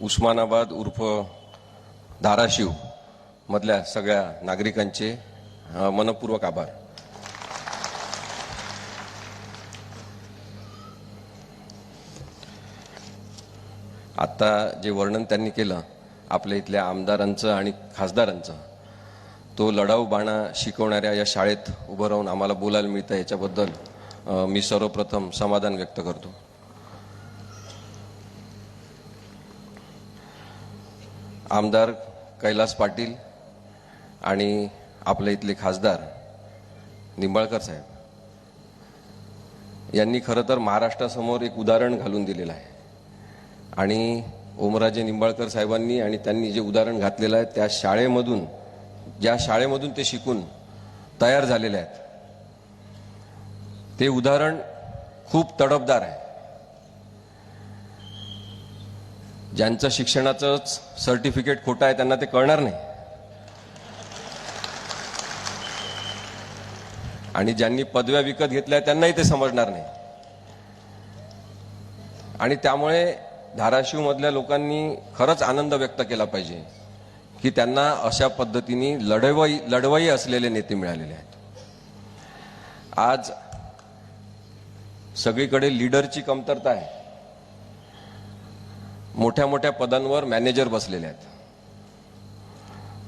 उस्मानाबाद उर्फ धाराशिव मधल्या सगळ्या नागरिकांचे मनपूर्वक आभार। आता जे वर्णन त्यांनी केलं आपल्या इथल्या आमदारांचं आणि खासदारांचं, तो लढाऊ बाणा शिकवणाऱ्या या शाळेत उभं राहून आम्हाला बोलायला मिळतं याच्याबद्दल मी सर्वप्रथम समाधान व्यक्त करतो। आमदार कैलास पाटील आणि आपल्या इथले खासदार निंबाळकर साहेब यांनी खरं तर महाराष्ट्रासमोर एक उदाहरण घालून दिलेलं आहे आणि ओमराजे निंबाळकर साहेबांनी आणि त्यांनी जे उदाहरण घातलेलं आहे त्या शाळेमधून, ज्या शाळेमधून ते शिकून तयार झालेले आहेत, ते उदाहरण खूप तडफदार आहे। ज्यांचं शिक्षणाचं सर्टिफिकेट खोटं आहे त्यांना ते कळणार नाही आणि ज्यांनी पदव्या विकत घेतल्या त्यांनाही ते समजणार नाही। आणि त्यामुळे धाराशिव मधल्या लोकांनी खरंच आनंद व्यक्त केला पाहिजे की त्यांना अशा पद्धतीने लढवई असलेले नेते मिळालेले आहेत। आज सगळीकडे लीडरची कमतरता आहे, मोठ्या मोठ्या पदांवर मॅनेजर बसलेले आहेत।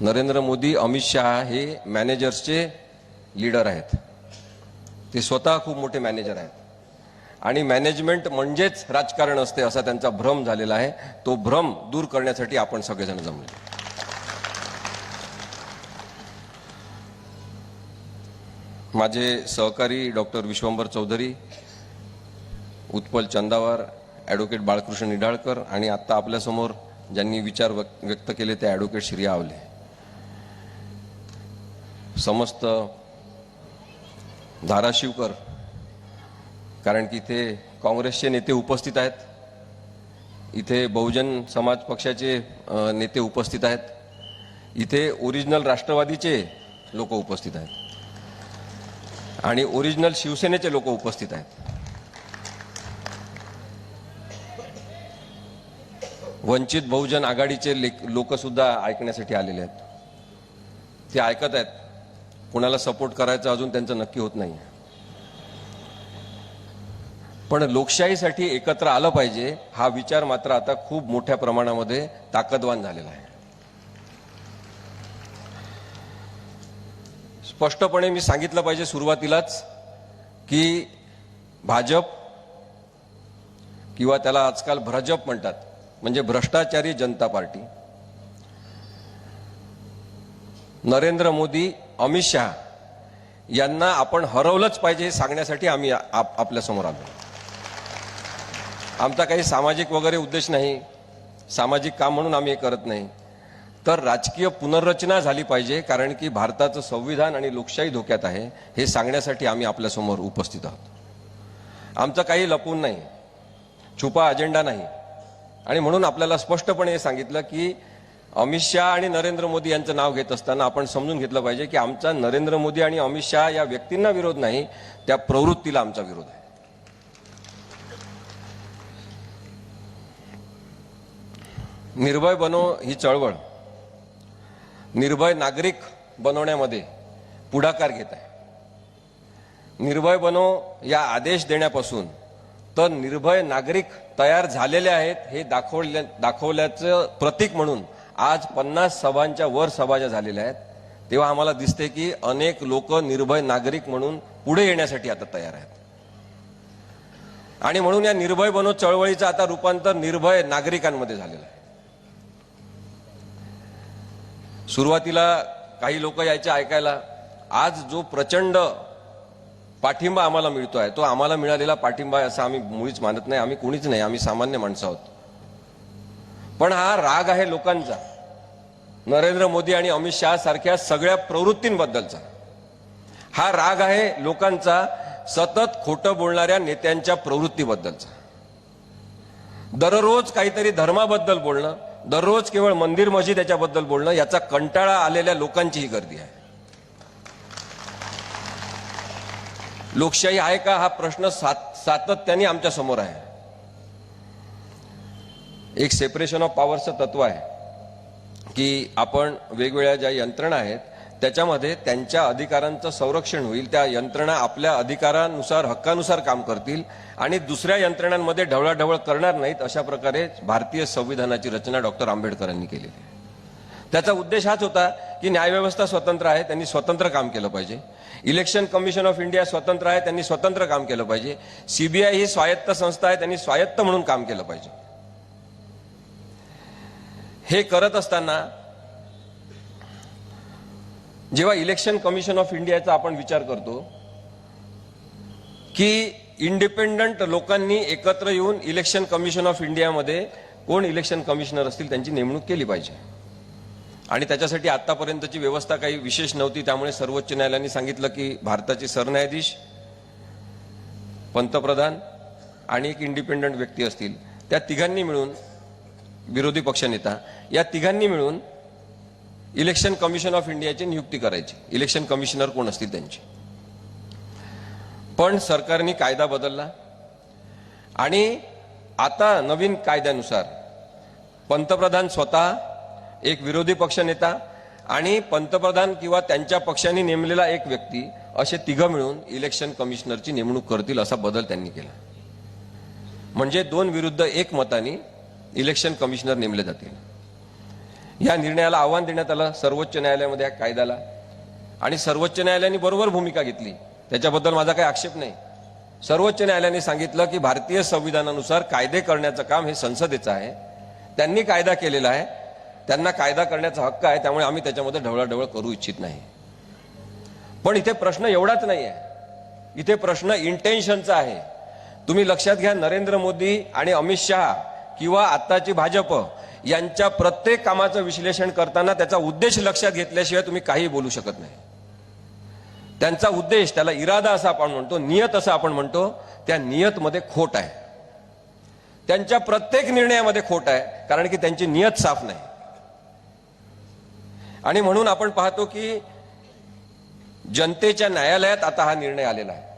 नरेंद्र मोदी, अमित शहा हे मॅनेजर्सचे लीडर आहेत, ते स्वतः खूप मोठे मॅनेजर आहेत आणि मॅनेजमेंट म्हणजेच राजकारण असते असा त्यांचा भ्रम झालेला आहे। तो भ्रम दूर करण्यासाठी आपण सगळेजण जमले। माझे सहकारी डॉक्टर विश्वंभर चौधरी, उत्पल चंदावार, ॲडव्होकेट बाळकृष्ण निढाळकर आणि आता आपल्यासमोर ज्यांनी विचार व्यक्त केले ते ॲडव्होकेट श्री आवले, समस्त धाराशिवकर, कारण की इथे काँग्रेसचे नेते उपस्थित आहेत, इथे बहुजन समाज पक्षाचे नेते उपस्थित आहेत, इथे ओरिजिनल राष्ट्रवादीचे लोक उपस्थित आहेत आणि ओरिजिनल शिवसेनेचे लोक उपस्थित आहेत। वंचित बहुजन आघाडीचे लोक सुद्धा ऐकण्यासाठी आलेले आहेत, ते ऐकत आहेत। कोणाला सपोर्ट करायचा अजून त्यांचं नक्की होत नाही, पण लोकशाहीसाठी एकत्र आलं पाहिजे हा विचार मात्र आता खूप मोठ्या प्रमाणामध्ये ताकदवान झालेला आहे। स्पष्टपणे मी सांगितलं पाहिजे सुरुवातीलाच की भाजप किंवा त्याला आजकाल भ्रजप म्हणतात, म्हणजे भ्रष्टाचारी जनता पार्टी, नरेंद्र मोदी, अमित शहा यांना आपण हरवलंच पाहिजे हे सांगण्यासाठी आम्ही आपल्या समोर आलो। आमचा काही सामाजिक वगैरे उद्देश नाही, सामाजिक काम म्हणून आम्ही हे करत नाही, तर राजकीय पुनर्रचना झाली पाहिजे, कारण की भारताचं संविधान आणि लोकशाही धोक्यात आहे हे सांगण्यासाठी आम्ही आपल्या समोर उपस्थित आहोत। आमचं काही लपून नाही, छुपा अजेंडा नाही आणि म्हणून आपल्याला स्पष्टपणे हे सांगितलं की अमित शहा आणि नरेंद्र मोदी यांचं नाव घेत असताना आपण समजून घेतलं पाहिजे की आमचा नरेंद्र मोदी आणि अमित शहा या व्यक्तींना विरोध नाही, त्या प्रवृत्तीला आमचा विरोध आहे। निर्भय बनो ही चळवळ निर्भय नागरिक बनवण्यामध्ये पुढाकार घेत आहे। निर्भय बनो या आदेश देण्यापासून तर निर्भय नागरिक तयार झालेले आहेत हे दाखवल्याचं प्रतीक म्हणून आज 50 सभांच्या वर सभा ज्या झालेल्या आहेत, तेव्हा आम्हाला दिसते की अनेक लोक निर्भय नागरिक म्हणून पुढे येण्यासाठी आता तयार आहेत आणि म्हणून या निर्भय बनो चळवळीचं आता रूपांतर निर्भय नागरिकांमध्ये झालेलं आहे। सुरुवातीला काही लोक यायचे ऐकायला, आज जो प्रचंड पाठिंबा आम्हाला मिळतोय तो आम्हाला मिळालेला पाठिंबा असं आम्ही मुळीच मानत नाही। आम्ही कोणीच नाही, आम्ही सामान्य माणसं आहोत, पण हा राग आहे लोकांचा नरेंद्र मोदी आणि अमित शहा सारख्या सगळ्या प्रवृत्तींबद्दलचा। हा राग आहे लोकांचा सतत खोटं बोलणाऱ्या नेत्यांच्या प्रवृत्तीबद्दलचा। दररोज काहीतरी धर्माबद्दल बोलणं, दररोज केवळ मंदिर मस्जिद याच्याबद्दल बोलणं, याचा कंटाळा आलेल्या लोकांची ही गर्दी आहे। लोकशाही आहे का हा प्रश्न सातत्याने आमच्या समोर आहे। एक सेपरेशन ऑफ पॉवरचं तत्व आहे की आपण वेगवेगळ्या ज्या यंत्रणा आहेत त्याच्यामध्ये त्यांच्या अधिकारांचं संरक्षण होईल, त्या यंत्रणा आपल्या अधिकारानुसार हक्कानुसार काम करतील आणि दुसऱ्या यंत्रणांमध्ये ढवळाढवळ करणार नाहीत, अशा प्रकारे भारतीय संविधानाची रचना डॉक्टर आंबेडकरांनी केलेली आहे. त्याचा उद्देश हाच होता की न्यायव्यवस्था स्वतंत्र आहे, त्यांनी स्वतंत्र काम केलं पाहिजे. इलेक्शन कमिशन ऑफ इंडिया स्वतंत्र आहे, त्यांनी स्वतंत्र काम केलं पाहिजे. सीबीआय ही स्वायत्त संस्था आहे, त्यांनी स्वायत्त म्हणून काम केलं पाहिजे. हे करत असताना जेव्हा इलेक्शन कमिशन ऑफ इंडियाचा आपण विचार करतो की इंडिपेंडंट लोकांनी एकत्र येऊन इलेक्शन कमिशन ऑफ इंडियामध्ये कोण इलेक्शन कमिशनर असतील त्यांची नेमणूक केली पाहिजे आणि त्याच्यासाठी आतापर्यंतची व्यवस्था काही विशेष नव्हती. त्यामुळे सर्वोच्च न्यायालयाने सांगितलं की भारताचे सरन्यायाधीश, पंतप्रधान आणि एक इंडिपेंडंट व्यक्ती असतील, त्या तिघांनी मिळून, विरोधी पक्षनेता, या तिघांनी मिळून इलेक्शन कमिशन ऑफ इंडियाची नियुक्ती करायची. इलेक्शन कमिशनर कोण असतील त्यांची. पण सरकारने कायदा बदलला आणि आता नवीन कायद्यानुसार पंतप्रधान स्वतः, एक विरोधी पक्षनेता आणि पंतप्रधान किंवा त्यांच्या पक्षाने नेमलेला एक व्यक्ती, असे तिघं मिळून इलेक्शन कमिशनरची नेमणूक करतील, असा बदल त्यांनी केला. म्हणजे 2 विरुद्ध 1 मतांनी इलेक्शन कमिशनर नेमले जातील. या निर्णयाला आव्हान देण्यात आलं सर्वोच्च न्यायालयामध्ये, या कायद्याला, आणि सर्वोच्च न्यायालयाने बरोबर भूमिका घेतली. त्याच्याबद्दल माझा काही आक्षेप नाही. सर्वोच्च न्यायालयाने सांगितलं की भारतीय संविधानानुसार कायदे करण्याचं काम हे संसदेचं आहे, त्यांनी कायदा केलेला आहे, त्यांना कायदा करण्याचा हक्क आहे, त्यामुळे आम्ही त्याच्यामध्ये ढवळाढवळ करू इच्छित नाही. पण इथे प्रश्न एवढाच नाही आहे, इथे प्रश्न इंटेन्शनचा आहे. तुम्ही लक्षात घ्या, नरेंद्र मोदी आणि अमित शहा किंवा आत्ताची भाजप यांच्या प्रत्येक कामाचं विश्लेषण करताना त्याचा उद्देश लक्षात घेतल्याशिवाय तुम्ही काही बोलू शकत नाही. त्यांचा उद्देश, त्याला इरादा असं आपण म्हणतो, नियत असं आपण म्हणतो, त्या नियतमध्ये खोट आहे. त्यांच्या प्रत्येक निर्णयामध्ये खोट आहे, कारण की त्यांची नियत साफ नाही. आणि म्हणून आपण पाहतो की जनतेच्या न्यायालयात आता हा निर्णय आलेला आहे.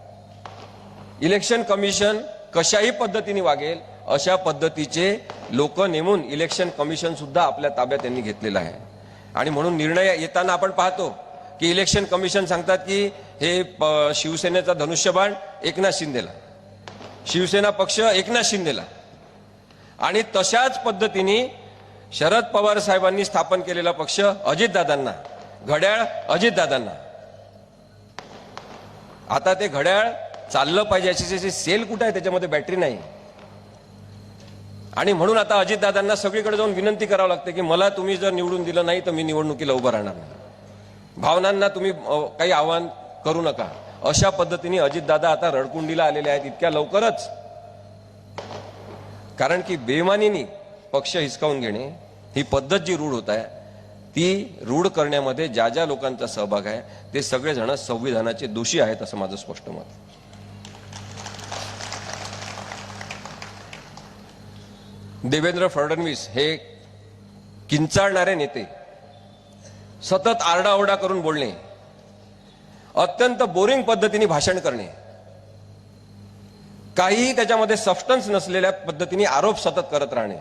इलेक्शन कमिशन कशाही पद्धतीने वागेल अशा पद्धतीचे लोक नेमून इलेक्शन कमिशन सुद्धा आपल्या ताब्यात त्यांनी घेतलेला आहे. आणि म्हणून निर्णय येताना आपण पाहतो की इलेक्शन कमिशन सांगतात की हे शिवसेनेचा धनुष्यबाण एकनाथ शिंदेला, शिवसेना पक्ष एकनाथ शिंदेला, आणि तशाच पद्धतीने शरद पवार साहेबांनी स्थापन केलेला पक्ष अजितदादांना, घड्याळ अजितदादांना. आता ते घड्याळ चाललं पाहिजे अशी सेल कुठे आहे, त्याच्यामध्ये बॅटरी नाही. आणि म्हणून आता अजितदादांना सगळीकडे जाऊन विनंती करावं लागते की मला तुम्ही जर निवडून दिलं नाही तर मी निवडणुकीला उभं राहणार नाही. भावनांना तुम्ही काही आव्हान करू नका, अशा पद्धतीने अजितदादा आता रडकुंडीला आलेले आहेत इतक्या लवकरच. कारण की बेमानीने पक्ष हिसकावून घेणे ही पद्धत जी रूढ होत आहे, ती रूढ करण्यामध्ये ज्या ज्या लोकांचा सहभाग आहे ते सगळेजण संविधानाचे दोषी आहेत, असं माझं स्पष्ट मत. देवेंद्र फडणवीस हे किंचाळणारे नेते, सतत आरडाओरडा करून बोलणे, अत्यंत बोरिंग पद्धतीने भाषण करणे, काहीही त्याच्यामध्ये सबस्टन्स नसलेल्या पद्धतीने आरोप सतत करत राहणे,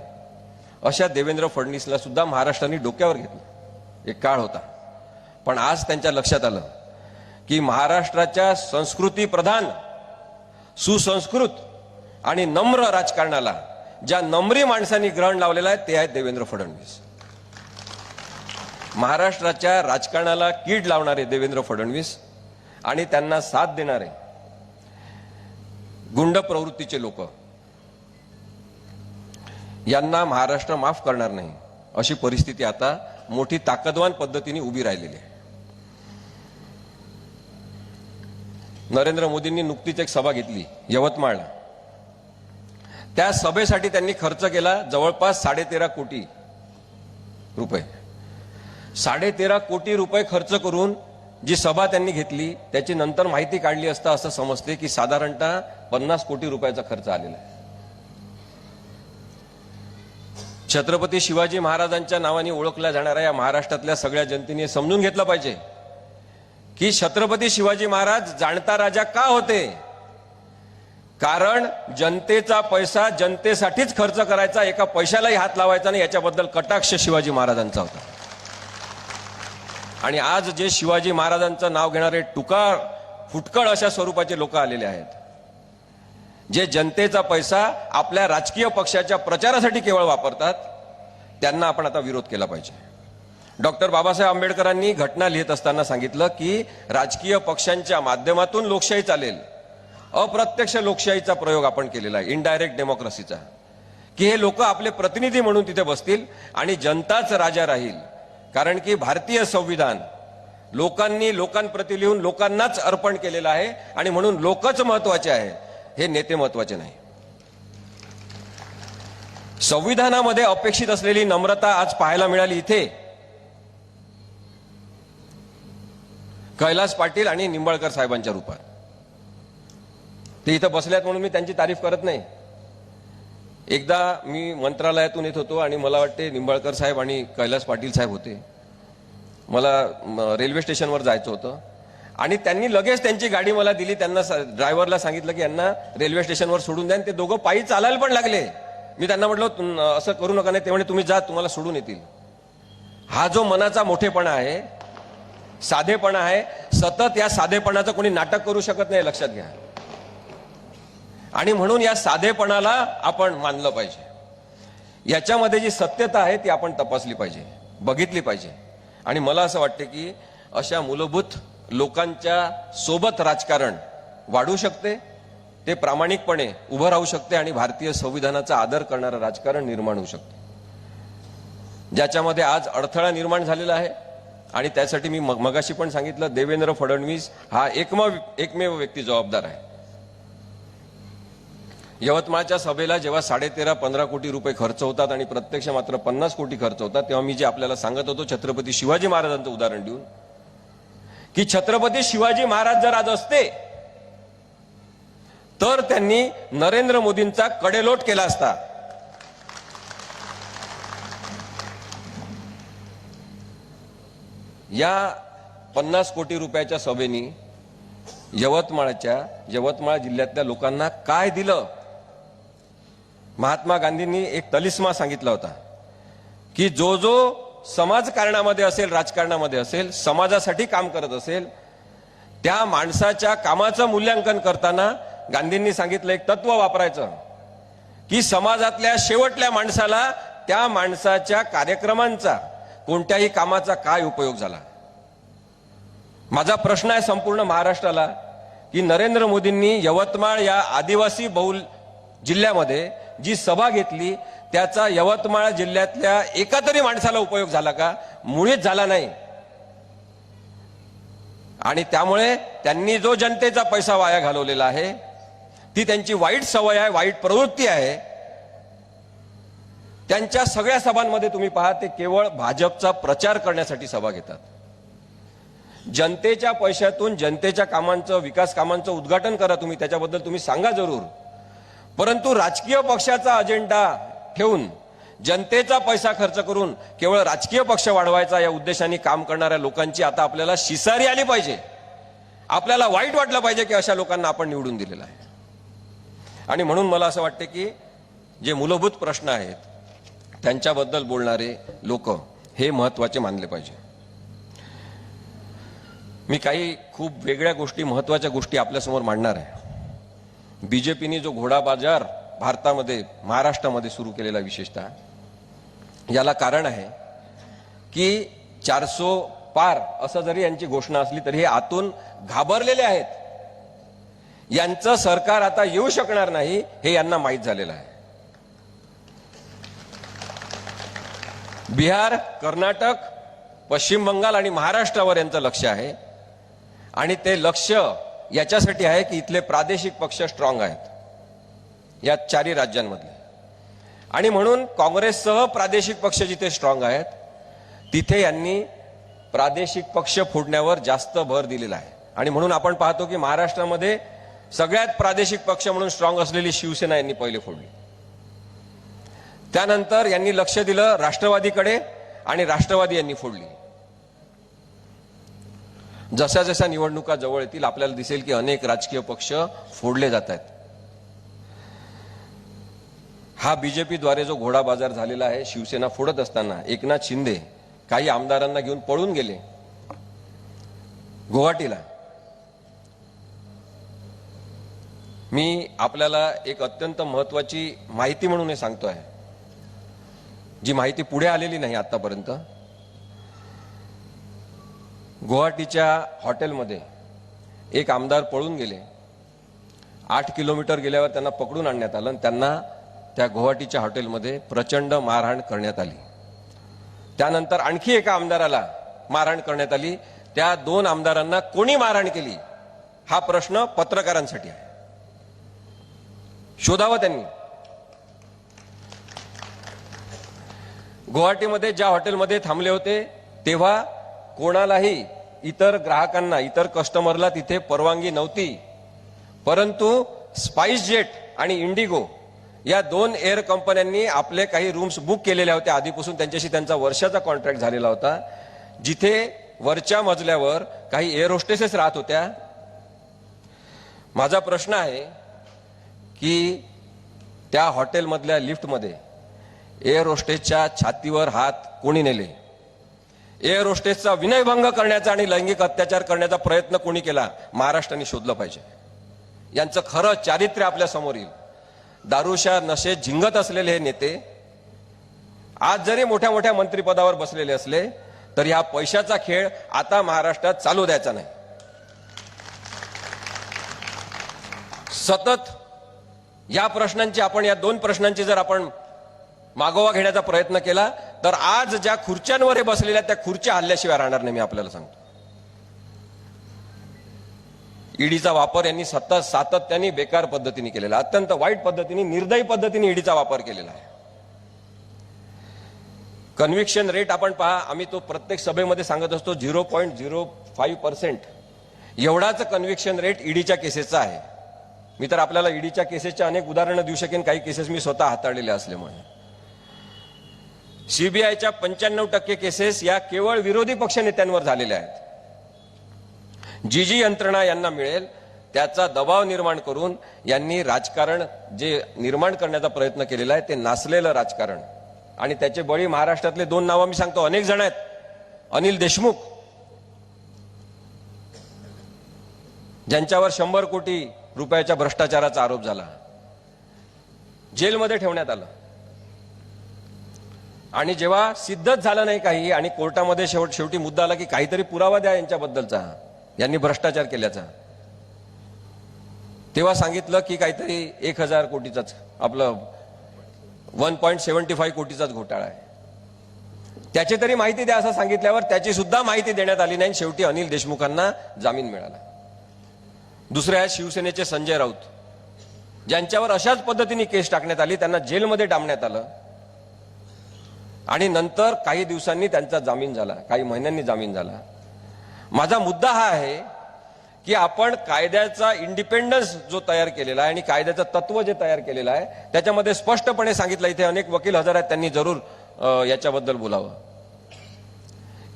अशा देवेंद्र फडणवीसला सुद्धा महाराष्ट्राने डोक्यावर घेतलं. एक काळ होता, पण आज त्यांच्या लक्षात आलं की महाराष्ट्राच्या संस्कृती प्रधान, सुसंस्कृत आणि नम्र राजकारणाला ज्या नम्री माणसांनी ग्रहण लावलेलं आहे ते आहेत देवेंद्र फडणवीस. महाराष्ट्राच्या राजकारणाला कीड लावणारे देवेंद्र फडणवीस आणि त्यांना साथ देणारे गुंड प्रवृत्तीचे लोक, यांना महाराष्ट्र माफ करणार नाही, अशी परिस्थिती आता मोठी ताकदवान पद्धतीने उभी राहिलेली आहे. नरेंद्र मोदींनी नुकतीच एक सभा घेतली यवतमाळला. त्या सभेसाठी त्यांनी खर्च केला जवळपास 13.5 कोटी रुपये. 13.5 कोटी रुपये खर्च करून जी सभा त्यांनी घेतली त्याची नंतर माहिती काढली असता असं समजते की साधारणतः 50 कोटी रुपयाचा खर्च आलेला आहे. छत्रपती शिवाजी महाराजांच्या नावाने ओळखल्या जाणाऱ्या या महाराष्ट्रातल्या सगळ्या जनतेने समजून घेतलं पाहिजे की छत्रपती शिवाजी महाराज जाणता राजा का होते, कारण जनतेचा पैसा जनतेसाठीच खर्च करायचा, एका पैशालाही हात लावायचा नाही, याच्याबद्दल कटाक्ष शिवाजी महाराजांचा होता. आणि आज जे शिवाजी महाराजांचं नाव घेणारे टुकार फुटकळ अशा स्वरूपाचे लोक आलेले आहेत, जे जनतेचा पैसा आपल्या राजकीय पक्षाच्या प्रचारासाठी केवळ वापरतात, त्यांना आपण आता विरोध केला पाहिजे. डॉक्टर बाबासाहेब आंबेडकरांनी घटना लिहित असताना सांगितलं की राजकीय पक्षांच्या माध्यमातून लोकशाही चालेल. अप्रत्यक्ष लोकशाहीचा प्रयोग आपण केलेला आहे, इनडायरेक्ट डेमोक्रेसीचा, की हे लोक आपले प्रतिनिधी म्हणून तिथे बसतील आणि जनताच राजा राहील. कारण की भारतीय संविधान लोकांनी लोकांप्रती लिहून लोकांनाच अर्पण केलेलं आहे आणि म्हणून लोकच महत्वाचे आहे, हे नेते महत्वाचे नाही. संविधानामध्ये अपेक्षित असलेली नम्रता आज पाहायला मिळाली इथे. कैलास पाटील आणि निंबाळकर साहेबांच्या रूपात ते इथं बसल्यात म्हणून मी त्यांची तारीफ करत नाही. एकदा मी मंत्रालयातून येत होतो आणि मला वाटते निंबाळकर साहेब आणि कैलास पाटील साहेब होते. मला रेल्वे स्टेशनवर जायचं होतं आणि त्यांनी लगेच त्यांची गाडी मला दिली. त्यांना ड्रायव्हरला सांगितलं की यांना रेल्वे स्टेशनवर सोडून द्या. ते दोघं पायी चालायला पण लागले. मी त्यांना म्हटलं असं करू नका. नाही, ते म्हणे तुम्ही जा, तुम्हाला सोडून येतील. हा जो मनाचा मोठेपणा आहे, साधेपणा आहे, सतत या साधेपणाचं कोणी नाटक करू शकत नाही, लक्षात घ्या. आणि म्हणून या साधेपणाला आपण मानलं पाहिजे. याच्यामध्ये जी सत्यता आहे ती आपण तपासली पाहिजे, बघितली पाहिजे. आणि मला असं वाटते की अशा मूलभूत लोकांच्या सोबत राजकारण वाढू शकते, ते प्रामाणिकपणे उभं राहू शकते आणि भारतीय संविधानाचा आदर करणारं राजकारण निर्माण होऊ शकते, ज्याच्यामध्ये आज अडथळा निर्माण झालेला आहे. आणि त्यासाठी मी मगाशी पण सांगितलं, देवेंद्र फडणवीस हा एकमेव व्यक्ती जबाबदार आहे. यवतमाळच्या सभेला जेव्हा 13.5-15 कोटी रुपये खर्च होतात आणि प्रत्यक्ष मात्र 50 कोटी खर्च होतात, तेव्हा मी जे आपल्याला सांगत होतो छत्रपती शिवाजी महाराजांचं उदाहरण देऊन, की छत्रपती शिवाजी महाराज जर आज असते तर त्यांनी नरेंद्र मोदींचा कडेलोट केला असता. या 50 कोटी रुपयाच्या सभेनी यवतमाळ जिल्ह्यातल्या लोकांना काय दिलं? महात्मा गांधींनी एक तलिस्मा सांगितला होता की जो जो समाजकारणामध्ये असेल, राजकारणामध्ये असेल, समाजासाठी काम करत असेल, त्या माणसाच्या कामाचं मूल्यांकन करताना गांधींनी सांगितलं एक तत्व वापरायचं की समाजातल्या शेवटल्या माणसाला त्या माणसाच्या कार्यक्रमांचा, कोणत्याही कामाचा काय उपयोग झाला. माझा प्रश्न आहे संपूर्ण महाराष्ट्राला की नरेंद्र मोदींनी यवतमाळ या आदिवासी बहुल जिल्ह्यामध्ये जी सभा घेतली, त्याचा यवतमाळ जिल्ह्यातल्या एका तरी माणसाला उपयोग झाला का? मुळीच झाला नाही. आणि त्यामुळे त्यांनी जो जनतेचा पैसा वाया घालवलेला आहे, ती त्यांची वाईट सवय आहे, वाईट प्रवृत्ती आहे. त्यांच्या सगळ्या सभांमध्ये तुम्ही पहा, ते केवळ भाजपचा प्रचार करण्यासाठी सभा घेतात. जनतेच्या पैशातून जनतेच्या कामांचं, विकास कामांचं उद्घाटन करा तुम्ही, त्याच्याबद्दल तुम्ही सांगा जरूर, परंतु राजकीय पक्षाचा अजेंडा ठेवून जनतेचा पैसा खर्च करून केवळ राजकीय पक्ष वाढवायचा या उद्देशाने काम करणाऱ्या लोकांची आता आपल्याला शिसारी आली पाहिजे. आपल्याला वाईट वाटलं पाहिजे की अशा लोकांना आपण निवडून दिलेलं आहे. आणि म्हणून मला असं वाटतं की जे मूलभूत प्रश्न आहेत त्यांच्याबद्दल बोलणारे लोक हे महत्वाचे मानले पाहिजे. मी काही खूप वेगळ्या गोष्टी, महत्वाच्या गोष्टी आपल्यासमोर मांडणार आहे. बीजेपीने जो घोडा बाजार भारतामध्ये, महाराष्ट्रामध्ये सुरू केलेला विशेषतः, याला कारण आहे की 400 पार असं जरी यांची घोषणा असली तरी हे आतून घाबरलेले आहेत. यांचं सरकार आता येऊ शकणार नाही हे यांना माहीत झालेलं आहे. बिहार, कर्नाटक, पश्चिम बंगाल आणि महाराष्ट्रावर यांचं लक्ष आहे. आणि ते लक्ष याच्यासाठी आहे की इथले प्रादेशिक पक्ष स्ट्रॉंग आहेत या चारही राज्यांमधले. आणि म्हणून काँग्रेससह प्रादेशिक पक्ष जिथे स्ट्रॉंग आहेत तिथे यांनी प्रादेशिक पक्ष फोडण्यावर जास्त भर दिलेला आहे. आणि म्हणून आपण पाहतो की महाराष्ट्रामध्ये सगळ्यात प्रादेशिक पक्ष म्हणून स्ट्रॉंग असलेली शिवसेना यांनी पहिले फोडली. त्यानंतर यांनी लक्ष दिलं राष्ट्रवादीकडे आणि राष्ट्रवादी यांनी फोडली. जशा जशा निवडणुका जवळ येतील आपल्याला दिसेल की अनेक राजकीय पक्ष फोडले जात आहेत. हा बीजेपीद्वारे जो घोडा बाजार झालेला आहे, शिवसेना फोडत असताना एकनाथ शिंदे काही आमदारांना घेऊन पळून गेले गुवाहाटीला. मी आपल्याला एक अत्यंत महत्वाची माहिती म्हणून हे सांगतोय, जी माहिती पुढे आलेली नाही आतापर्यंत. गुवाहाटीच्या हॉटेलमध्ये एक आमदार पळून गेले. 8 किलोमीटर गेल्यावर त्यांना पकडून आणण्यात आलं आणि त्यांना त्या गुवाहाटीच्या हॉटेलमध्ये प्रचंड मारहाण करण्यात आली. त्यानंतर आणखी एका आमदाराला मारहाण करण्यात आली. त्या 2 आमदारांना कोणी मारहाण केली हा प्रश्न पत्रकारांसाठी आहे, शोधावं त्यांनी. गुवाहाटीमध्ये ज्या हॉटेलमध्ये थांबले होते तेव्हा कोणालाही, इतर ग्राहकांना, इतर कस्टमरला तिथे परवानगी नव्हती. परंतु स्पाइस जेट आणि इंडिगो या 2 एअर कंपन्यांनी आपले काही रूम्स बुक केलेल्या होत्या आधीपासून. त्यांच्याशी त्यांचा वर्षाचा कॉन्ट्रॅक्ट झालेला होता, जिथे वरच्या मजल्यावर काही एअर होस्टेसेस राहत होत्या. माझा प्रश्न आहे की त्या हॉटेलमधल्या लिफ्टमध्ये एअर होस्टेसच्या छातीवर हात कोणी नेले? एअर होस्टेसचा विनयभंग करण्याचा आणि लैंगिक अत्याचार करण्याचा प्रयत्न कोणी केला? महाराष्ट्राने शोधलं पाहिजे. यांचं खरं चारित्र्य आपल्या समोर येईल. दारूच्या नशेत झिंगत असलेले हे नेते आज जरी मोठ्या मोठ्या मंत्रिपदावर बसलेले असले तरी हा पैशाचा खेळ आता महाराष्ट्रात चालू द्यायचा नाही. सतत या प्रश्नांची, आपण या 2 प्रश्नांची जर आपण मागोवा घेण्याचा प्रयत्न केला तर आज ज्या खुर्च्यांवर हे बसलेल्या त्या खुर्च्या हल्ल्याशिवाय राहणार नाही. मी आपल्याला सांगतो, ईडीचा वापर यांनी सातत्याने बेकार पद्धतीने केलेला, अत्यंत वाईट पद्धतीने, निर्दयी पद्धतीने ईडीचा वापर केलेला आहे. कन्व्हिक्शन रेट आपण पहा, आम्ही तो प्रत्येक सभेमध्ये सांगत असतो 0.05% एवढाच कन्व्हिक्शन रेट ईडीच्या केसेसचा आहे. मी तर आपल्याला ईडीच्या केसेसच्या अनेक उदाहरणं देऊ शकेन, काही केसेस मी स्वतः हाताळलेल्या असल्यामुळे. सीबीआयच्या 95% केसेस या केवळ विरोधी पक्ष नेत्यांवर झालेल्या आहेत. जी यंत्रणा यांना मिळेल त्याचा दबाव निर्माण करून यांनी राजकारण जे निर्माण करण्याचा प्रयत्न केलेला आहे ते नासलेलं राजकारण. आणि त्याचे बळी महाराष्ट्रातले 2 नावं मी सांगतो, अनेक जण आहेत. अनिल देशमुख, ज्यांच्यावर 100 कोटी रुपयाच्या भ्रष्टाचाराचा आरोप झाला, जेलमध्ये ठेवण्यात आलं. आणि जेव्हा सिद्धच झालं नाही काही आणि कोर्टामध्ये शेवटी मुद्दा आला की काहीतरी पुरावा द्या यांच्याबद्दलचा, यांनी भ्रष्टाचार केल्याचा, तेव्हा सांगितलं की काहीतरी 1000 कोटीचाच, आपलं 1.75 कोटीचाच घोटाळा आहे. त्याची तरी माहिती द्या असं सांगितल्यावर त्याची सुद्धा माहिती देण्यात आली नाही. शेवटी अनिल देशमुखांना जामीन मिळाला. दुसरे आहेत शिवसेनेचे संजय राऊत, ज्यांच्यावर अशाच पद्धतीने केस टाकण्यात आली, त्यांना जेलमध्ये डांबण्यात आलं आणि नंतर काही दिवसांनी त्यांचा जामीन झाला, काही महिन्यांनी जामीन झाला. माझा मुद्दा हा आहे की आपण कायद्याचा इंडिपेंडन्स जो तयार केलेला आहे आणि कायद्याचं तत्व जे तयार केलेलं आहे त्याच्यामध्ये स्पष्टपणे सांगितलं, इथे अनेक वकील हजर आहेत, त्यांनी जरूर याच्याबद्दल बोलावं,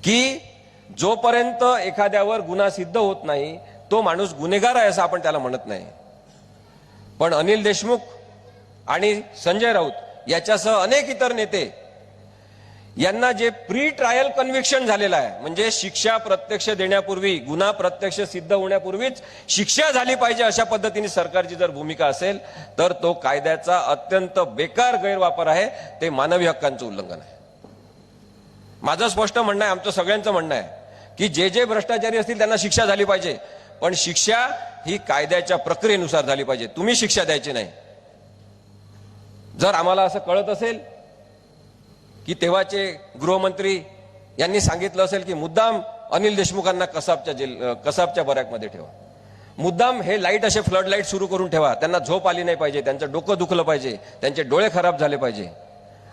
की जोपर्यंत एखाद्यावर गुन्हा सिद्ध होत नाही तो माणूस गुन्हेगार आहे असं आपण त्याला म्हणत नाही. पण अनिल देशमुख आणि संजय राऊत याच्यासह अनेक इतर नेते यांना जे प्री ट्रायल कन्व्हिक्शन झालेलं आहे, म्हणजे शिक्षा प्रत्यक्ष देण्यापूर्वी, गुन्हा प्रत्यक्ष सिद्ध होण्यापूर्वीच शिक्षा झाली पाहिजे अशा पद्धतीने सरकारची जर भूमिका असेल तर तो कायद्याचा अत्यंत बेकार गैरवापर आहे, ते मानवी हक्कांचं उल्लंघन आहे. माझं स्पष्ट म्हणणं आहे, आमचं सगळ्यांचं म्हणणं आहे की जे भ्रष्टाचारी असतील त्यांना शिक्षा झाली पाहिजे, पण शिक्षा ही कायद्याच्या प्रक्रियेनुसार झाली पाहिजे. तुम्ही शिक्षा द्यायची नाही. जर आम्हाला असं कळत असेल की तेव्हाचे गृहमंत्री यांनी सांगितलं असेल की मुद्दाम अनिल देशमुखांना कसाबच्या बॅरकमध्ये ठेवा, मुद्दाम हे लाईट असे फ्लड लाईट सुरू करून ठेवा, त्यांना झोप आली नाही पाहिजे, त्यांचं डोकं दुखलं पाहिजे, त्यांचे डोळे खराब झाले पाहिजे,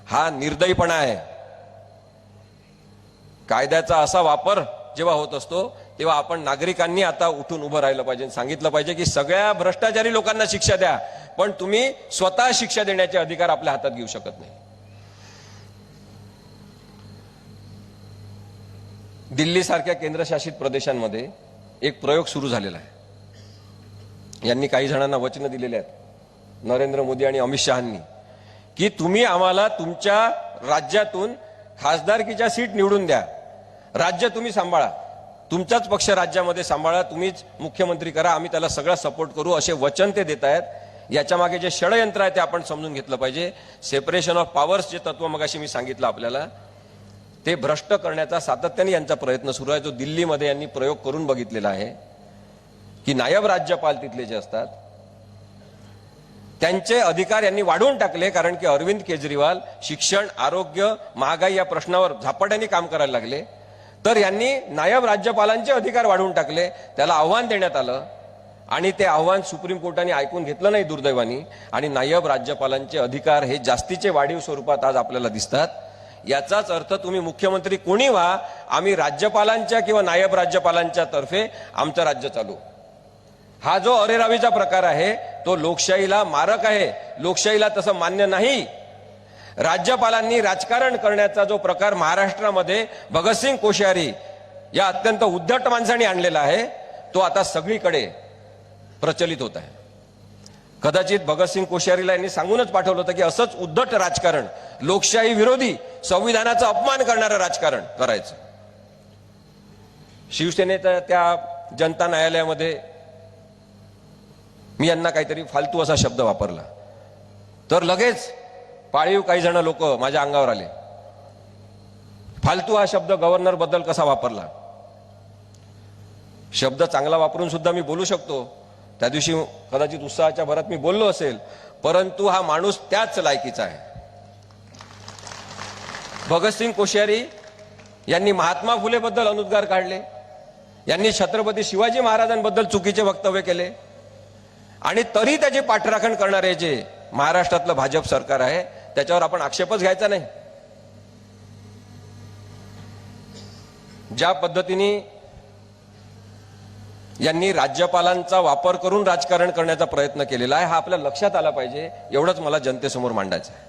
हा निर्दयीपणा आहे. कायद्याचा असा वापर जेव्हा होत असतो तेव्हा आपण नागरिकांनी आता उठून उभं राहिलं पाहिजे, सांगितलं पाहिजे की सगळ्या भ्रष्टाचारी लोकांना शिक्षा द्या, पण तुम्ही स्वतः शिक्षा देण्याचे अधिकार आपल्या हातात घेऊ शकत नाही. दिल्ली सारख्या केंद्रशासित प्रदेशांमध्ये एक प्रयोग सुरू झालेला आहे. यांनी काही जणांना वचनं दिलेली आहेत, नरेंद्र मोदी आणि अमित शहांनी, की तुम्ही आम्हाला तुमच्या राज्यातून खासदारकीच्या सीट निवडून द्या, राज्य तुम्ही सांभाळा, तुमचाच पक्ष राज्यामध्ये सांभाळा, तुम्हीच मुख्यमंत्री करा, आम्ही त्याला सगळा सपोर्ट करू, असे वचन ते देत आहेत. याच्या मागे जे षडयंत्र आहे ते आपण समजून घेतलं पाहिजे. सेपरेशन ऑफ पॉवर्स जे तत्व मगाशी मी सांगितलं आपल्याला, ते भ्रष्ट करण्याचा सातत्याने यांचा प्रयत्न सुरू आहे, जो दिल्लीमध्ये यांनी प्रयोग करून बघितलेला आहे की नायब राज्यपाल तिथले जे असतात त्यांचे अधिकार यांनी वाढवून टाकले. कारण की अरविंद केजरीवाल शिक्षण, आरोग्य, महागाई या प्रश्नावर झपाट्याने काम करायला लागले, तर यांनी नायब राज्यपालांचे अधिकार वाढवून टाकले. त्याला आव्हान देण्यात आलं आणि ते आव्हान सुप्रीम कोर्टाने ऐकून घेतलं नाही दुर्दैवाने, आणि नायब राज्यपालांचे अधिकार हे जास्तीचे वाढीव स्वरूपात आज आपल्याला दिसतात. याचाच अर्थ तुम्ही मुख्यमंत्री कोणी व्हा, आम्ही राज्यपालांच्या किंवा नायब राज्यपालांच्या तर्फे आमचं राज्य चालू. हा जो अरेरावीचा प्रकार आहे तो लोकशाहीला मारक आहे, लोकशाहीला तसं मान्य नाही. राज्यपालांनी राजकारण करण्याचा जो प्रकार महाराष्ट्रामध्ये भगतसिंग कोश्यारी या अत्यंत उद्धट माणसाने आणलेला आहे तो आता सगळीकडे प्रचलित होत आहे. कदाचित भगतसिंग कोश्यारीला यांनी सांगूनच पाठवलं होतं की असंच उद्धट राजकारण, लोकशाही विरोधी, संविधानाचा अपमान करणारं राजकारण करायचं. शिवसेनेच्या त्या जनता न्यायालयामध्ये मी यांना काहीतरी फालतू असा शब्द वापरला तर लगेच पाळीव काही जण लोक माझ्या अंगावर आले. फालतू हा शब्द गव्हर्नर बद्दल कसा वापरला? शब्द चांगला वापरून सुद्धा मी बोलू शकतो. त्या दिवशी कदाचित उत्साहाच्या भरात मी बोललो असेल, परंतु हा माणूस त्याच लायकीचा आहे. भगतसिंग कोश्यारी यांनी महात्मा फुले बद्दल अनुद्गार काढले, यांनी छत्रपती शिवाजी महाराजांबद्दल चुकीचे वक्तव्य केले, आणि तरी त्याची पाठराखण करणारे जे महाराष्ट्रातलं भाजप सरकार आहे त्याच्यावर आपण आक्षेपच घ्यायचा नाही. ज्या पद्धतीने यांनी राज्यपालांचा वापर करून राजकारण करण्याचा प्रयत्न केलेला आहे हा आपल्या लक्षात आला पाहिजे, एवढंच मला जनतेसमोर मांडायचं आहे.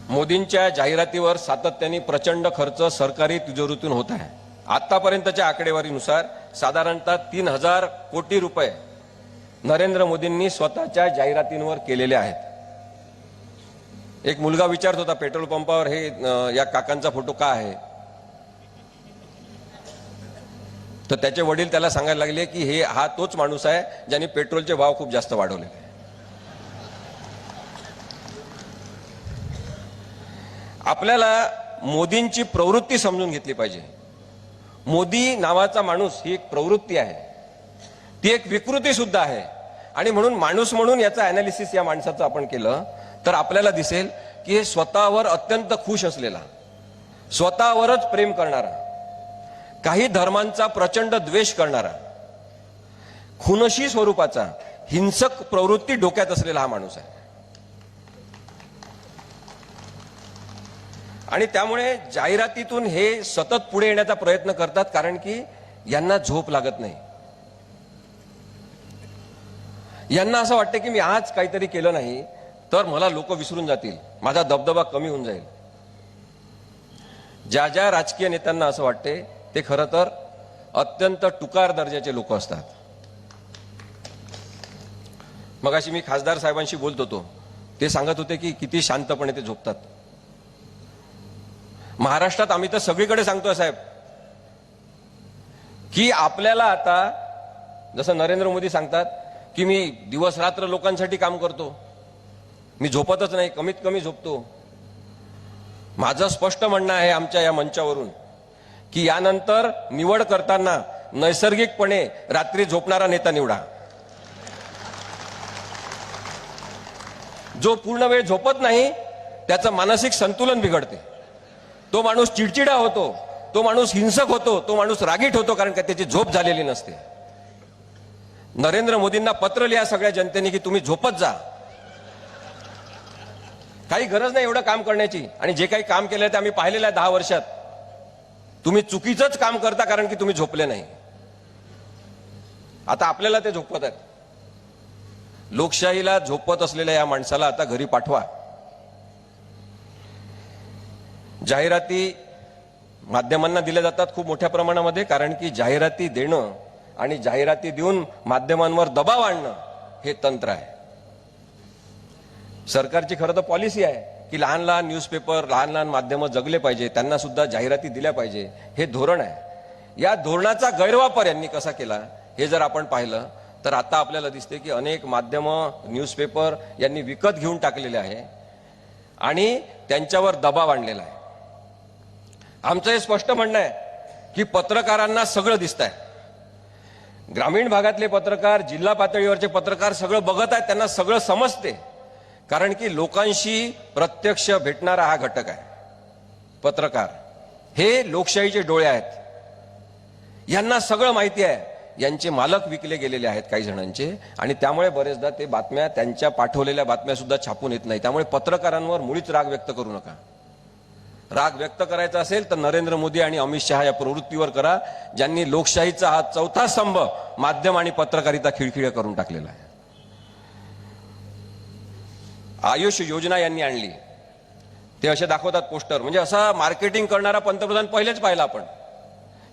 मोदींच्या जाहिरातीवर सातत्याने प्रचंड खर्च सरकारी तिजोरीतून होत आहे. आतापर्यंतच्या आकडेवारीनुसार साधारणतः 3000 कोटी रुपये नरेंद्र मोदींनी स्वतःच्या जाहिरातींवर केलेले आहेत. एक मुलगा विचारत होता पेट्रोल पंपावर हे या काकांचा फोटो का आहे, तर त्याचे वडील त्याला सांगायला लागले की हा तोच माणूस आहे ज्यांनी पेट्रोलचे भाव खूप जास्त वाढवले. आपल्याला मोदींची प्रवृत्ती समजून घेतली पाहिजे. मोदी नावाचा माणूस ही एक प्रवृत्ती आहे, ती एक विकृती सुद्धा आहे. आणि म्हणून माणूस म्हणून याचं अनालिसिस या माणसाचं आपण केलं तर आपल्याला दिसेल की हे स्वतःवर अत्यंत खुश असलेला, स्वतःवरच प्रेम करणारा, काही धर्मांचा प्रचंड द्वेष करणारा, खुनशी स्वरूपाचा हिंसक प्रवृत्ती डोक्यात असलेला हा माणूस आहे. आणि त्यामुळे जाहिरातीतून हे सतत पुढे येण्याचा प्रयत्न करतात, कारण की यांना झोप लागत नाही. यांना असं वाटतं की मी आज काहीतरी केलं नाही तर मला लोक विसरून जातील, माझा दबदबा कमी होऊन जाईल. ज्या ज्या राजकीय नेत्यांना असं वाटते ते खरं तर अत्यंत टुकार दर्जाचे लोक असतात. मगाशी मी खासदार साहेबांशी बोलत होतो, ते सांगत होते की किती शांतपणे ते झोपतात. महाराष्ट्रात आम्ही तर सगळीकडे सांगतोय साहेब की आपल्याला आता जसं नरेंद्र मोदी सांगतात की मी दिवस रात्र लोकांसाठी काम करतो, मी झोपतच नाही, कमीत कमी झोपतो. माझं स्पष्ट म्हणणं आहे आमच्या या मंचावरून की यानंतर निवड करताना नैसर्गिकपणे रात्री झोपणारा नेता निवडा. जो पूर्ण वेळ झोपत नाही त्याचं मानसिक संतुलन बिघडते, तो माणूस चिडचिडा होतो, तो माणूस हिंसक होतो, तो माणूस रागीट होतो, कारण का त्याची झोप झालेली नसते. नरेंद्र मोदींना पत्र लिहा सगळ्या जनतेने की तुम्ही झोपत जा, काही गरज नाही एवढं काम करण्याची. आणि जे काही काम केलं ते आम्ही पाहिलेलं आहे 10 वर्षात. तुम्ही चुकीचंच काम करता कारण की तुम्ही झोपले नाही. आता आपल्याला ते झोपवत आहेत. लोकशाहीला झोपत असलेल्या या माणसाला आता घरी पाठवा. जाहिराती माध्यमांना दिल्या जातात खूप मोठ्या प्रमाणामध्ये, कारण की जाहिराती देणं आणि जाहिराती देऊन माध्यमांवर दबाव आणणं हे तंत्र आहे. सरकारची खरं तर पॉलिसी आहे की लहान लहान न्यूजपेपर, लहान लहान माध्यमं जगले पाहिजे, त्यांना सुद्धा जाहिराती दिल्या पाहिजे, हे धोरण आहे. या धोरणाचा गैरवापर यांनी कसा केला हे जर आपण पाहिलं तर आता आपल्याला दिसते की अनेक माध्यमं, न्यूजपेपर यांनी विकत घेऊन टाकलेले आहे आणि त्यांच्यावर दबाव आणलेला आहे. आमचं हे स्पष्ट म्हणणं आहे की पत्रकारांना सगळं दिसतंय. ग्रामीण भागातले पत्रकार, जिल्हा पातळीवरचे पत्रकार सगळं बघत आहेत, त्यांना सगळं समजते, कारण की लोकांशी प्रत्यक्ष भेटणारा हा घटक आहे. पत्रकार हे लोकशाहीचे डोळे आहेत, यांना सगळं माहिती आहे. यांचे मालक विकले गेलेले आहेत काही जणांचे, आणि त्यामुळे बरेचदा ते बातम्या, त्यांच्या पाठवलेल्या बातम्या सुद्धा छापून येत नाही. त्यामुळे पत्रकारांवर मुळीच राग व्यक्त करू नका. राग व्यक्त करायचा असेल तर नरेंद्र मोदी आणि अमित शहा या प्रवृत्तीवर करा, ज्यांनी लोकशाहीचा हा चौथा स्तंभ माध्यम आणि पत्रकारिता खिळखिळे करून टाकलेला आहे. आयुष योजना यांनी आणली, ते असे दाखवतात पोस्टर, म्हणजे असा मार्केटिंग करणारा पंतप्रधान पहिलेच पाहिला आपण.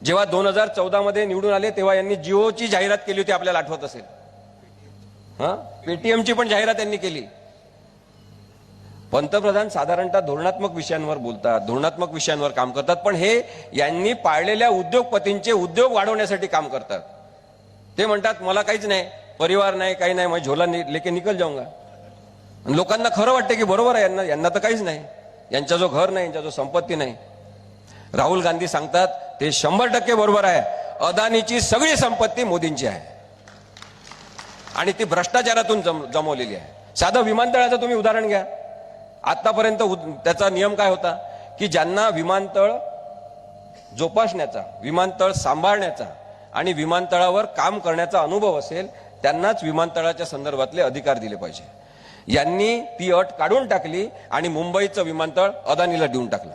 जेव्हा 2014 मध्ये निवडून आले तेव्हा यांनी जिओची जाहिरात केली होती, आपल्याला आठवत असेल. पेटीएमची पण जाहिरात यांनी केली. पंतप्रधान साधारणतः धोरणात्मक विषयांवर बोलतात, धोरणात्मक विषयांवर काम करतात, पण हे यांनी पाळलेल्या उद्योगपतींचे उद्योग वाढवण्यासाठी काम करतात. ते म्हणतात मला काहीच नाही, परिवार नाही, काही नाही, मैं झोला लेके निकल जाऊंगा. लोकांना खरं वाटतं की बरोबर आहे, यांना तर काहीच नाही, यांचा जो घर नाही, यांचा जो संपत्ती नाही. राहुल गांधी सांगतात ते 100% बरोबर आहे, अदानीची सगळी संपत्ती मोदींची आहे आणि ती भ्रष्टाचारातून जमवलेली आहे. साधं विमानतळाचं तुम्ही उदाहरण घ्या. आतापर्यंत त्याचा नियम काय होता की ज्यांना विमानतळ जोपासण्याचा, विमानतळ सांभाळण्याचा आणि विमानतळावर काम करण्याचा अनुभव असेल त्यांनाच विमानतळाच्या संदर्भातले अधिकार दिले पाहिजे. यांनी ती अट काढून टाकली आणि मुंबईचं विमानतळ अदानीला देऊन टाकलं.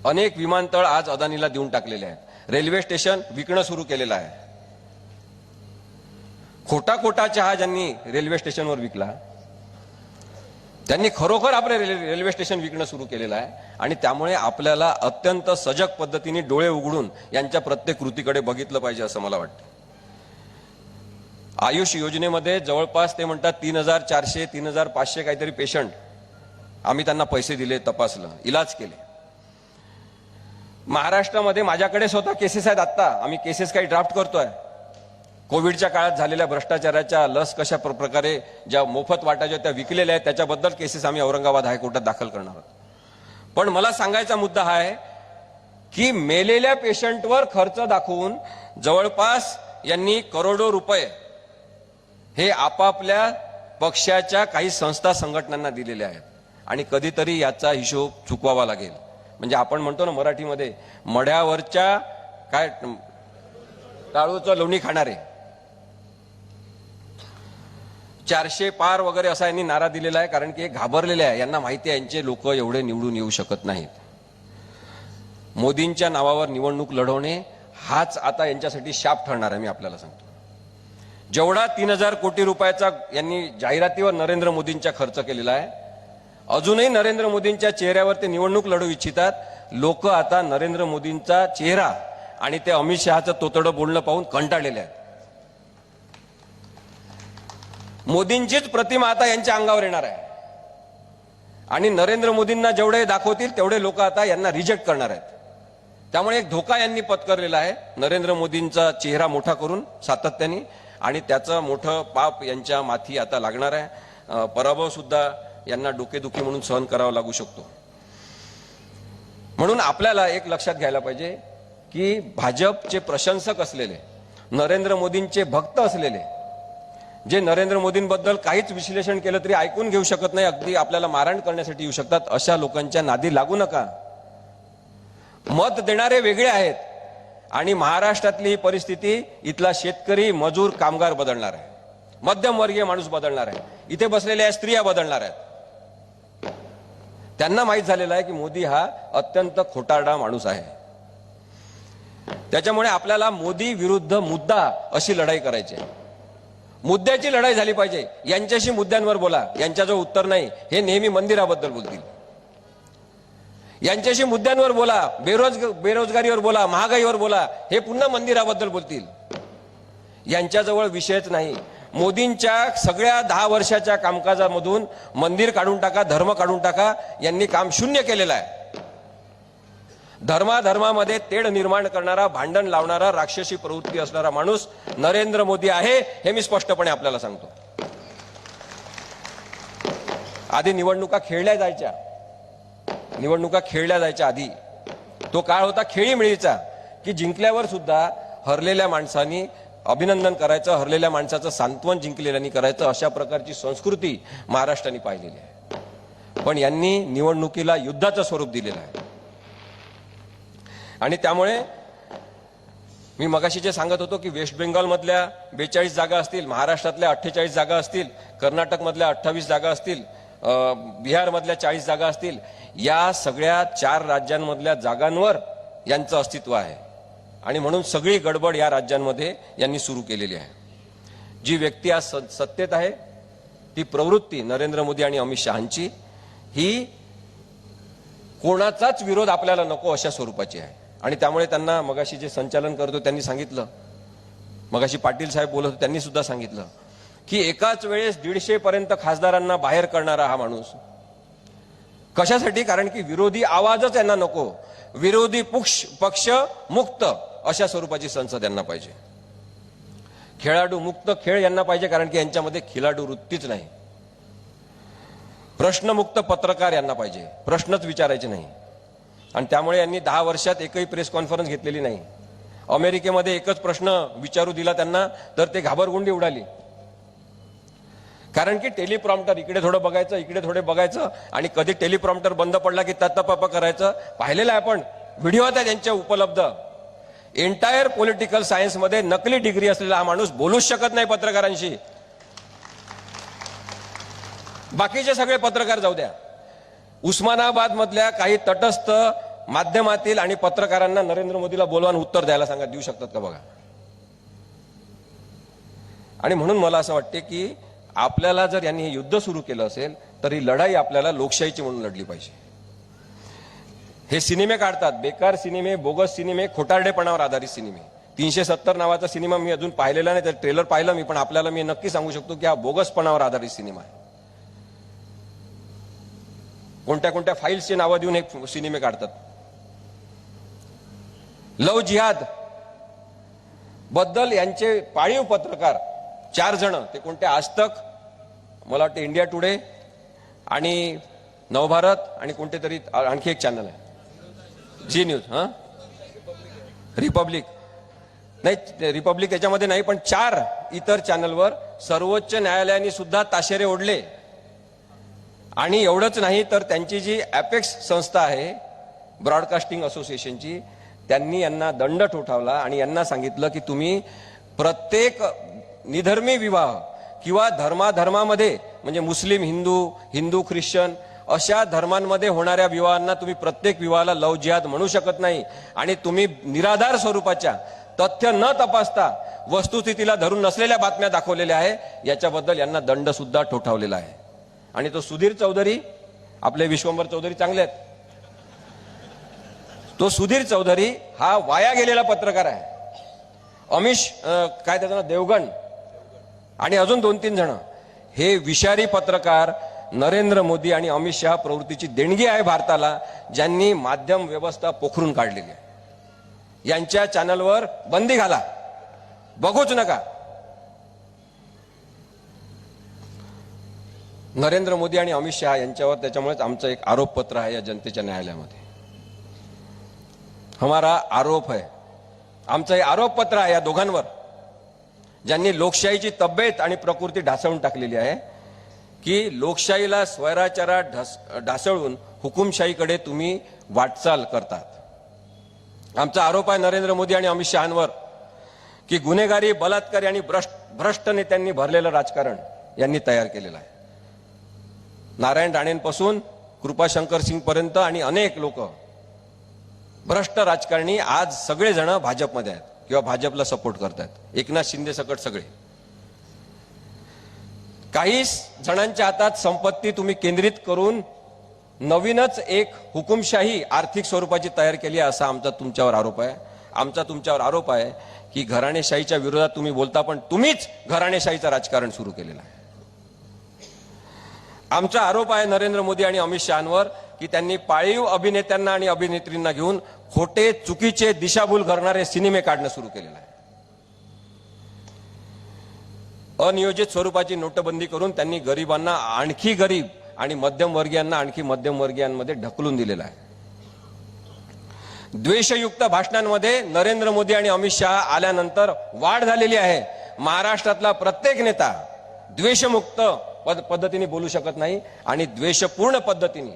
अनेक विमानतळ आज अदानीला देऊन टाकलेले आहेत. रेल्वे स्टेशन विकणं सुरू केलेलं आहे. खोटा खोटा चहा ज्यांनी रेल्वे स्टेशनवर विकला त्यांनी खरोखर आपले रेल्वे स्टेशन विकणं सुरू केलेलं आहे. आणि त्यामुळे आपल्याला अत्यंत सजग पद्धतीने डोळे उघडून यांच्या प्रत्येक कृतीकडे बघितलं पाहिजे असं मला वाटतं. आयुष योजनेमध्ये जवळपास ते म्हणतात 3400 3500 काहीतरी पेशंट आम्ही त्यांना पैसे दिले, तपासलं, इलाज केले. महाराष्ट्रामध्ये माझ्याकडे स्वतः केसेस आहेत. आता आम्ही केसेस काही ड्राफ्ट करतोय. कोविडच्या काळात झालेल्या भ्रष्टाचाराच्या, लस कशा प्रकारे ज्या मोफत वाटाच्या त्या विकलेल्या आहेत त्याच्याबद्दल केसेस आम्ही औरंगाबाद हायकोर्टात दाखल करणार आहोत. पण मला सांगायचा मुद्दा हा आहे की मेलेल्या पेशंटवर खर्च दाखवून जवळपास यांनी करोडो रुपये हे आपापल्या पक्षाच्या काही संस्था संघटनांना दिलेले आहेत आणि कधीतरी याचा हिशोब चुकवावा लागेल. म्हणजे आपण म्हणतो ना मराठीमध्ये, मड्यावरच्या काय टाळूचं लोणी खाणारे, 400 पार वगैरे असा यांनी नारा दिलेला आहे. कारण की हे घाबरलेले आहे, यांना माहिती आहे यांचे लोक एवढे निवडून येऊ शकत नाहीत. मोदींच्या नावावर निवडणूक लढवणे हाच आता यांच्यासाठी शाप ठरणार आहे. मी आपल्याला सांगतो, जेवढा 3000 कोटी रुपयाचा यांनी जाहिरातीवर नरेंद्र मोदींच्या खर्च केलेला आहे, अजूनही नरेंद्र मोदींच्या चेहऱ्यावर ते निवडणूक लढवू इच्छितात. लोक आता नरेंद्र मोदींचा चेहरा आणि ते अमित शहाचं तोतडं बोलणं पाहून कंटाळलेले आहेत. मोदींचीच प्रतिमा आता यांच्या अंगावर येणार आहे आणि नरेंद्र मोदींना जेवढे दाखवतील तेवढे लोक आता यांना रिजेक्ट करणार आहेत. त्यामुळे एक धोका यांनी पत्करलेला आहे नरेंद्र मोदींचा चेहरा मोठा करून सातत्याने, आणि त्याचं मोठं पाप यांच्या माथी आता लागणार आहे. पराभव सुद्धा यांना डोकेदुखी म्हणून सहन करावा लागू शकतो. म्हणून आपल्याला एक लक्षात घ्यायला पाहिजे की भाजपचे प्रशंसक असलेले, नरेंद्र मोदींचे भक्त असलेले, जे नरेंद्र मोदींबद्दल काहीच विश्लेषण केलं तरी ऐकून घेऊ शकत नाही, अगदी आपल्याला मारहाण करण्यासाठी येऊ शकतात, अशा लोकांच्या नादी लागू नका. मत देणारे वेगळे आहेत आणि महाराष्ट्रातली ही परिस्थिती इथला शेतकरी, मजूर, कामगार बदलणार आहे, मध्यमवर्गीय माणूस बदलणार आहे, इथे बसलेल्या स्त्रिया बदलणार आहेत. त्यांना माहित झालेलं आहे की मोदी हा अत्यंत खोटारडा माणूस आहे. त्याच्यामुळे आपल्याला मोदी विरुद्ध मुद्दा अशी लढाई करायची आहे. मुद्द्याची लढाई झाली पाहिजे. यांच्याशी मुद्द्यांवर बोला, यांच्याजवळ उत्तर नाही. हे नेहमी मंदिराबद्दल बोलतील. यांच्याशी मुद्द्यांवर बोला, बेरोजगारीवर बोला, महागाईवर बोला, हे पुन्हा मंदिराबद्दल बोलतील. यांच्याजवळ विषयच नाही. मोदींच्या सगळ्या 10 वर्षाच्या कामकाजामधून मंदिर काढून टाका, धर्म काढून टाका, यांनी काम शून्य केलेलं आहे. धर्माधर्मामध्ये तेढ निर्माण करणारा, भांडण लावणारा, राक्षसी प्रवृत्ती असणारा माणूस नरेंद्र मोदी आहे, हे मी स्पष्टपणे आपल्याला सांगतो. आधी निवडणुका खेळल्या जायच्या आधी तो काळ होता खेळीमेळीचा, की जिंकल्यावर सुद्धा हरलेल्या माणसांनी अभिनंदन करायचं, हरलेल्या माणसाचं सांत्वन जिंकलेल्यांनी करायचं, अशा प्रकारची संस्कृती महाराष्ट्राने पाहिलेली आहे. पण यांनी निवडणुकीला युद्धाचं स्वरूप दिलेलं आहे. आणि त्यामुळे मी मगाशी जे सांगत होतो की वेस्ट बेंगॉलमधल्या 42 जागा असतील, महाराष्ट्रातल्या 48 जागा असतील, कर्नाटकमधल्या 28 जागा असतील, बिहारमधल्या 40 जागा असतील, या सगळ्या 4 राज्यांमधल्या जागांवर यांचं अस्तित्व आहे. आणि म्हणून सगळी गडबड या राज्यांमध्ये यांनी सुरू केलेली आहे. जी व्यक्ती आज सत्तेत आहे, ती प्रवृत्ती नरेंद्र मोदी आणि अमित शहांची ही कोणाचाच विरोध आपल्याला नको अशा स्वरूपाची आहे. आणि त्यामुळे त्यांना मगाशी जे संचालन करतो त्यांनी सांगितलं, मगाशी पाटील साहेब बोलत होते त्यांनी सुद्धा सांगितलं की एकाच वेळेस 150 पर्यंत खासदारांना बाहेर करणारा हा माणूस कशासाठी? कारण की विरोधी आवाजच यांना नको, विरोधी पक्ष मुक्त अशा स्वरूपाची संसद यांना पाहिजे. खेळाडू मुक्त खेळ यांना पाहिजे, कारण की यांच्यामध्ये खिलाडू वृत्तीच नाही. प्रश्नमुक्त पत्रकार यांना पाहिजे, प्रश्नच विचारायचे नाही. आणि त्यामुळे यांनी 10 वर्षात एकही प्रेस कॉन्फरन्स घेतलेली नाही. अमेरिकेमध्ये एकच प्रश्न विचारू दिला त्यांना तर ते घाबरगुंडी उडाली. कारण की टेलिप्रॉम्प्टर इकडे थोडं बघायचं, इकडे थोडे बघायचं, आणि कधी टेलिप्रॉम्प्टर बंद पडला की तत्तपापा करायचं. पाहिलेलं आहे आपण, व्हिडिओ आहेत त्यांच्या उपलब्ध. एंटायर पॉलिटिकल सायन्स मध्ये नकली डिग्री असलेला हा माणूस बोलूच शकत नाही पत्रकारांशी. बाकीचे सगळे पत्रकार जाऊ द्या, उस्मानाबाद मधल्या काही तटस्थ माध्यमातील आणि पत्रकारांना नरेंद्र मोदीला बोलवून उत्तर द्यायला सांगा, देऊ शकतात का बघा. आणि म्हणून मला असं वाटते की आपल्याला जर यांनी हे युद्ध सुरू केलं असेल तर ही लढाई आपल्याला लोकशाहीची म्हणून लढली पाहिजे. हे सिनेमे काढतात, बेकार सिनेमे, बोगस सिनेमे, खोटारडेपणावर आधारित सिनेमे. 370 नावाचा सिनेमा मी अजून पाहिलेला नाही, तर ट्रेलर पाहिलं मी, पण आपल्याला मी नक्की सांगू शकतो की हा बोगसपणावर आधारित सिनेमा आहे. कोणत्या कोणत्या फाईल्सची नावं देऊन हे सिनेमे काढतात. लव जिहाद बद्दल यांचे पाळीव पत्रकार 4 जण, ते कोणते, आजतक, मला वाटतं इंडिया टुडे आणि नवभारत आणि कोणते तरी आणखी एक चॅनल आहे, जी न्यूज, रिपब्लिक नाही, रिपब्लिक याच्यामध्ये नाही, पण 4 इतर चॅनलवर सर्वोच्च न्यायालयाने सुद्धा ताशेरे ओढले. आणि एवढंच नाही तर त्यांची जी ॲपेक्स संस्था आहे ब्रॉडकास्टिंग असोसिएशनची, त्यांनी यांना दंड ठोठावला आणि यांना सांगितलं की तुम्ही प्रत्येक निधर्मी विवाह किंवा धर्माधर्मामध्ये, म्हणजे मुस्लिम हिंदू, हिंदू ख्रिश्चन अशा धर्मांमध्ये होणाऱ्या विवाहांना तुम्ही प्रत्येक विवाहाला लव जिहाद म्हणू शकत नाही. आणि तुम्ही निराधार स्वरूपाच्या, तथ्य न तपासता, वस्तुस्थितीला धरून नसलेल्या बातम्या दाखवलेल्या आहे, याच्याबद्दल यांना दंड सुद्धा ठोठावलेला आहे. आणि तो सुधीर चौधरी, आपले विश्वंभर चौधरी चांगले आहेत, तो सुधीर चौधरी हा वाया गेलेला पत्रकार आहे. अमिश काय त्याचं नाव, देवगण, आणि अजून 2-3 जण, हे विषारी पत्रकार नरेंद्र मोदी आणि अमित शहा प्रवृत्तीची देणगी आहे भारताला, ज्यांनी माध्यम व्यवस्था पोखरून काढलेली आहे. यांच्या चॅनलवर बंदी घाला, बघूच नका. नरेंद्र मोदी आणि अमित शहा यांच्यावर त्याच्यामुळेच आमचं एक आरोपपत्र आहे या जनतेच्या न्यायालयामध्ये. हमारा आरोप है, आमचं हे आरोपपत्र आहे या दोघांवर, ज्यांनी लोकशाहीची तब्येत आणि प्रकृती ढासळून टाकलेली आहे. की लोकशाहीला स्वैराचारात ढासळून हुकुमशाहीकडे तुम्ही वाटचाल करतात. आमचा आरोप आहे नरेंद्र मोदी आणि अमित शहांवर की गुन्हेगारी, बलात्कारी आणि भ्रष्ट नेत्यांनी भरलेलं राजकारण यांनी तयार केलेलं आहे. नारायण राणेंपासून कृपाशंकर सिंग पर्यंत आणि अनेक लोक भ्रष्ट राजकारणी आज सगळेजण भाजपमध्ये आहेत किंवा भाजपला सपोर्ट करतात. एकनाथ शिंदे सकट सगळे. काही जणांच्या हातात संपत्ती तुम्ही केंद्रित करून नवीनच एक हुकुमशाही आर्थिक स्वरूपाची तयार केली, असा आमचा तुमच्यावर आरोप आहे. आमचा तुमच्यावर आरोप आहे की घराणेशाहीच्या विरोधात तुम्ही बोलता, पण तुम्हीच घराणेशाहीचं राजकारण सुरू केलेलं आहे. आमचा आरोप आहे नरेंद्र मोदी आणि अमित शहांवर की त्यांनी पाळीव अभिनेत्यांना आणि अभिनेत्रींना घेऊन खोटे चुकीचे दिशाभूल करणारे सिनेमे काढणं सुरू केलेलं आहे. अनियोजित स्वरूपाची नोटबंदी करून त्यांनी गरिबांना आणखी गरीब आणि मध्यमवर्गीयांना आणखी मध्यमवर्गीयांमध्ये ढकलून दिलेला आहे. द्वेषयुक्त भाषणांमध्ये नरेंद्र मोदी आणि अमित शहा आल्यानंतर वाढ झालेली आहे. महाराष्ट्रातला प्रत्येक नेता द्वेषमुक्त पद्धतीने बोलू शकत नाही आणि द्वेषपूर्ण पद्धतीने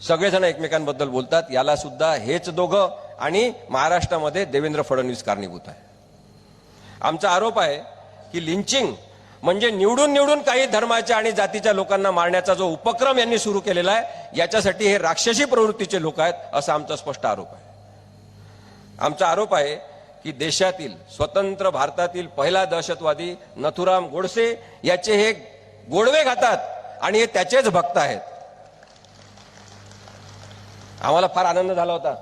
सगळेजण एकमेकांबद्दल बोलतात. याला सुद्धा हेच दोघं आणि महाराष्ट्रामध्ये देवेंद्र फडणवीस कारणीभूत आहे. आमचा आरोप आहे की लिंचिंग म्हणजे निवडून निवडून काही धर्माच्या आणि जातीच्या लोकांना मारण्याचा जो उपक्रम यांनी सुरू केलेला आहे, याच्यासाठी हे राक्षसी प्रवृत्तीचे लोक आहेत, असा आमचा स्पष्ट आरोप आहे. आमचा आरोप आहे की देशातील स्वतंत्र भारतातील पहिला दहशतवादी नथुराम गोडसे याचे हे गोडवे खातात आणि हे त्याचेच भक्त आहेत. आम्हाला फार आनंद झाला होता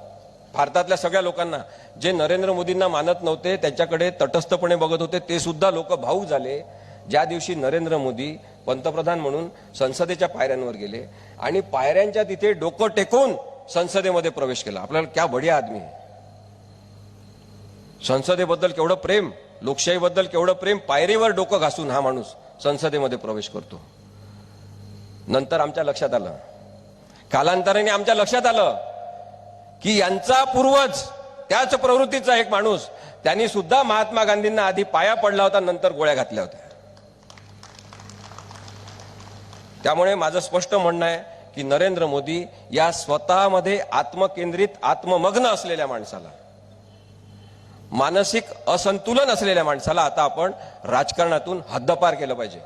भारतातल्या सगळ्या लोकांना, जे नरेंद्र मोदींना मानत नव्हते त्याच्याकडे तटस्थपणे बघत होते, ते सुद्धा लोक भावूक झाले ज्या दिवशी नरेंद्र मोदी पंतप्रधान म्हणून संसदेच्या पायऱ्यांवर गेले आणि पायऱ्यांच्या तिथे डोकं टेकून संसदेमध्ये प्रवेश केला. आपल्याला क्या बढिया आदमी आहे. संसदेबद्दल केवढं प्रेम, लोकशाहीबद्दल केवढं प्रेम, पायरीवर डोकं घासून हा माणूस संसदेमध्ये प्रवेश करतो. नंतर आमच्या लक्षात आलं, कालांतराने आमच्या लक्षात आलं की यांचा पूर्वज त्याच प्रवृत्तीचा एक माणूस, त्यांनी सुद्धा महात्मा गांधींना आधी पाया पडला होता, नंतर गोळ्या घातल्या होत्या. त्यामुळे माझं स्पष्ट म्हणणं आहे की नरेंद्र मोदी या स्वतःमध्ये आत्मकेंद्रित आत्ममग्न असलेल्या माणसाला, मानसिक असंतुलन असलेल्या माणसाला आता आपण राजकारणातून हद्दपार केलं पाहिजे.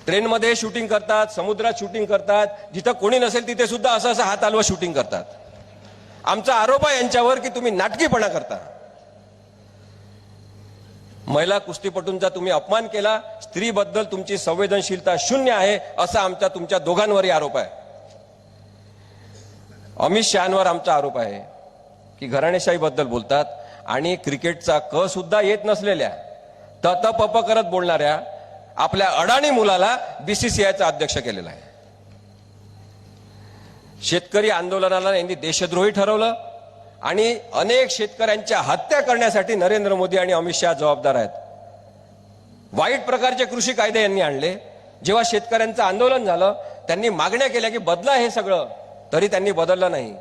ट्रेनमध्ये शूटिंग करतात, समुद्रात शूटिंग करतात, जिथं कोणी नसेल तिथे सुद्धा असं असं हात हलवत शूटिंग करतात. आमचा आरोप आहे यांच्यावर की तुम्ही नाटकीपणा करता. महिला कुस्तीपटूंचा तुम्ही अपमान केला, स्त्रीबद्दल तुमची संवेदनशीलता शून्य आहे, असा आमचा तुमच्या दोघांवरही आरोप आहे. अमित शहांवर आमचा आरोप आहे की घराणेशाहीबद्दल बोलतात आणि क्रिकेटचा क सुद्धा येत नसलेल्या ततपप करत बोलणाऱ्या आपल्या अडाणी मुलाला बीसीसीआयचा अध्यक्ष केलेला आहे. शेतकरी आंदोलनाला यांनी देशद्रोही ठरवलं आणि अनेक शेतकऱ्यांच्या हत्या करण्यासाठी नरेंद्र मोदी आणि अमित शहा जबाबदार आहेत. वाईट प्रकारचे कृषी कायदे यांनी आणले. जेव्हा शेतकऱ्यांचं आंदोलन झालं, त्यांनी मागण्या केल्या की बदला हे सगळं, तरी त्यांनी बदललं नाही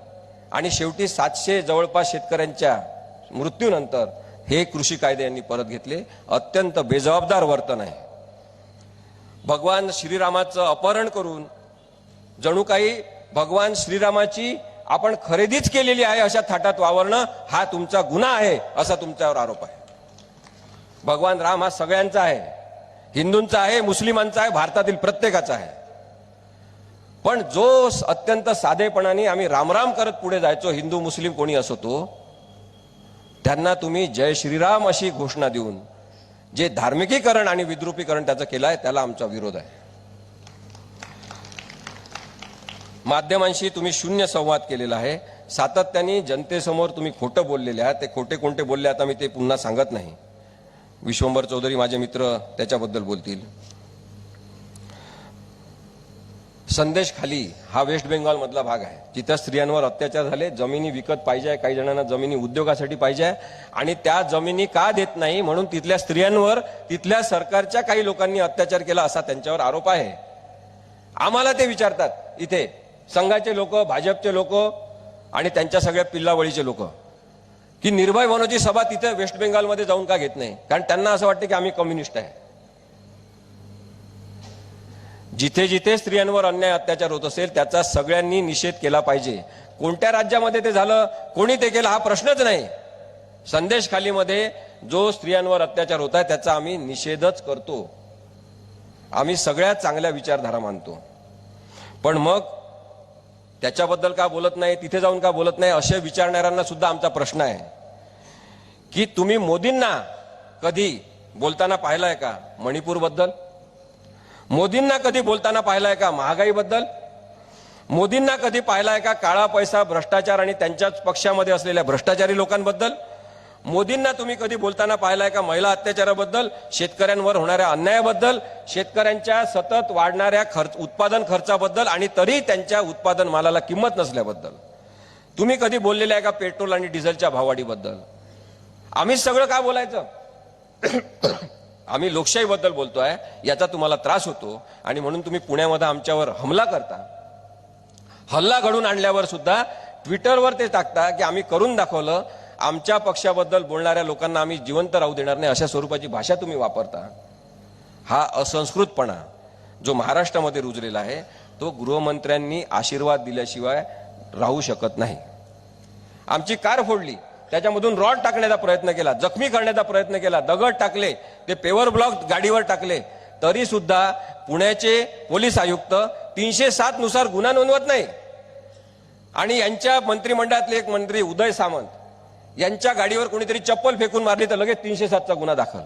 आणि शेवटी 700 जवळपास शेतकऱ्यांच्या मृत्यूनंतर हे कृषी कायदे यांनी परत घेतले. अत्यंत बेजबाबदार वर्तन आहे. भगवान श्रीरामाचं अपहरण करून जणू काही भगवान श्रीरामाची आपण खरेदीच केलेली आहे अशा थाटात वावरणं हा तुमचा गुन्हा आहे, असा तुमच्यावर आरोप आहे. भगवान राम हा सगळ्यांचा आहे, हिंदूंचा आहे, मुस्लिमांचा आहे, भारतातील प्रत्येकाचा आहे. पण जो अत्यंत साधेपणाने आम्ही रामराम करत पुढे जायचो, हिंदू मुस्लिम कोणी असो तो, त्यांना तुम्ही जय श्रीराम अशी घोषणा देऊन जे धार्मिकीकरण आणि विद्रुपीकरण त्याचं केलं आहे, त्याला आमचा विरोध आहे. माध्यमांशी तुम्ही शून्य संवाद केलेला आहे. सातत्याने जनतेसमोर तुम्ही खोटं बोललेले आहात. ते खोटे कोणते बोलले आता मी ते पुन्हा सांगत नाही. विश्वंभर चौधरी माझे मित्र त्याच्याबद्दल बोलतील. संदेश खाली हा वेस्ट बेंगॉल मधला भाग आहे, जिथं स्त्रियांवर अत्याचार झाले. जमिनी विकत पाहिजे, काही जणांना जमिनी उद्योगासाठी पाहिजे आणि त्या जमिनी का देत नाही म्हणून तिथल्या स्त्रियांवर तिथल्या सरकारच्या काही लोकांनी अत्याचार केला असा त्यांच्यावर आरोप आहे. आम्हाला ते विचारतात इथे संघाचे लोक, भाजपचे लोक आणि त्यांच्या सगळ्या पिल्लावळीचे लोक की निर्भय मनोची सभा तिथे वेस्ट बेंगॉलमध्ये जाऊन का घेत नाही, कारण त्यांना असं वाटतं की आम्ही कम्युनिस्ट आहे. जिथे जिथे स्त्रियांवर अन्याय अत्याचार होत असेल त्याचा सगळ्यांनी निषेध केला पाहिजे. कोणत्या राज्यामध्ये ते झालं, कोणी ते केलं हा प्रश्नच नाही. संदेश खालीमध्ये जो स्त्रियांवर अत्याचार होत आहे त्याचा आम्ही निषेधच करतो. आम्ही सगळ्यात चांगल्या विचारधारा मानतो. पण मग त्याच्याबद्दल का बोलत नाही, तिथे जाऊन का बोलत नाही, असे विचारणाऱ्यांना सुद्धा आमचा प्रश्न आहे की तुम्ही मोदींना कधी बोलताना पाहिलाय का मणिपूरबद्दल? मोदींना कधी बोलताना पाहिलाय का महागाईबद्दल? मोदींना कधी पाहिलाय का काळा पैसा, भ्रष्टाचार आणि त्यांच्याच पक्षामध्ये असलेल्या भ्रष्टाचारी लोकांबद्दल? मोदींना तुम्ही कधी बोलताना पाहिलाय का महिला अत्याचाराबद्दल, शेतकऱ्यांवर होणाऱ्या अन्यायाबद्दल, शेतकऱ्यांच्या सतत वाढणाऱ्या उत्पादन खर्चाबद्दल आणि तरी त्यांच्या उत्पादन मालाला किंमत नसल्याबद्दल? तुम्ही कधी बोललेले आहे का पेट्रोल आणि डिझेलच्या भाववाढीबद्दल? आम्ही सगळं का बोलायचं? आम्ही लोकशाहीबद्दल बोलतोय, याचा तुम्हाला त्रास होतो आणि म्हणून तुम्ही पुण्यामध्ये आमच्यावर हमला करता. हल्ला घडून आणल्यावर सुद्धा ट्विटरवर ते टाकता की आम्ही करून दाखवलं, आमच्या पक्षाबद्दल बोलणाऱ्या लोकांना आम्ही जिवंत राहू देणार नाही, अशा स्वरूपाची भाषा तुम्ही वापरता. हा असंस्कृतपणा जो महाराष्ट्रामध्ये रुजलेला आहे तो गृहमंत्र्यांनी आशीर्वाद दिल्याशिवाय राहू शकत नाही. आमची कार फोडली, त्याच्यामधून रॉड टाकण्याचा प्रयत्न केला, जखमी करण्याचा प्रयत्न केला, दगड टाकले, ते पेवर ब्लॉक गाडीवर टाकले, तरी सुद्धा पुण्याचे पोलीस आयुक्त 307 नुसार गुन्हा नोंदवत नाही. आणि यांच्या मंत्रिमंडळातले एक मंत्री उदय सामंत यांच्या गाडीवर कोणीतरी चप्पल फेकून मारली तर लगेच 307चा गुन्हा दाखल.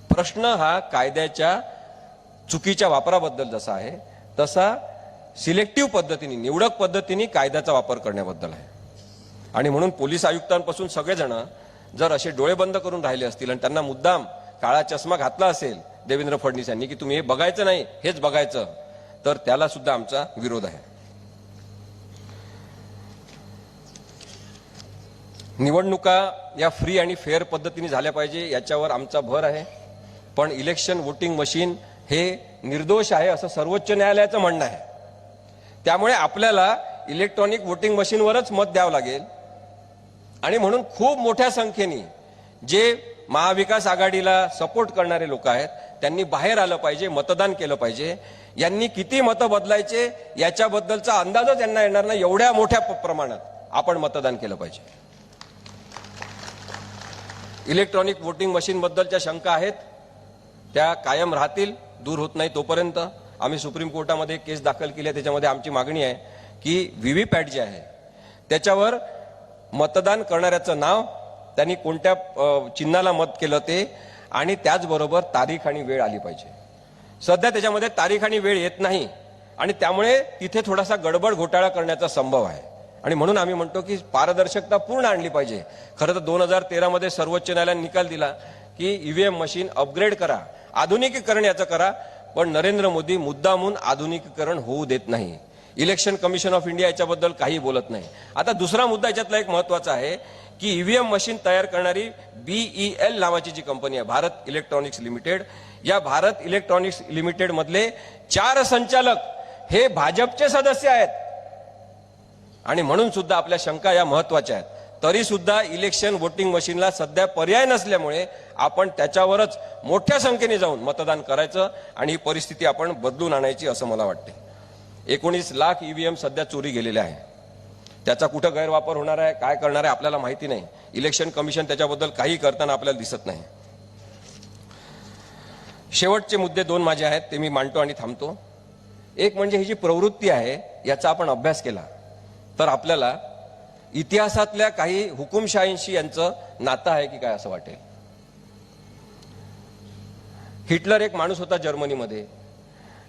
प्रश्न हा कायद्याच्या चुकीच्या वापराबद्दल जसा आहे तसा सिलेक्टिव्ह पद्धतीने, निवडक पद्धतीने कायद्याचा वापर करण्याबद्दल आहे. आणि म्हणून पोलीस आयुक्तांपासून सगळेजण जर असे डोळे बंद करून राहिले असतील आणि त्यांना मुद्दाम काळा चष्मा घातला असेल देवेंद्र फडणवीस यांनी की तुम्ही हे बघायचं नाही, हेच बघायचं, तर त्याला सुद्धा आमचा विरोध आहे. निवडणुका या फ्री आणि फेअर पद्धतीने झाल्या पाहिजे याच्यावर आमचा भर आहे. पण इलेक्शन वोटिंग मशीन हे निर्दोष आहे असं सर्वोच्च न्यायालयाचं म्हणणं आहे. त्यामुळे आपल्याला इलेक्ट्रॉनिक वोटिंग मशीनवरच मत द्यावं लागेल. आणि म्हणून खूप मोठ्या संख्येने जे महाविकास आघाडीला सपोर्ट करणारे लोक आहेत त्यांनी बाहेर आलं पाहिजे, मतदान केलं पाहिजे. यांनी किती मतं बदलायचे याच्याबद्दलचा अंदाजच यांना येणार नाही, एवढ्या मोठ्या प्रमाणात आपण मतदान केलं पाहिजे. इलेक्ट्रॉनिक वोटिंग मशीन बद्दलच्या शंका आहेत त्या कायम राहतील, दूर होत नाही तोपर्यंत. आम्ही सुप्रीम कोर्टामध्ये केस दाखल केली आहे, त्याच्यामध्ये आमची मागणी आहे की व्हीव्हीपॅट जे आहे त्याच्यावर मतदान करणाऱ्याचं नाव, त्यांनी कोणत्या चिन्हाला मत केलं ते, आणि त्याचबरोबर तारीख आणि वेळ आली पाहिजे. सध्या त्याच्यामध्ये तारीख आणि वेळ येत नाही आणि त्यामुळे तिथे थोडासा गडबड घोटाळा करण्याचा संभव आहे. आणि म्हणून आम्ही म्हणतो की पारदर्शकता पूर्ण आणली पाहिजे. खरं तर 2013 मध्ये सर्वोच्च न्यायालयाने निकाल दिला की ईव्हीएम मशीन अपग्रेड करा, आधुनिकीकरण याचं करा, पण नरेंद्र मोदी मुद्दामून आधुनिकीकरण होऊ देत नाही. इलेक्शन कमिशन ऑफ इंडिया याच्याबद्दल काही बोलत नाही. आता दुसरा मुद्दा याच्यातला एक महत्वाचा आहे की ईव्हीएम मशीन तयार करणारी BEL नावाची जी कंपनी आहे, भारत इलेक्ट्रॉनिक्स लिमिटेड, या भारत इलेक्ट्रॉनिक्स लिमिटेड मधले 4 संचालक हे भाजपचे सदस्य आहेत. आणि म्हणून सुद्धा आपल्या शंका या महत्वाच्या आहेत. तरी सुद्धा इलेक्शन वोटिंग मशीनला सध्या पर्याय नसल्यामुळे आपण त्याच्यावरच मोठ्या संख्येने जाऊन मतदान करायचं आणि ही परिस्थिती आपण बदलून आणायची असं मला वाटते. 19 लाख ईव्हीएम सध्या चोरी गेलेले आहे. त्याचा कुठं गैरवापर होणार आहे, काय करणार आहे आपल्याला माहिती नाही. इलेक्शन कमिशन त्याच्याबद्दल काही करताना आपल्याला दिसत नाही. शेवटचे मुद्दे 2 माझे आहेत, ते मी मांडतो आणि थांबतो. एक म्हणजे ही जी प्रवृत्ती आहे याचा आपण अभ्यास केला तर आपल्याला इतिहासातल्या काही हुकुमशाहींशी यांचं नातं आहे की काय असं वाटेल. हिटलर एक माणूस होता जर्मनीमध्ये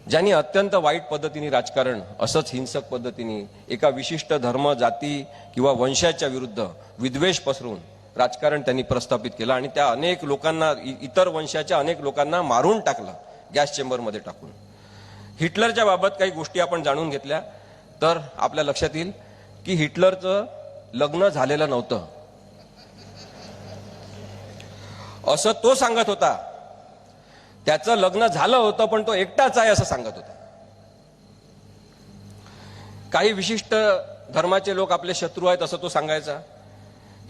ज्यांनी अत्यंत वाईट पद्धतीने राजकारण, असंच हिंसक पद्धतीने एका विशिष्ट धर्म, जाती किंवा वंशाच्या विरुद्ध विद्वेष पसरून राजकारण त्यांनी प्रस्थापित केलं आणि त्या अनेक लोकांना, इतर वंशाच्या अनेक लोकांना मारून टाकलं, गॅस चेंबरमध्ये टाकून. हिटलरच्या बाबत काही गोष्टी आपण जाणून घेतल्या तर आपल्या लक्षात येईल की हिटलरचं लग्न झालेलं नव्हतं असं तो सांगत होता. त्याचं लग्न झालं होतं पण तो एकटाच आहे असं सांगत होता. काही विशिष्ट धर्माचे लोक आपले शत्रू आहेत असं तो सांगायचा.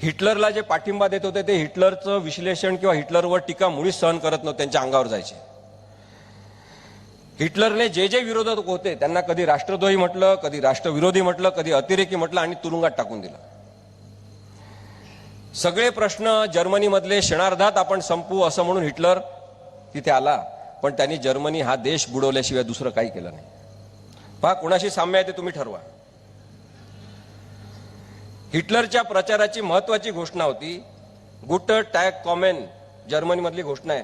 हिटलरला जे पाठिंबा देत होते ते हिटलरचं विश्लेषण किंवा हिटलरवर टीका मुळीच सहन करत नव्हते, त्यांच्या अंगावर जायचे. हिटलरने जे जे विरोधक होते त्यांना कधी राष्ट्रद्रोही म्हटलं, कधी राष्ट्रविरोधी म्हटलं, कधी अतिरेकी म्हटलं आणि तुरुंगात टाकून दिलं. सगळे प्रश्न जर्मनीमधले क्षणार्धात आपण संपवू असं म्हणून हिटलर तिथे आला, पण त्यांनी जर्मनी हा देश बुडवल्याशिवाय दुसरं काही केलं नाही. पहा, कोणाशी साम्य आहे ते तुम्ही ठरवा. हिटलरच्या प्रचाराची महत्वाची घोषणा होती गुट टॅग कॉमेन, जर्मनी मधली घोषणा आहे.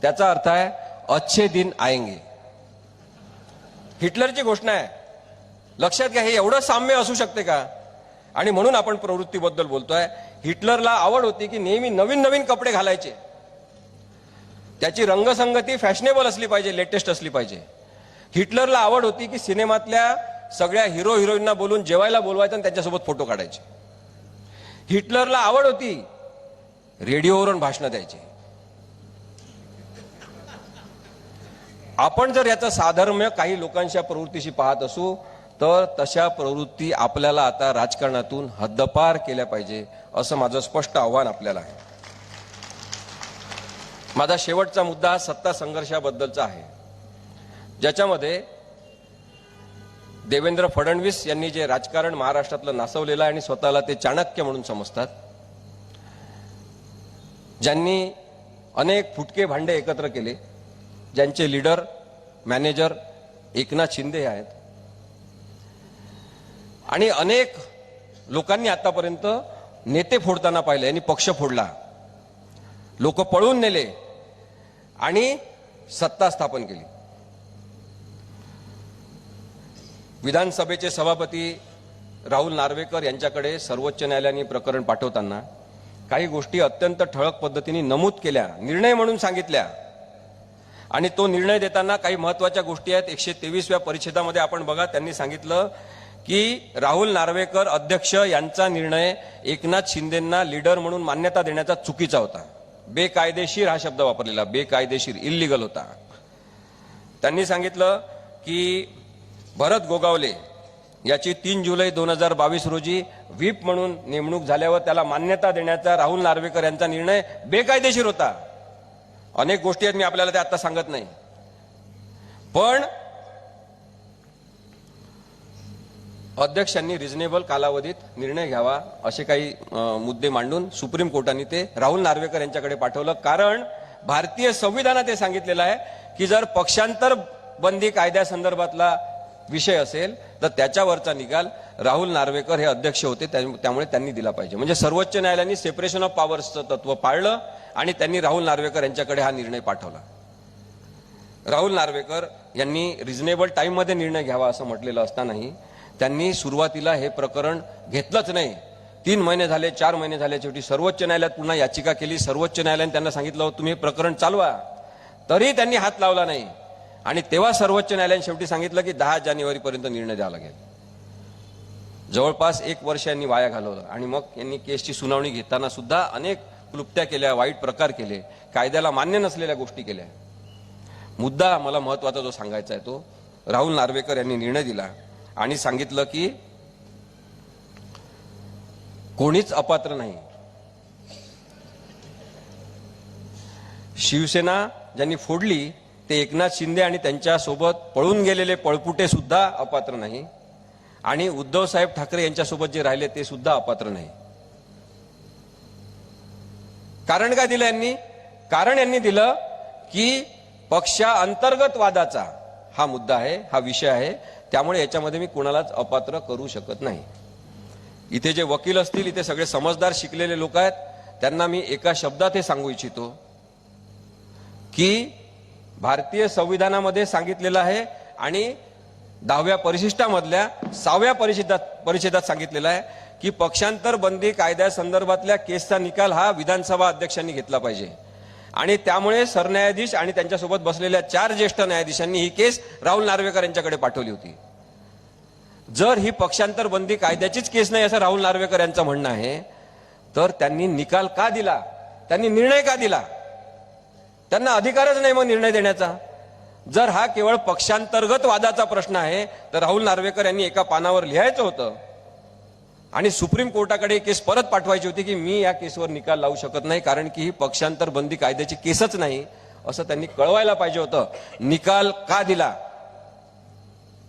त्याचा अर्थ आहे अच्छे दिन आएंगे. हिटलरची घोषणा आहे. लक्षात घ्या, हे एवढं साम्य असू शकते का? आणि म्हणून आपण प्रवृत्तीबद्दल बोलतोय. हिटलरला आवड होती की नेहमी नवीन नवीन कपडे घालायचे, त्याची रंगसंगती फॅशनेबल असली पाहिजे, लेटेस्ट असली पाहिजे. हिटलरला आवड होती की सिनेमातल्या सगळ्या हिरो हिरोईनना बोलून जेवायला बोलवायचं आणि त्यांच्यासोबत फोटो काढायचे. हिटलरला आवड होती रेडिओवरून भाषणं द्यायची. आपण जर याचं साधर्म्य काही लोकांच्या प्रवृत्तीशी पाहत असू तर तशा प्रवृत्ती आपल्याला आता राजकारणातून हद्दपार केल्या पाहिजे, असं माझं स्पष्ट आव्हान आपल्याला आहे. माझा शेवटचा मुद्दा सत्ता संघर्षाबद्दलचा आहे, ज्याच्यामध्ये देवेंद्र फडणवीस यांनी जे राजकारण महाराष्ट्रातलं नासवलेलं आहे आणि स्वतःला ते चाणक्य म्हणून समजतात, ज्यांनी अनेक फुटके भांडे एकत्र केले, ज्यांचे लीडर मॅनेजर एकनाथ शिंदे आहेत, आणि अनेक लोकांनी आतापर्यंत नेते फोडताना पाहिले. यांनी पक्ष फोडला, लोक पळून नेले आणि सत्ता स्थापन केली. विधानसभेचे सभापती राहुल नार्वेकर यांच्याकडे सर्वोच्च न्यायालयाने प्रकरण पाठवताना काही गोष्टी अत्यंत ठळक पद्धतीने नमूद केल्या, निर्णय म्हणून सांगितल्या. आणि तो निर्णय देताना काही महत्वाच्या गोष्टी आहेत. 123व्या परिच्छेदामध्ये आपण बघा, त्यांनी सांगितलं की राहुल नार्वेकर अध्यक्ष यांचा निर्णय एकनाथ शिंदेंना लीडर म्हणून मान्यता देण्याचा चुकीचा होता. बेकायदेशीर हा शब्द वापरलेला, बेकायदेशीर, इल्लीगल होता. त्यांनी सांगितलं की भरत गोगावले याची 3 जुलै 2022 रोजी व्हीप म्हणून नेमणूक झाल्यावर त्याला मान्यता देण्याचा राहुल नार्वेकर यांचा निर्णय बेकायदेशीर होता. अनेक गोष्टी आहेत, मी आपल्याला त्या आता सांगत नाही. पण अध्यक्षांनी रिझनेबल कालावधीत निर्णय घ्यावा असे काही मुद्दे मांडून सुप्रीम कोर्टाने ते राहुल नार्वेकर यांच्याकडे पाठवलं. कारण भारतीय संविधानात हे सांगितलेलं आहे की जर पक्षांतर बंदी कायद्यासंदर्भातला विषय असेल तर त्याच्यावरचा निकाल राहुल नार्वेकर हे अध्यक्ष होते, त्यामुळे त्यांनी दिला पाहिजे. म्हणजे सर्वोच्च न्यायालयाने सेपरेशन ऑफ पॉवर्सचं तत्व पाळलं आणि त्यांनी राहुल नार्वेकर यांच्याकडे हा निर्णय पाठवला. राहुल नार्वेकर यांनी रिझनेबल टाइम मध्ये निर्णय घ्यावा असं म्हटलेलं असतानाही त्यांनी सुरुवातीला हे प्रकरण घेतलंच नाही. 3 महिने झाले, 4 महिने झाले, शेवटी सर्वोच्च न्यायालयात पुन्हा याचिका केली. सर्वोच्च न्यायालयाने त्यांना सांगितलं तुम्ही प्रकरण चालवा, तरी त्यांनी हात लावला नाही. आणि तेव्हा सर्वोच्च न्यायालयाने शेवटी सांगितलं की 10 जानेवारीपर्यंत निर्णय द्यावा लागेल. जवळपास 1 वर्ष यांनी वाया घालवलं. आणि मग यांनी केसची सुनावणी घेताना सुद्धा अनेक क्लुप्त्या केल्या, वाईट प्रकार केले, कायद्याला मान्य नसलेल्या गोष्टी केल्या. मुद्दा मला महत्वाचा जो सांगायचा आहे तो, राहुल नार्वेकर यांनी निर्णय दिला आणि सांगितलं की कोणीच अपात्र नाही. शिवसेना ज्यांनी फोडली ते एकनाथ शिंदे आणि त्यांच्यासोबत पळून गेलेले पळपुटे सुद्धा अपात्र नाही, आणि उद्धव साहेब ठाकरे यांच्यासोबत जे राहिले ते सुद्धा अपात्र नाही. कारण काय दिलं यांनी? कारण यांनी दिलं की पक्षा अंतर्गत वादाचा हा मुद्दा आहे, हा विषय आहे, त्यामुळे याच्यामध्ये मी कुणालाच अपात्र करू शकत नाही. इथे जे वकील असतील, इथे सगळे समजदार शिकलेले लोक आहेत, त्यांना मी एका शब्दात हे सांगू इच्छितो की भारतीय संविधानामध्ये सांगितलेलं आहे आणि 10व्या परिशिष्टामधल्या 6व्या परिच्छेदात सांगितलेलं आहे की पक्षांतर बंदी कायद्यासंदर्भातल्या केसचा निकाल हा विधानसभा अध्यक्षांनी घेतला पाहिजे. आणि त्यामुळे सरन्यायाधीश आणि त्यांच्यासोबत बसलेल्या 4 ज्येष्ठ न्यायाधीशांनी ही केस राहुल नार्वेकर यांच्याकडे पाठवली होती. जर ही पक्षांतर बंदी कायद्याचीच केस नाही असं राहुल नार्वेकर यांचं म्हणणं आहे, तर त्यांनी निकाल का दिला? त्यांनी निर्णय का दिला? त्यांना अधिकारच नाही मग निर्णय देण्याचा. जर हा केवळ पक्षांतर्गत वादाचा प्रश्न आहे तर राहुल नार्वेकर यांनी एका पानावर लिहायचं होतं आणि सुप्रीम कोर्टाकडे केस परत पाठवायची होती की मी या केसवर निकाल लावू शकत नाही कारण की ही पक्षांतर बंदी कायद्याची केसच नाही, असं त्यांनी कळवायला पाहिजे होतं. निकाल का दिला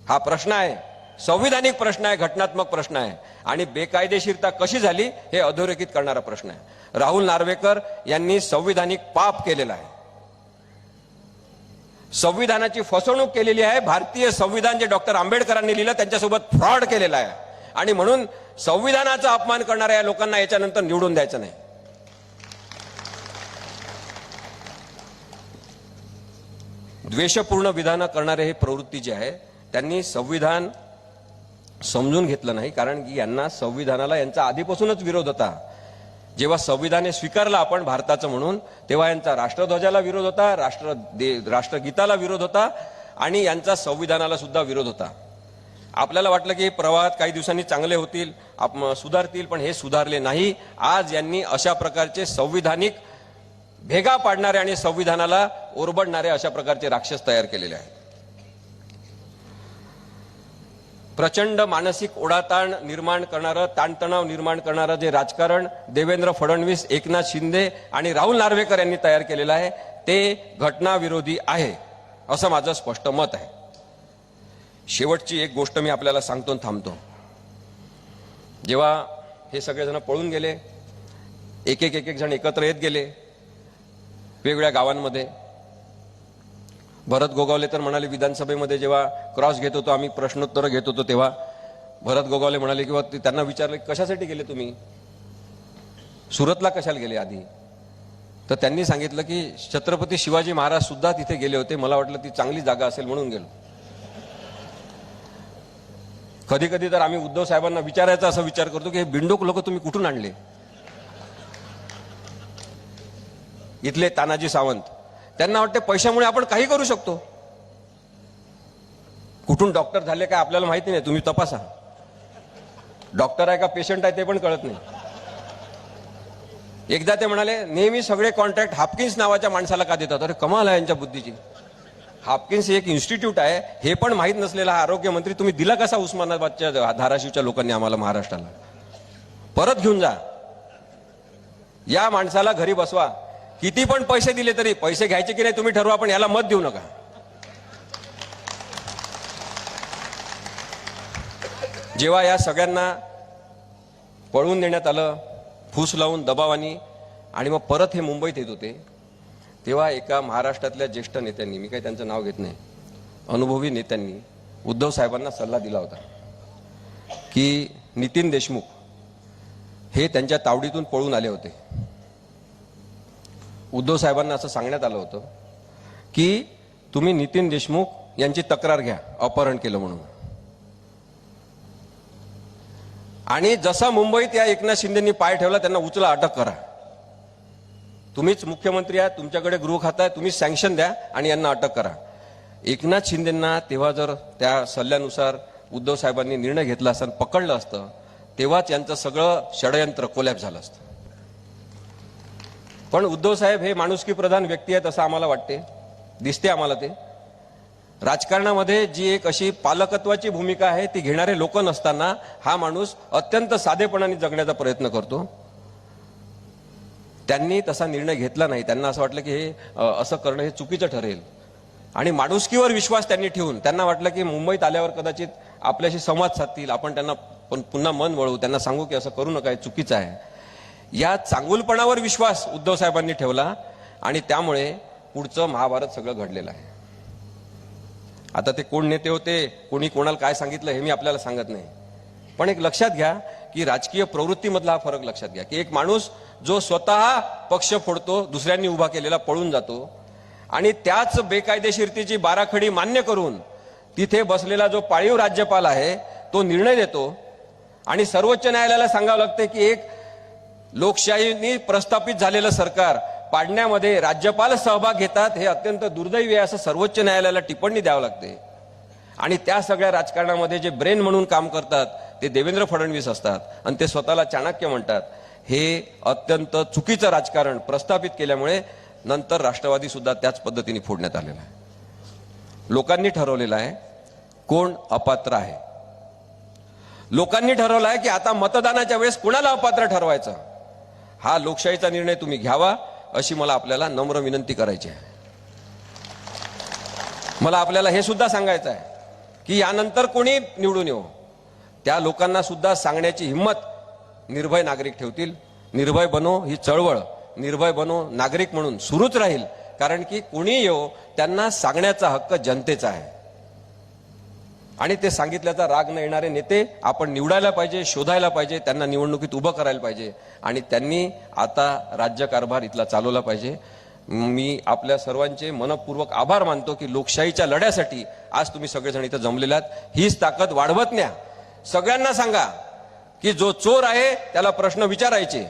हा प्रश्न आहे, संविधानिक प्रश्न आहे, घटनात्मक प्रश्न आहे, आणि बेकायदेशीरता कशी झाली हे अधोरेखित करणारा प्रश्न आहे. राहुल नार्वेकर यांनी संविधानिक पाप केलेला आहे, संविधानाची फसवणूक केलेली आहे. भारतीय संविधान जे डॉक्टर आंबेडकरांनी लिहिलं त्यांच्यासोबत फ्रॉड केलेला आहे, आणि म्हणून संविधानाचा अपमान करणाऱ्या या लोकांना याच्यानंतर निवडून द्यायचं नाही. द्वेषपूर्ण विधानं करणारे हे प्रवृत्ती जी आहे, त्यांनी संविधान समजून घेतलं नाही, कारण की यांना संविधानाला यांचा आधीपासूनच विरोध होता. जेव्हा संविधान स्वीकारलं आपण भारताचं म्हणून, तेव्हा यांचा राष्ट्रध्वजाला विरोध होता, राष्ट्रगीताला विरोध होता आणि यांचा संविधानाला सुद्धा विरोध होता. आपल्याला वाटलं की प्रवाहात काही दिवसांनी चांगले होतील, सुधारतील, पण हे सुधारले नाही. आज यांनी अशा प्रकारचे संविधानिक भेगा पाडणारे आणि संविधानाला ओरबडणारे अशा प्रकारचे राक्षस तयार केलेले आहेत. प्रचंड मानसिक ओढाताण निर्माण करणारं, ताणतणाव निर्माण करणारं जे राजकारण देवेंद्र फडणवीस, एकनाथ शिंदे आणि राहुल नार्वेकर यांनी तयार केलेलं आहे ते घटनाविरोधी आहे, असं माझं स्पष्ट मत आहे. शेवटची एक गोष्ट मी आपल्याला सांगतो आणि थांबतो. जेव्हा हे सगळेजण पळून गेले, एक एक जण एकत्र येत गेले वेगवेगळ्या गावांमध्ये. भरत गोगावले तर म्हणाले, विधानसभेमध्ये जेव्हा क्रॉस घेत होतो आम्ही, प्रश्नोत्तर घेत होतो, तेव्हा भरत गोगावले म्हणाले किंवा त्यांना विचारले कशासाठी गेले तुम्ही, सुरतला कशाला गेले आधी, तर त्यांनी सांगितलं की छत्रपती शिवाजी महाराज सुद्धा तिथे गेले होते, मला वाटलं ती चांगली जागा असेल म्हणून गेलो. कधी कधी तर आम्ही उद्धव साहेबांना विचारायचा असा विचार करतो की हे बिंडोक लोक तुम्ही कुठून आणले. इथले तानाजी सावंत, त्यांना वाटते पैशामुळे आपण काही करू शकतो. कुठून डॉक्टर झाले काय आपल्याला माहिती नाही, तुम्ही तपासा. डॉक्टर आहे का पेशंट आहे ते पण कळत नाही. एकदा ते म्हणाले, नेहमी सगळे कॉन्ट्रॅक्ट हापकिन्स नावाच्या माणसाला का देतात. अरे कमाल आहे यांच्या बुद्धीची. हापकिन्स एक इन्स्टिट्यूट आहे हे पण माहीत नसलेला हा आरोग्यमंत्री तुम्ही दिला कसा उस्मानाबादच्या धाराशिवच्या लोकांनी आम्हाला महाराष्ट्राला. परत घेऊन जा, या माणसाला घरी बसवा. किती पण पैसे दिले तरी, पैसे घ्यायचे की नाही तुम्ही ठरवा, पण याला मत देऊ नका. जेव्हा या सगळ्यांना पळवून देण्यात आलं, फूस लावून दबावानी, आणि मग परत हे मुंबईत येत होते, तेव्हा एका महाराष्ट्रातल्या ज्येष्ठ नेत्यांनी, मी काही त्यांचं नाव घेत नाही, अनुभवी नेत्यांनी उद्धव साहेबांना सल्ला दिला होता की नितीन देशमुख हे त्यांच्या तावडीतून पळून आले होते. उद्धव साहेबांना असं सांगण्यात आलं होतं की तुम्ही नितीन देशमुख यांची तक्रार घ्या, अपहरण केलं म्हणून. आणि जसा मुंबईत या एकनाथ शिंदेंनी पाय ठेवला, त्यांना उचला, अटक करा. तुम्हीच मुख्यमंत्री आहात, तुमच्याकडे गृह खातं आहे, तुम्हीच सँक्शन द्या आणि यांना अटक करा. एकनाथ शिंदेंना तेव्हा जर त्या सल्ल्यानुसार उद्धव साहेबांनी निर्णय घेतला असता, पकडलं असतं, तेव्हाच यांचं सगळं षडयंत्र कोलॅप्स झालं असतं. पण उद्धव साहेब हे माणुसकी प्रधान व्यक्ती आहेत असं आम्हाला वाटते, दिसते आम्हाला. ते राजकारणामध्ये जी एक अशी पालकत्वाची भूमिका आहे ती घेणारे लोक नसताना हा माणूस अत्यंत साधेपणाने जगण्याचा प्रयत्न करतो. त्यांनी तसा निर्णय घेतला नाही. त्यांना असं वाटलं की हे असं करणं हे चुकीचं ठरेल, आणि माणुसकीवर विश्वास त्यांनी ठेवून त्यांना वाटलं की मुंबईत आल्यावर कदाचित आपल्याशी संवाद साधतील, आपण त्यांना पुन्हा मन वळवू, त्यांना सांगू की असं करू नका, हे चुकीचं आहे. या चांगुलपणावर विश्वास उद्धव साहेबांनी ठेवला आणि त्यामुळे पुढचं महाभारत सगळं घडलेलं आहे. आता ते कोण नेते होते, कोणी कोणाला काय सांगितलं हे मी आपल्याला सांगत नाही, पण एक लक्षात घ्या की राजकीय प्रवृत्तीमधला हा फरक लक्षात घ्या की एक माणूस जो स्वतः पक्ष फोडतो, दुसऱ्यांनी उभा केलेला पळून जातो, आणि त्याच बेकायदेशीरतेची बाराखडी मान्य करून तिथे बसलेला जो पाळीव राज्यपाल आहे तो निर्णय देतो, आणि सर्वोच्च न्यायालयाला सांगावं लागतं की एक लोकशाहीने प्रस्थापित झालेलं सरकार पाडण्यामध्ये राज्यपाल सहभाग घेतात, हे अत्यंत दुर्दैवी आहे असं सर्वोच्च न्यायालयाला टिप्पणी द्यावं लागते. आणि त्या सगळ्या राजकारणामध्ये जे ब्रेन म्हणून काम करतात ते देवेंद्र फडणवीस असतात, आणि ते स्वतःला चाणक्य म्हणतात. हे अत्यंत चुकीचं राजकारण प्रस्थापित केल्यामुळे नंतर राष्ट्रवादी सुद्धा त्याच पद्धतीने फोडण्यात आलेला आहे. लोकांनी ठरवलेलं आहे कोण अपात्र आहे. लोकांनी ठरवलं आहे की आता मतदानाच्या वेळेस कुणाला अपात्र ठरवायचं, हा लोकशाहीचा निर्णय तुम्ही घ्यावा, अशी मला आपल्याला नम्र विनंती करायची आहे. मला आपल्याला हे सुद्धा सांगायचं आहे की यानंतर कोणी निवडून येऊ, त्या लोकांना सुद्धा सांगण्याची हिंमत निर्भय नागरिक ठेवतील. निर्भय बनो ही चळवळ निर्भय बनो नागरिक म्हणून सुरूच राहील, कारण की कोणी येऊ त्यांना सांगण्याचा हक्क जनतेचा आहे. आणि ते सांगितल्याचा राग न येणारे नेते आपण निवडायला पाहिजे, शोधायला पाहिजे, त्यांना निवडणुकीत उभं करायला पाहिजे, आणि त्यांनी आता राज्यकारभार इथला चालवला पाहिजे. मी आपल्या सर्वांचे मनपूर्वक आभार मानतो की लोकशाहीच्या लढ्यासाठी आज तुम्ही सगळेजण इथं जमलेले आहात. हीच ताकद वाढवत न्या. सगळ्यांना सांगा की जो चोर आहे त्याला प्रश्न विचारायचे,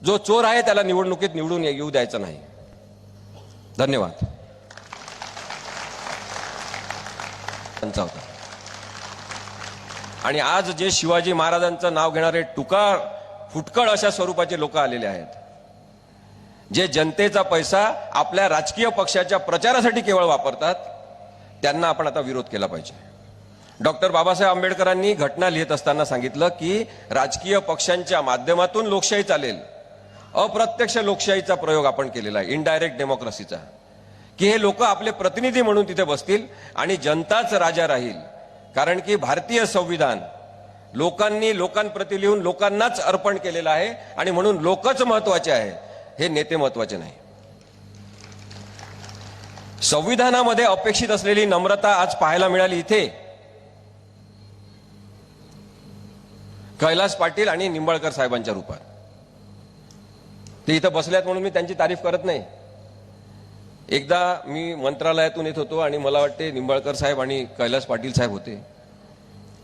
जो चोर आहे त्याला निवडणुकीत निवडून येऊ द्यायचं नाही. धन्यवाद. त्यांचा होता. आणि आज जे शिवाजी महाराजांचं नाव घेणारे टुकार फुटकळ अशा स्वरूपाचे लोक आलेले आहेत, जे जनतेचा पैसा आपल्या राजकीय पक्षाच्या प्रचारासाठी केवळ वापरतात, त्यांना आपण आता विरोध केला पाहिजे. डॉक्टर बाबासाहेब आंबेडकरांनी घटना लिहित असताना सांगितलं की राजकीय पक्षांच्या माध्यमातून लोकशाही चालेल. अप्रत्यक्ष लोकशाहीचा प्रयोग आपण केलेला आहे, इनडायरेक्ट डेमोक्रेसीचा, की हे लोक आपले प्रतिनिधी म्हणून तिथे बसतील आणि जनताच राजा राहील. कारण की भारतीय संविधान लोकांनी लोकांप्रती लिहून लोकांनाच अर्पण केलेलं आहे आणि म्हणून लोकच महत्वाचे आहे, हे नेते महत्वाचे नाही. संविधानामध्ये अपेक्षित असलेली नम्रता आज पाहायला मिळाली इथे. कैलास पाटील आणि निंबाळकर साहेबांच्या रूपात. ते इथं बसल्यात म्हणून मी त्यांची तारीफ करत नाही. एकदा मी मंत्रालयातून येत होतो आणि मला वाटते निंबाळकर साहेब आणि कैलास पाटील साहेब होते.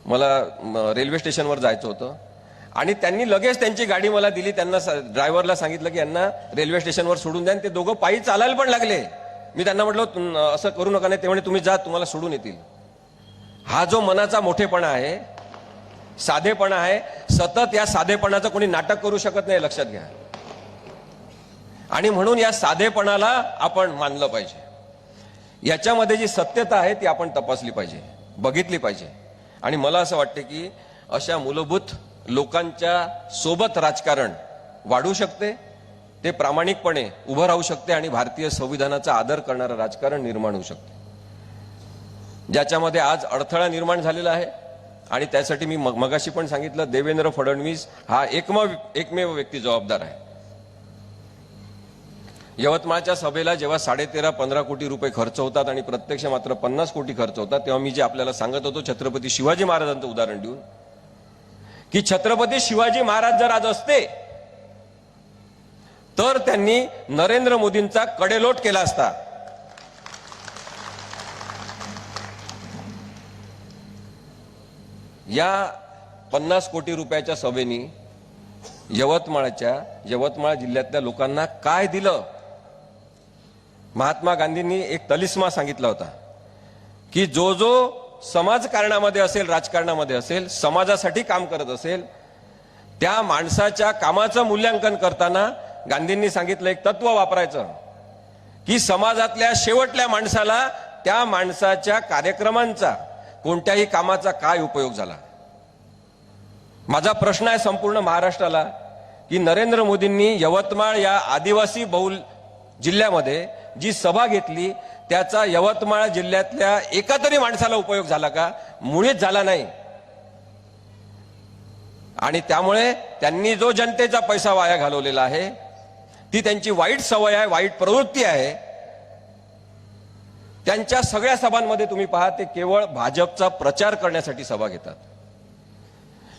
मला रेल्वे स्टेशनवर जायचं होतं आणि त्यांनी लगेच त्यांची गाडी मला दिली. त्यांना ड्रायव्हरला सांगितलं की यांना रेल्वे स्टेशनवर सोडून द्या. ते दोघं पायी चालायला पण लागले. मी त्यांना म्हटलं असं करू नका. नाही ते म्हणे तुम्ही जा, तुम्हाला सोडून येतील. हा जो मनाचा मोठेपणा आहे, साधेपणा आहे, सतत या साधेपणाचं कोणी नाटक करू शकत नाही, लक्षात घ्या. आणि म्हणून या साधेपणाला आपण मानलं पाहिजे. याच्यामध्ये जी सत्यता आहे ती आपण तपासली पाहिजे, बघितली पाहिजे. आणि मला असं वाटते की अशा मूलभूत लोकांच्या सोबत राजकारण वाढू शकते, ते प्रामाणिकपणे उभं राहू शकते आणि भारतीय संविधानाचा आदर करणारं राजकारण निर्माण होऊ शकते. ज्याच्यामध्ये आज अडथळा निर्माण झालेला आहे आणि त्यासाठी मी मगाशी पण सांगितलं, देवेंद्र फडणवीस हा एकमेव व्यक्ती जबाबदार आहे. यवतमाळच्या सभेला जेव्हा 13.5-15 कोटी रुपये खर्च होतात आणि प्रत्यक्ष मात्र 50 कोटी खर्च होतात, तेव्हा मी जे आपल्याला सांगत होतो छत्रपती शिवाजी महाराजांचं उदाहरण देऊन, की छत्रपती शिवाजी महाराज जर आज असते तर त्यांनी नरेंद्र मोदींचा कडेलोट केला असता. या 50 कोटी रुपयाच्या सभेनी यवतमाळ जिल्ह्यातल्या लोकांना काय दिलं? महात्मा गांधींनी एक तलिस्मा सांगितला होता की जो जो समाजकारणामध्ये असेल, राजकारणामध्ये असेल, समाजासाठी काम करत असेल, त्या माणसाच्या कामाचं मूल्यांकन करताना गांधींनी सांगितलं एक तत्व वापरायचं की समाजातल्या शेवटल्या माणसाला त्या माणसाच्या कार्यक्रमांचा, कोणत्याही कामाचा काय उपयोग झाला. माझा प्रश्न आहे संपूर्ण महाराष्ट्राला की नरेंद्र मोदींनी यवतमाळ या आदिवासी बहुल जिल्ह्यामध्ये जी सभा घेतली, त्याचा यवतमाळ जिल्ह्यातल्या एका तरी माणसाला उपयोग झाला का? मुळीच झाला नाही. आणि त्यामुळे त्यांनी जो जनतेचा पैसा वाया घालवलेला आहे, ती त्यांची वाईट सवय आहे, वाईट प्रवृत्ती आहे. त्यांच्या सगळ्या सभांमध्ये तुम्ही पहा, ते केवळ भाजपचा प्रचार करण्यासाठी सभा घेतात.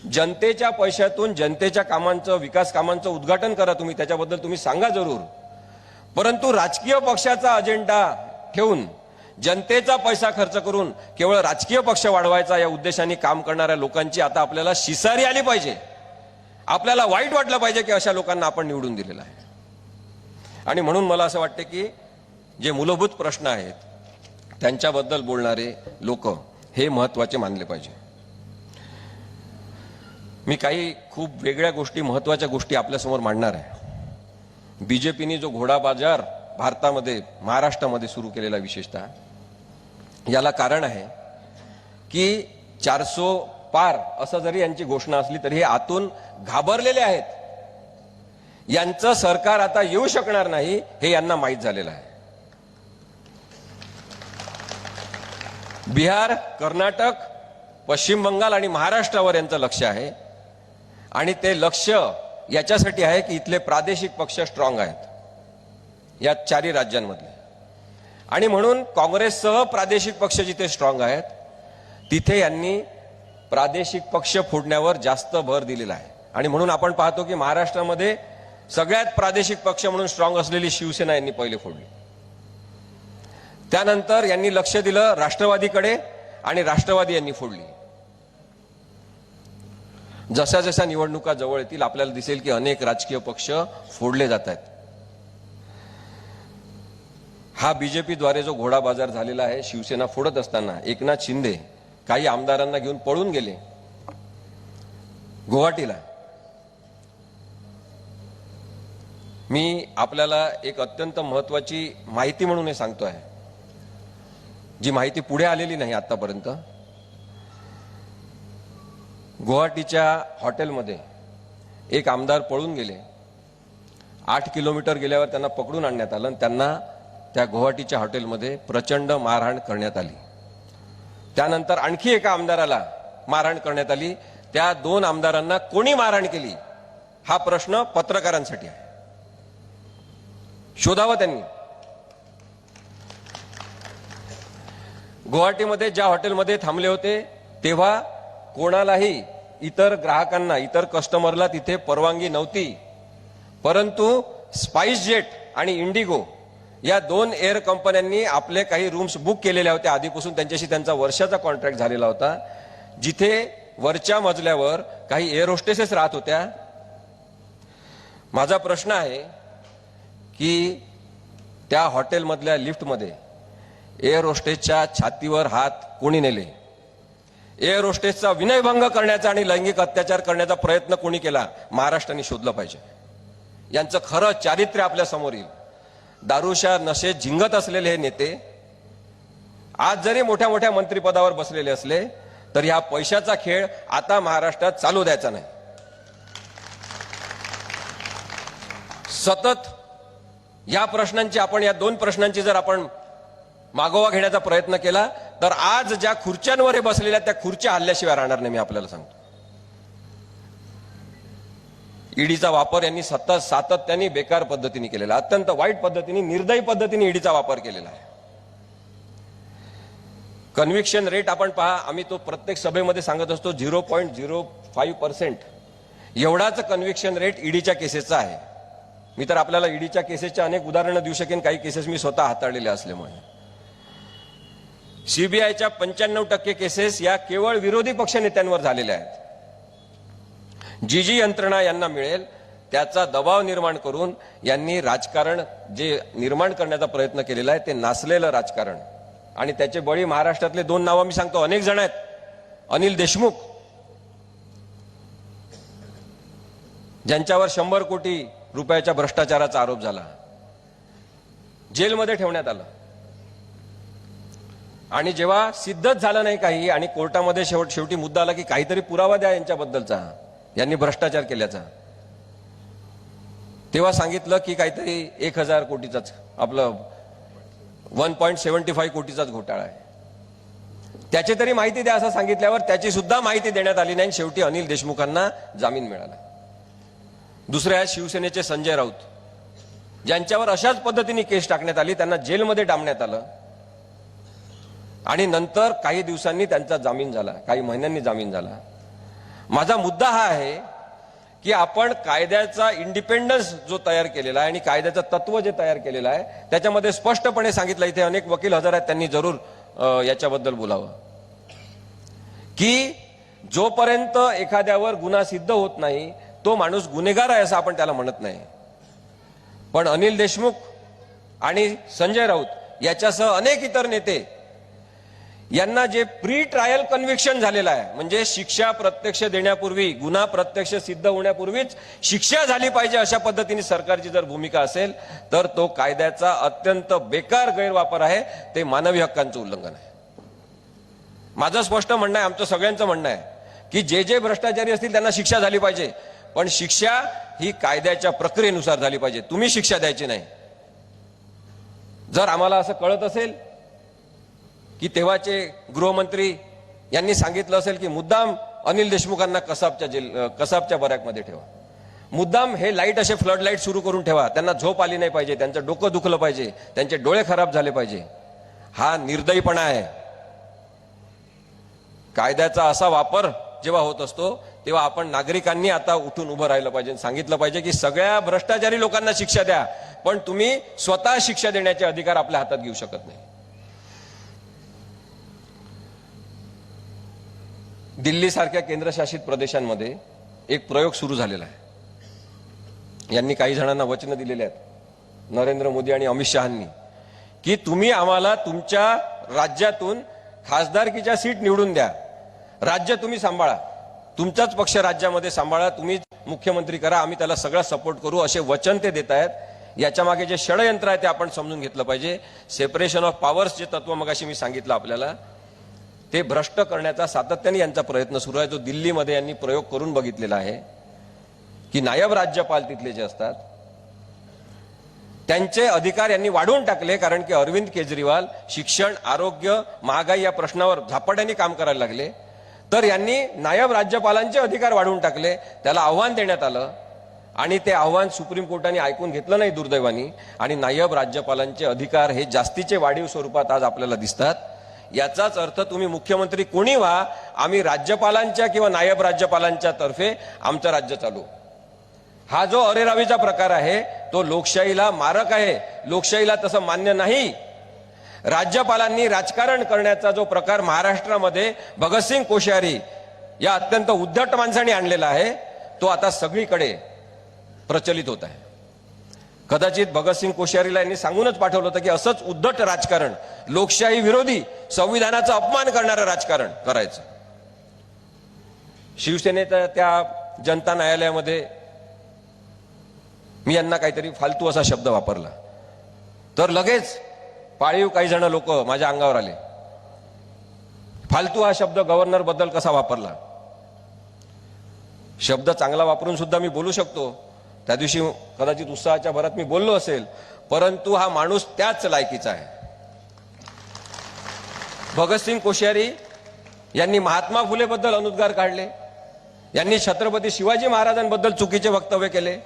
जनतेच्या पैशातून जनतेच्या कामांचं, विकास कामांचं उद्घाटन करा तुम्ही, त्याच्याबद्दल तुम्ही सांगा जरूर. परंतु राजकीय पक्षाचा अजेंडा ठेवून, जनतेचा पैसा खर्च करून केवळ राजकीय पक्ष वाढवायचा या उद्देशाने काम करणाऱ्या लोकांची आता आपल्याला शिसारी आली पाहिजे. आपल्याला वाईट वाटलं पाहिजे की अशा लोकांना आपण निवडून दिलेलं आहे. आणि म्हणून मला असं वाटतं की जे मूलभूत प्रश्न आहेत त्यांच्याबद्दल बोलणारे लोक हे महत्वाचे मानले पाहिजे. मी काही खूप वेगळ्या गोष्टी, महत्वाच्या गोष्टी आपल्यासमोर मांडणार आहे. बीजेपीने जो घोडा बाजार भारतामध्ये, महाराष्ट्रामध्ये सुरू केलेला, विशेषतः याला कारण आहे की 400 पार असं जरी यांची घोषणा असली तरी हे आतून घाबरलेले आहेत. यांचं सरकार आता येऊ शकणार नाही हे यांना माहीत झालेलं आहे. बिहार, कर्नाटक, पश्चिम बंगाल आणि महाराष्ट्रावर यांचं लक्ष आहे. आणि ते लक्ष याच्यासाठी आहे की इथले प्रादेशिक पक्ष स्ट्रॉंग आहेत या चारही राज्यांमधले. आणि म्हणून काँग्रेससह प्रादेशिक पक्ष जिथे स्ट्रॉंग आहेत तिथे यांनी प्रादेशिक पक्ष फोडण्यावर जास्त भर दिलेला आहे. आणि म्हणून आपण पाहतो की महाराष्ट्रामध्ये सगळ्यात प्रादेशिक पक्ष म्हणून स्ट्रॉंग असलेली शिवसेना यांनी पहिले फोडली. त्यानंतर यांनी लक्ष दिलं राष्ट्रवादीकडे आणि राष्ट्रवादी यांनी फोडली. जशा जशा निवडणुका जवळ येतील आपल्याला दिसेल की अनेक राजकीय पक्ष फोडले जात आहेत. हा बीजेपीद्वारे जो घोडा बाजार झालेला आहे, शिवसेना फोडत असताना एकनाथ शिंदे काही आमदारांना घेऊन पळून गेले गुवाहाटीला. मी आपल्याला एक अत्यंत महत्वाची माहिती म्हणून हे सांगतोय, जी माहिती पुढे आलेली नाही आतापर्यंत. गुवाहाटीच्या हॉटेलमध्ये एक आमदार पळून गेले. 8 किलोमीटर गेल्यावर त्यांना पकडून आणण्यात आलं आणि त्यांना त्या गुवाहाटीच्या हॉटेलमध्ये प्रचंड मारहाण करण्यात आली. त्यानंतर आणखी एका आमदाराला मारहाण करण्यात आली. त्या 2 आमदारांना कोणी मारहाण केली हा प्रश्न पत्रकारांसाठी आहे. शोधावं त्यांनी. गुवाहाटीमध्ये ज्या हॉटेलमध्ये थांबले होते तेव्हा कोणालाही, इतर ग्राहकांना, इतर कस्टमरला तिथे परवानगी नव्हती. परंतु स्पाइस जेट आणि इंडिगो या 2 एअर कंपन्यांनी आपले काही रूम्स बुक केलेल्या होत्या आधीपासून. त्यांच्याशी त्यांचा वर्षाचा कॉन्ट्रॅक्ट झालेला होता, जिथे वरच्या मजल्यावर काही एअर होस्टेसेस राहत होत्या. माझा प्रश्न आहे की त्या हॉटेलमधल्या लिफ्टमध्ये एअर होस्टेसच्या छातीवर हात कोणी नेले? एअर होस्टेसचा विनयभंग करण्याचा आणि लैंगिक अत्याचार करण्याचा प्रयत्न कोणी केला? महाराष्ट्राने शोधलं पाहिजे. यांचं खरं चारित्र्य आपल्या समोर येईल. दारूच्या नशेत झिंगत असलेले हे नेते आज जरी मोठ्या मोठ्या मंत्रिपदावर बसलेले असले तरी हा पैशाचा खेळ आता महाराष्ट्रात चालू द्यायचा नाही. सतत या प्रश्नांची, आपण या 2 प्रश्नांची जर आपण मागोवा घेण्याचा प्रयत्न केला तर आज ज्या खुर्च्यांवर हे बसलेल्या त्या खुर्च्या हल्ल्याशिवाय राहणार नाही. मी आपल्याला सांगतो, ईडीचा वापर यांनी सातत्याने बेकार पद्धतीने केलेला, अत्यंत वाईट पद्धतीने, निर्दयी पद्धतीने ईडीचा वापर केलेला आहे. कन्व्हिक्शन रेट आपण पहा, आम्ही तो प्रत्येक सभेमध्ये सांगत असतो 0.05% एवढाच कन्व्हिक्शन रेट ईडीच्या केसेसचा आहे. मी तर आपल्याला ईडीच्या केसेसच्या अनेक उदाहरणं देऊ शकेन, काही केसेस मी स्वतः हाताळलेल्या असल्यामुळे. सीबीआयच्या 95% केसेस या केवळ विरोधी पक्ष नेत्यांवर झालेल्या आहेत. जी यंत्रणा यांना मिळेल त्याचा दबाव निर्माण करून यांनी राजकारण जे निर्माण करण्याचा प्रयत्न केलेला आहे ते नासलेलं राजकारण. आणि त्याचे बळी महाराष्ट्रातले 2 नावं मी सांगतो, अनेक जण आहेत. अनिल देशमुख, ज्यांच्यावर 100 कोटी रुपयाच्या भ्रष्टाचाराचा आरोप झाला, जेलमध्ये ठेवण्यात आलं. आणि जेव्हा सिद्धच झालं नाही काही आणि कोर्टामध्ये शेवटी मुद्दा आला की काहीतरी पुरावा द्या यांच्याबद्दलचा, यांनी भ्रष्टाचार केल्याचा, तेव्हा सांगितलं की काहीतरी 1000 कोटीचाच, आपलं 1.75 कोटीचाच घोटाळा आहे. त्याची तरी माहिती द्या असं सांगितल्यावर त्याची सुद्धा माहिती देण्यात आली नाही. शेवटी अनिल देशमुखांना जामीन मिळाला. दुसरे आहेत शिवसेनेचे संजय राऊत, ज्यांच्यावर अशाच पद्धतीने केस टाकण्यात आली, त्यांना जेलमध्ये डांबण्यात आलं आणि नंतर काही दिवसांनी त्यांचा जामीन झाला, काही महिन्यांनी जामीन झाला. माझा मुद्दा हा आहे की आपण कायद्याचा इंडिपेंडन्स जो तयार केलेला आहे आणि कायद्याचं तत्व जे तयार केलेलं आहे त्याच्यामध्ये स्पष्टपणे सांगितलं, इथे अनेक वकील हजर आहेत, त्यांनी जरूर याच्याबद्दल बोलावं, की जोपर्यंत एखाद्यावर गुन्हा सिद्ध होत नाही तो माणूस गुन्हेगार आहे असं आपण त्याला म्हणत नाही. पण अनिल देशमुख आणि संजय राऊत याच्यासह अनेक इतर नेते यांना जे प्री ट्रायल कन्व्हिक्शन झालेलं आहे, म्हणजे शिक्षा प्रत्यक्ष देण्यापूर्वी, गुन्हा प्रत्यक्ष सिद्ध होण्यापूर्वीच शिक्षा झाली पाहिजे, अशा पद्धतीने सरकारची जर भूमिका असेल तर तो कायद्याचा अत्यंत बेकार गैरवापर आहे, ते मानवी हक्कांचं उल्लंघन आहे. माझं स्पष्ट म्हणणं आहे, आमचं सगळ्यांचं म्हणणं आहे की जे भ्रष्टाचारी असतील त्यांना शिक्षा झाली पाहिजे, पण शिक्षा ही कायद्याच्या प्रक्रियेनुसार झाली पाहिजे. तुम्ही शिक्षा द्यायची नाही. जर आम्हाला असं कळत असेल की तेव्हाचे गृहमंत्री यांनी सांगितलं असेल की मुद्दाम अनिल देशमुखांना कसाबच्या बॅरकमध्ये ठेवा, मुद्दाम हे लाईट असे फ्लड लाईट सुरू करून ठेवा, त्यांना झोप आली नाही पाहिजे, त्यांचं डोकं दुखलं पाहिजे, त्यांचे डोळे खराब झाले पाहिजे, हा निर्दयीपणा आहे. कायद्याचा असा वापर जेव्हा होत असतो तेव्हा आपण नागरिकांनी आता उठून उभं राहिलं पाहिजे, सांगितलं पाहिजे की सगळ्या भ्रष्टाचारी लोकांना शिक्षा द्या, पण तुम्ही स्वतः शिक्षा देण्याचे अधिकार आपल्या हातात घेऊ शकत नाही. दिल्ली सारख्या केंद्रशासित प्रदेशांमध्ये एक प्रयोग सुरू झालेला आहे। यांनी काही जणांना वचन दिलेले आहेत, नरेंद्र मोदी आणि अमित शहांनी, की तुम्ही आम्हाला तुमच्या राज्यातून खासदारकीच्या सीट निवडून द्या, राज्य तुम्ही सांभाळा, तुमचाच पक्ष राज्यामध्ये सांभाळा, तुम्ही मुख्यमंत्री करा, आम्ही त्याला सगळा सपोर्ट करू, असे वचन ते देत आहेत। याच्या मागे जे षडयंत्र आहे ते आपण समजून घेतलं पाहिजे। सेपरेशन ऑफ पॉवर्स जे तत्व मगाशी मी सांगितलं आपल्याला, ते भ्रष्ट करण्याचा सातत्याने यांचा प्रयत्न सुरू आहे, जो दिल्लीमध्ये यांनी प्रयोग करून बघितलेला आहे की नायब राज्यपाल तिथले जे असतात त्यांचे अधिकार यांनी वाढवून टाकले, कारण की अरविंद केजरीवाल शिक्षण, आरोग्य, महागाई या प्रश्नावर झपाट्याने काम करायला लागले, तर यांनी नायब राज्यपालांचे अधिकार वाढवून टाकले। त्याला आव्हान देण्यात आलं आणि ते आव्हान सुप्रीम कोर्टाने ऐकून घेतलं नाही दुर्दैवानी, आणि नायब राज्यपालांचे अधिकार हे जास्तीचे वाढीव स्वरूपात आज आपल्याला दिसतात। याचाच अर्थ तुम्ही मुख्यमंत्री कोणी व्हा, आम्ही राज्यपालांच्या किंवा नायब राज्यपालांच्या तर्फे आमचं राज्य चालू। हा जो अरेरावीचा प्रकार आहे तो लोकशाहीला मारक आहे, लोकशाहीला तसं मान्य नाही। राज्यपालांनी राजकारण करण्याचा जो प्रकार महाराष्ट्रामध्ये भगतसिंग कोश्यारी या अत्यंत उद्धट माणसाने आणलेला आहे, तो आता सगळीकडे प्रचलित होत आहे। कदाचित भगतसिंग कोश्यारीला यांनी सांगूनच पाठवलं होतं की असंच उद्धट राजकारण, लोकशाही विरोधी, संविधानाचा अपमान करणारं राजकारण करायचं। शिवसेनेच्या त्या जनता न्यायालयामध्ये मी यांना काहीतरी फालतू असा शब्द वापरला तर लगेच पाळीव काही जण लोक माझ्या अंगावर आले। फालतू हा शब्द गव्हर्नर बद्दल कसा वापरला? शब्द चांगला वापरून सुद्धा मी बोलू शकतो, त्या दिवशी कदाचित उत्साहाच्या भरात मी बोललो असेल, परंतु हा माणूस त्याच लायकीचा आहे। भगतसिंग कोश्यारी यांनी महात्मा फुले बद्दल अनुद्गार काढले, यांनी छत्रपती शिवाजी महाराजांबद्दल चुकीचे वक्तव्य केले,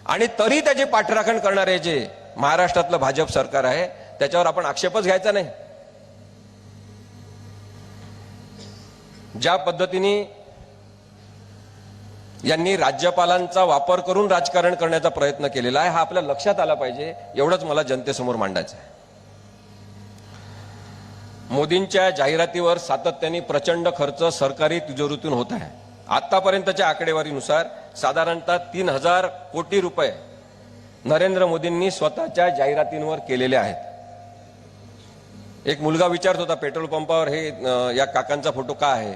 आणि तरी त्याची पाठराखण करणारे जे महाराष्ट्रातलं भाजप सरकार आहे त्याच्यावर आपण आक्षेपच घ्यायचा नाही। ज्या पद्धतीने यांनी राज्यपालांचा वापर करून राजकारण करण्याचा प्रयत्न केलेला आहे हा आपल्या लक्षात आला पाहिजे, एवढंच मला जनतेसमोर मांडायचं आहे। मोदींच्या जाहिरातीवर सातत्याने प्रचंड खर्च सरकारी तिजोरीतून होत आहे। आतापर्यंतच्या आकडेवारीनुसार साधारणतः 3000 कोटी रुपये नरेंद्र मोदींनी स्वतःच्या जाहिरातींवर केलेले आहेत। एक मुलगा विचारत होता पेट्रोल पंपावर, हे या काकांचा फोटो का आहे?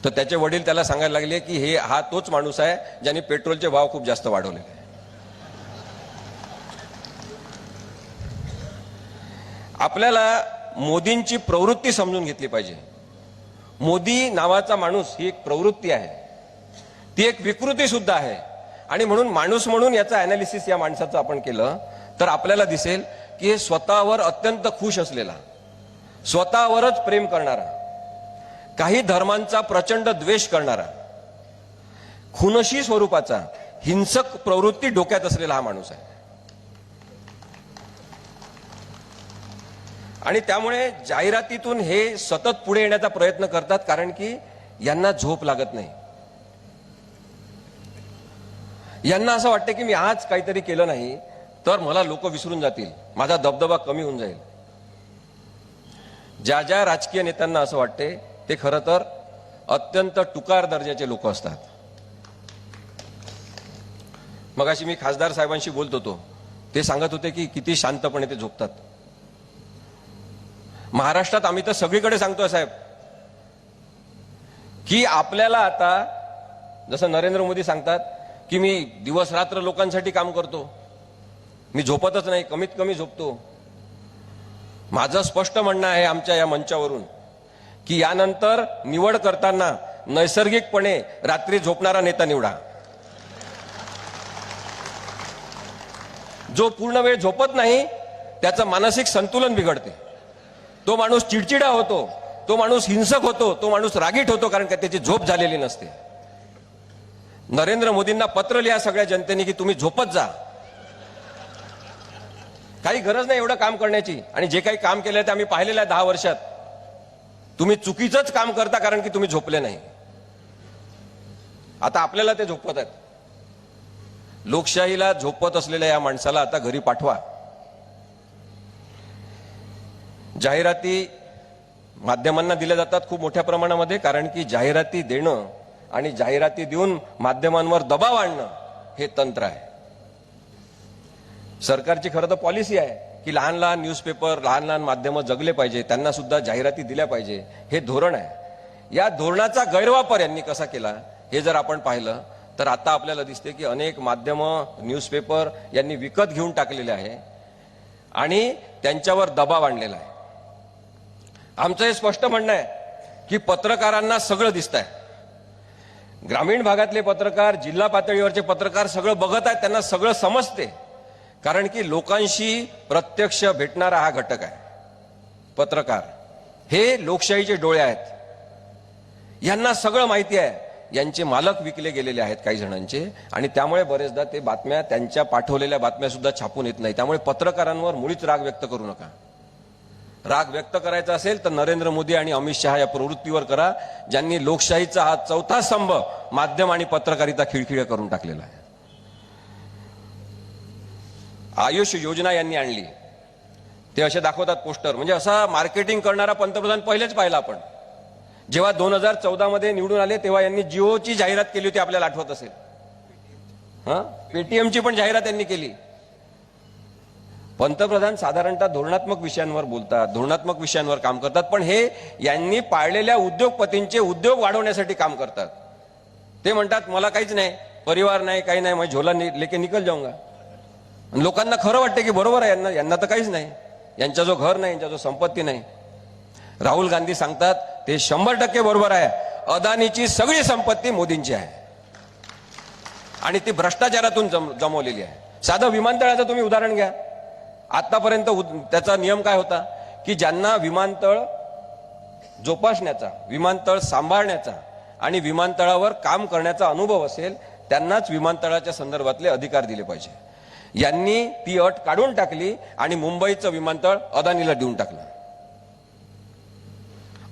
तर त्याचे वडील त्याला सांगायला लागले की हा तोच माणूस आहे ज्यांनी पेट्रोलचे भाव खूप जास्त वाढवले। आपल्याला मोदींची प्रवृत्ती समजून घेतली पाहिजे। मोदी नावाचा माणूस ही एक प्रवृत्ती आहे, ती एक विकृती सुद्धा आहे, आणि म्हणून माणूस म्हणून याचं अनालिसिस या माणसाचं आपण केलं तर आपल्याला दिसेल की हे स्वतःवर अत्यंत खुश असलेला, स्वतःवरच प्रेम करणारा, काही धर्मांचा प्रचंड द्वेष करणारा, खुनशी स्वरूपाचा हिंसक प्रवृत्ती डोक्यात असलेला हा माणूस आहे। आणि त्यामुळे जाहिरातीतून हे सतत पुढे येण्याचा प्रयत्न करतात, कारण की यांना झोप लागत नाही। यांना असं वाटतं की मी आज काहीतरी केलं नाही तर मला लोक विसरून जातील, माझा दबदबा कमी होऊन जाईल। ज्या ज्या राजकीय नेत्यांना असं वाटते ते खरं तर अत्यंत टुकार दर्जाचे लोक असतात। मगाशी मी खासदार साहेबांशी बोलत होतो, ते सांगत होते की किती शांतपणे ते झोपतात। महाराष्ट्रात आम्ही तर सगळीकडे सांगतोय साहेब की आपल्याला आता जसं नरेंद्र मोदी सांगतात की मी दिवस रात्र लोकांसाठी काम करतो, मी झोपतच नाही, कमीत कमी झोपतो। माझं स्पष्ट म्हणणं आहे आमच्या या मंचावरून की यानंतर निवड करताना नैसर्गिकपणे रात्री झोपणारा नेता निवडा। जो पूर्ण वेळ झोपत नाही त्याचं मानसिक संतुलन बिघडते, तो माणूस चिडचिडा होतो, तो माणूस हिंसक होतो, तो माणूस रागीट होतो, कारण का त्याची झोप झालेली नसते। नरेंद्र मोदींना पत्र लिहा सगळ्या जनतेने की तुम्ही झोपत जा, काही गरज नाही एवढं काम करण्याची, आणि जे काही काम केलंय ते आम्ही पाहिलेलं आहे 10 वर्षात। तुम्ही चुकीचंच काम करता कारण की तुम्ही झोपले नाही, आता आपल्याला ते झोपवत आहेत। लोकशाहीला झोपत असलेल्या या माणसाला आता घरी पाठवा। जाहिराती माध्यमांना दिल्या जातात खूप मोठ्या प्रमाणामध्ये, कारण की जाहिराती देणं आणि जाहिराती देऊन माध्यमांवर दबाव आणणं हे तंत्र आहे. सरकारची खरं तर पॉलिसी आहे की लहान लहान न्यूजपेपर, लहान लहान माध्यमं जगले पाहिजे, त्यांना सुद्धा जाहिराती दिल्या पाहिजे, हे धोरण आहे. या धोरणाचा गैरवापर यांनी कसा केला हे जर आपण पाहिलं तर आता आपल्याला दिसते की अनेक माध्यमं, न्यूजपेपर यांनी विकत घेऊन टाकलेले आहे आणि त्यांच्यावर दबाव आणलेला आहे. आमचं हे स्पष्ट म्हणणं आहे की पत्रकारांना सगळं दिसतंय. ग्रामीण भागातले पत्रकार, जिल्हा पातळीवरचे पत्रकार सगळं बघत आहेत, त्यांना सगळं समजते, कारण की लोकांशी प्रत्यक्ष भेटणारा हा घटक आहे. पत्रकार हे लोकशाहीचे डोळे आहेत, यांना सगळं माहिती आहे. यांचे मालक विकले गेलेले आहेत काही जणांचे, आणि त्यामुळे बरेचदा ते बातम्या, त्यांच्या पाठवलेल्या बातम्या सुद्धा छापून येत नाही. त्यामुळे पत्रकारांवर मुळीच राग व्यक्त करू नका. राग व्यक्त करायचा असेल तर नरेंद्र मोदी आणि अमित शहा या प्रवृत्तीवर करा, ज्यांनी लोकशाहीचा हा चौथा स्तंभ माध्यम आणि पत्रकारिता खिळखिळं करून टाकलेला आहे. आयुष योजना यांनी आणली, ते असे दाखवतात पोस्टर, म्हणजे असा मार्केटिंग करणारा पंतप्रधान पहिलेच पाहिला आपण. जेव्हा 2014 मध्ये निवडून आले तेव्हा यांनी जिओची जाहिरात केली होती, आपल्याला आठवत असेल. पेटीएमची पण जाहिरात यांनी केली. पंतप्रधान साधारणतः धोरणात्मक विषयांवर बोलतात, धोरणात्मक विषयांवर काम करतात, पण हे यांनी पाळलेल्या उद्योगपतींचे उद्योग वाढवण्यासाठी काम करतात. ते म्हणतात मला काहीच नाही, परिवार नाही, काही नाही, मैं झोला लेके निकल जाऊंगा. लोकांना खरं वाटतं की बरोबर आहे, यांना तर काहीच नाही, यांचा जो घर नाही, यांचा जो संपत्ती नाही. राहुल गांधी सांगतात ते 100% बरोबर आहे, अदानीची सगळी संपत्ती मोदींची आहे आणि ती भ्रष्टाचारातून जमवलेली आहे. साधं विमानतळाचं तुम्ही उदाहरण घ्या. आतापर्यंत त्याचा नियम काय होता की ज्यांना विमानतळ जोपासण्याचा, विमानतळ सांभाळण्याचा आणि विमानतळावर काम करण्याचा अनुभव असेल त्यांनाच विमानतळाच्या संदर्भातले अधिकार दिले पाहिजे. यांनी ती अट काढून टाकली आणि मुंबईचं विमानतळ अदानीला देऊन टाकलं.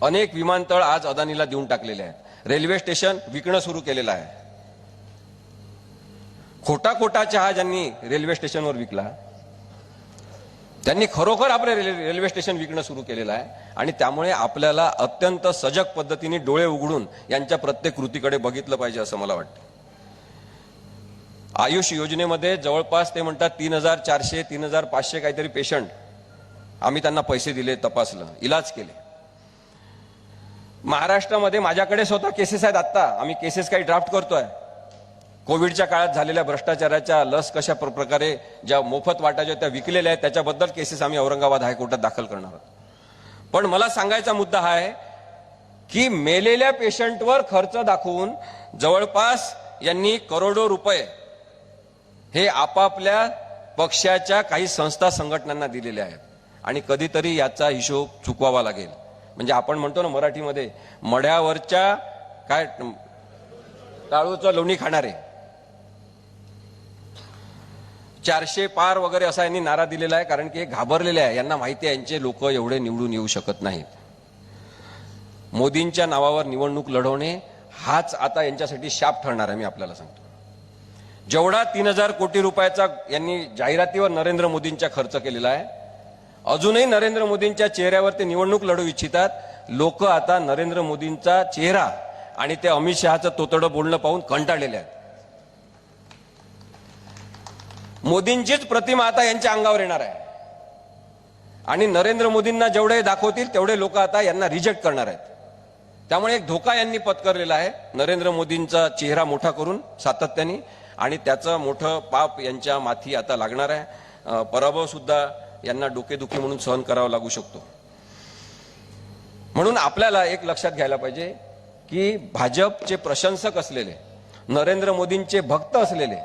अनेक विमानतळ आज अदानीला देऊन टाकलेले आहेत. रेल्वे स्टेशन विकणं सुरू केलेलं आहे. खोटा खोटा चहा ज्यांनी रेल्वे स्टेशनवर विकला त्यांनी खरोखर आपले रेल्वे स्टेशन विकणं सुरू केलेलं आहे. आणि त्यामुळे आपल्याला अत्यंत सजग पद्धतीने डोळे उघडून यांच्या प्रत्येक कृतीकडे बघितलं पाहिजे असं मला वाटतं. आयुष योजनेमध्ये जवळपास ते म्हणतात 3400 3500 काहीतरी पेशंट आम्ही त्यांना पैसे दिले, तपासलं, इलाज केले. महाराष्ट्रामध्ये माझ्याकडे स्वतः केसेस आहेत. आता आम्ही केसेस काही ड्राफ्ट करतोय. कोविडच्या काळात झालेल्या भ्रष्टाचाराच्या, लस कशा प्रकारे ज्या मोफत वाटाच्या त्या विकलेल्या आहेत त्याच्याबद्दल केसेस आम्ही औरंगाबाद हायकोर्टात दाखल करणार आहोत. पण मला सांगायचा मुद्दा हा आहे की मेलेल्या पेशंटवर खर्च दाखवून जवळपास यांनी करोडो रुपये हे आपापल्या पक्षाच्या काही संस्था संघटनांना दिलेले आहेत. आणि कधीतरी याचा हिशोब चुकवावा लागेल. म्हणजे आपण म्हणतो ना मराठीमध्ये, मड्यावरच्या काय टाळूचं लोणी खाणारे, 400 पार वगैरे असा यांनी नारा दिलेला आहे. कारण की हे घाबरलेले आहे, यांना माहिती आहे यांचे लोक एवढे निवडून येऊ शकत नाहीत. मोदींच्या नावावर निवडणूक लढवणे हाच आता यांच्यासाठी शाप ठरणार आहे. मी आपल्याला सांगतो, जेवढा 3000 कोटी रुपयाचा यांनी जाहिरातीवर नरेंद्र मोदींच्या खर्च केलेला आहे, अजूनही नरेंद्र मोदींच्या चेहऱ्यावर ते निवडणूक लढवू इच्छितात. लोक आता नरेंद्र मोदींचा चेहरा आणि ते अमित शहाचं तोतडं बोलणं पाहून कंटाळलेले आहेत. मोदींचीच प्रतिमा आता यांच्या अंगावर येणार आहे आणि नरेंद्र मोदींना जेवढे दाखवतील तेवढे लोक आता यांना रिजेक्ट करणार आहेत. त्यामुळे एक धोका यांनी पत्करलेला आहे, नरेंद्र मोदींचा चेहरा मोठा करून सातत्याने, आणि त्याचं मोठं पाप यांच्या माथी आता लागणार आहे. पराभव सुद्धा यांना डोकेदुखी म्हणून सहन करावा लागू शकतो. म्हणून आपल्याला एक लक्षात घ्यायला पाहिजे की भाजपचे प्रशंसक असलेले, नरेंद्र मोदींचे भक्त असलेले,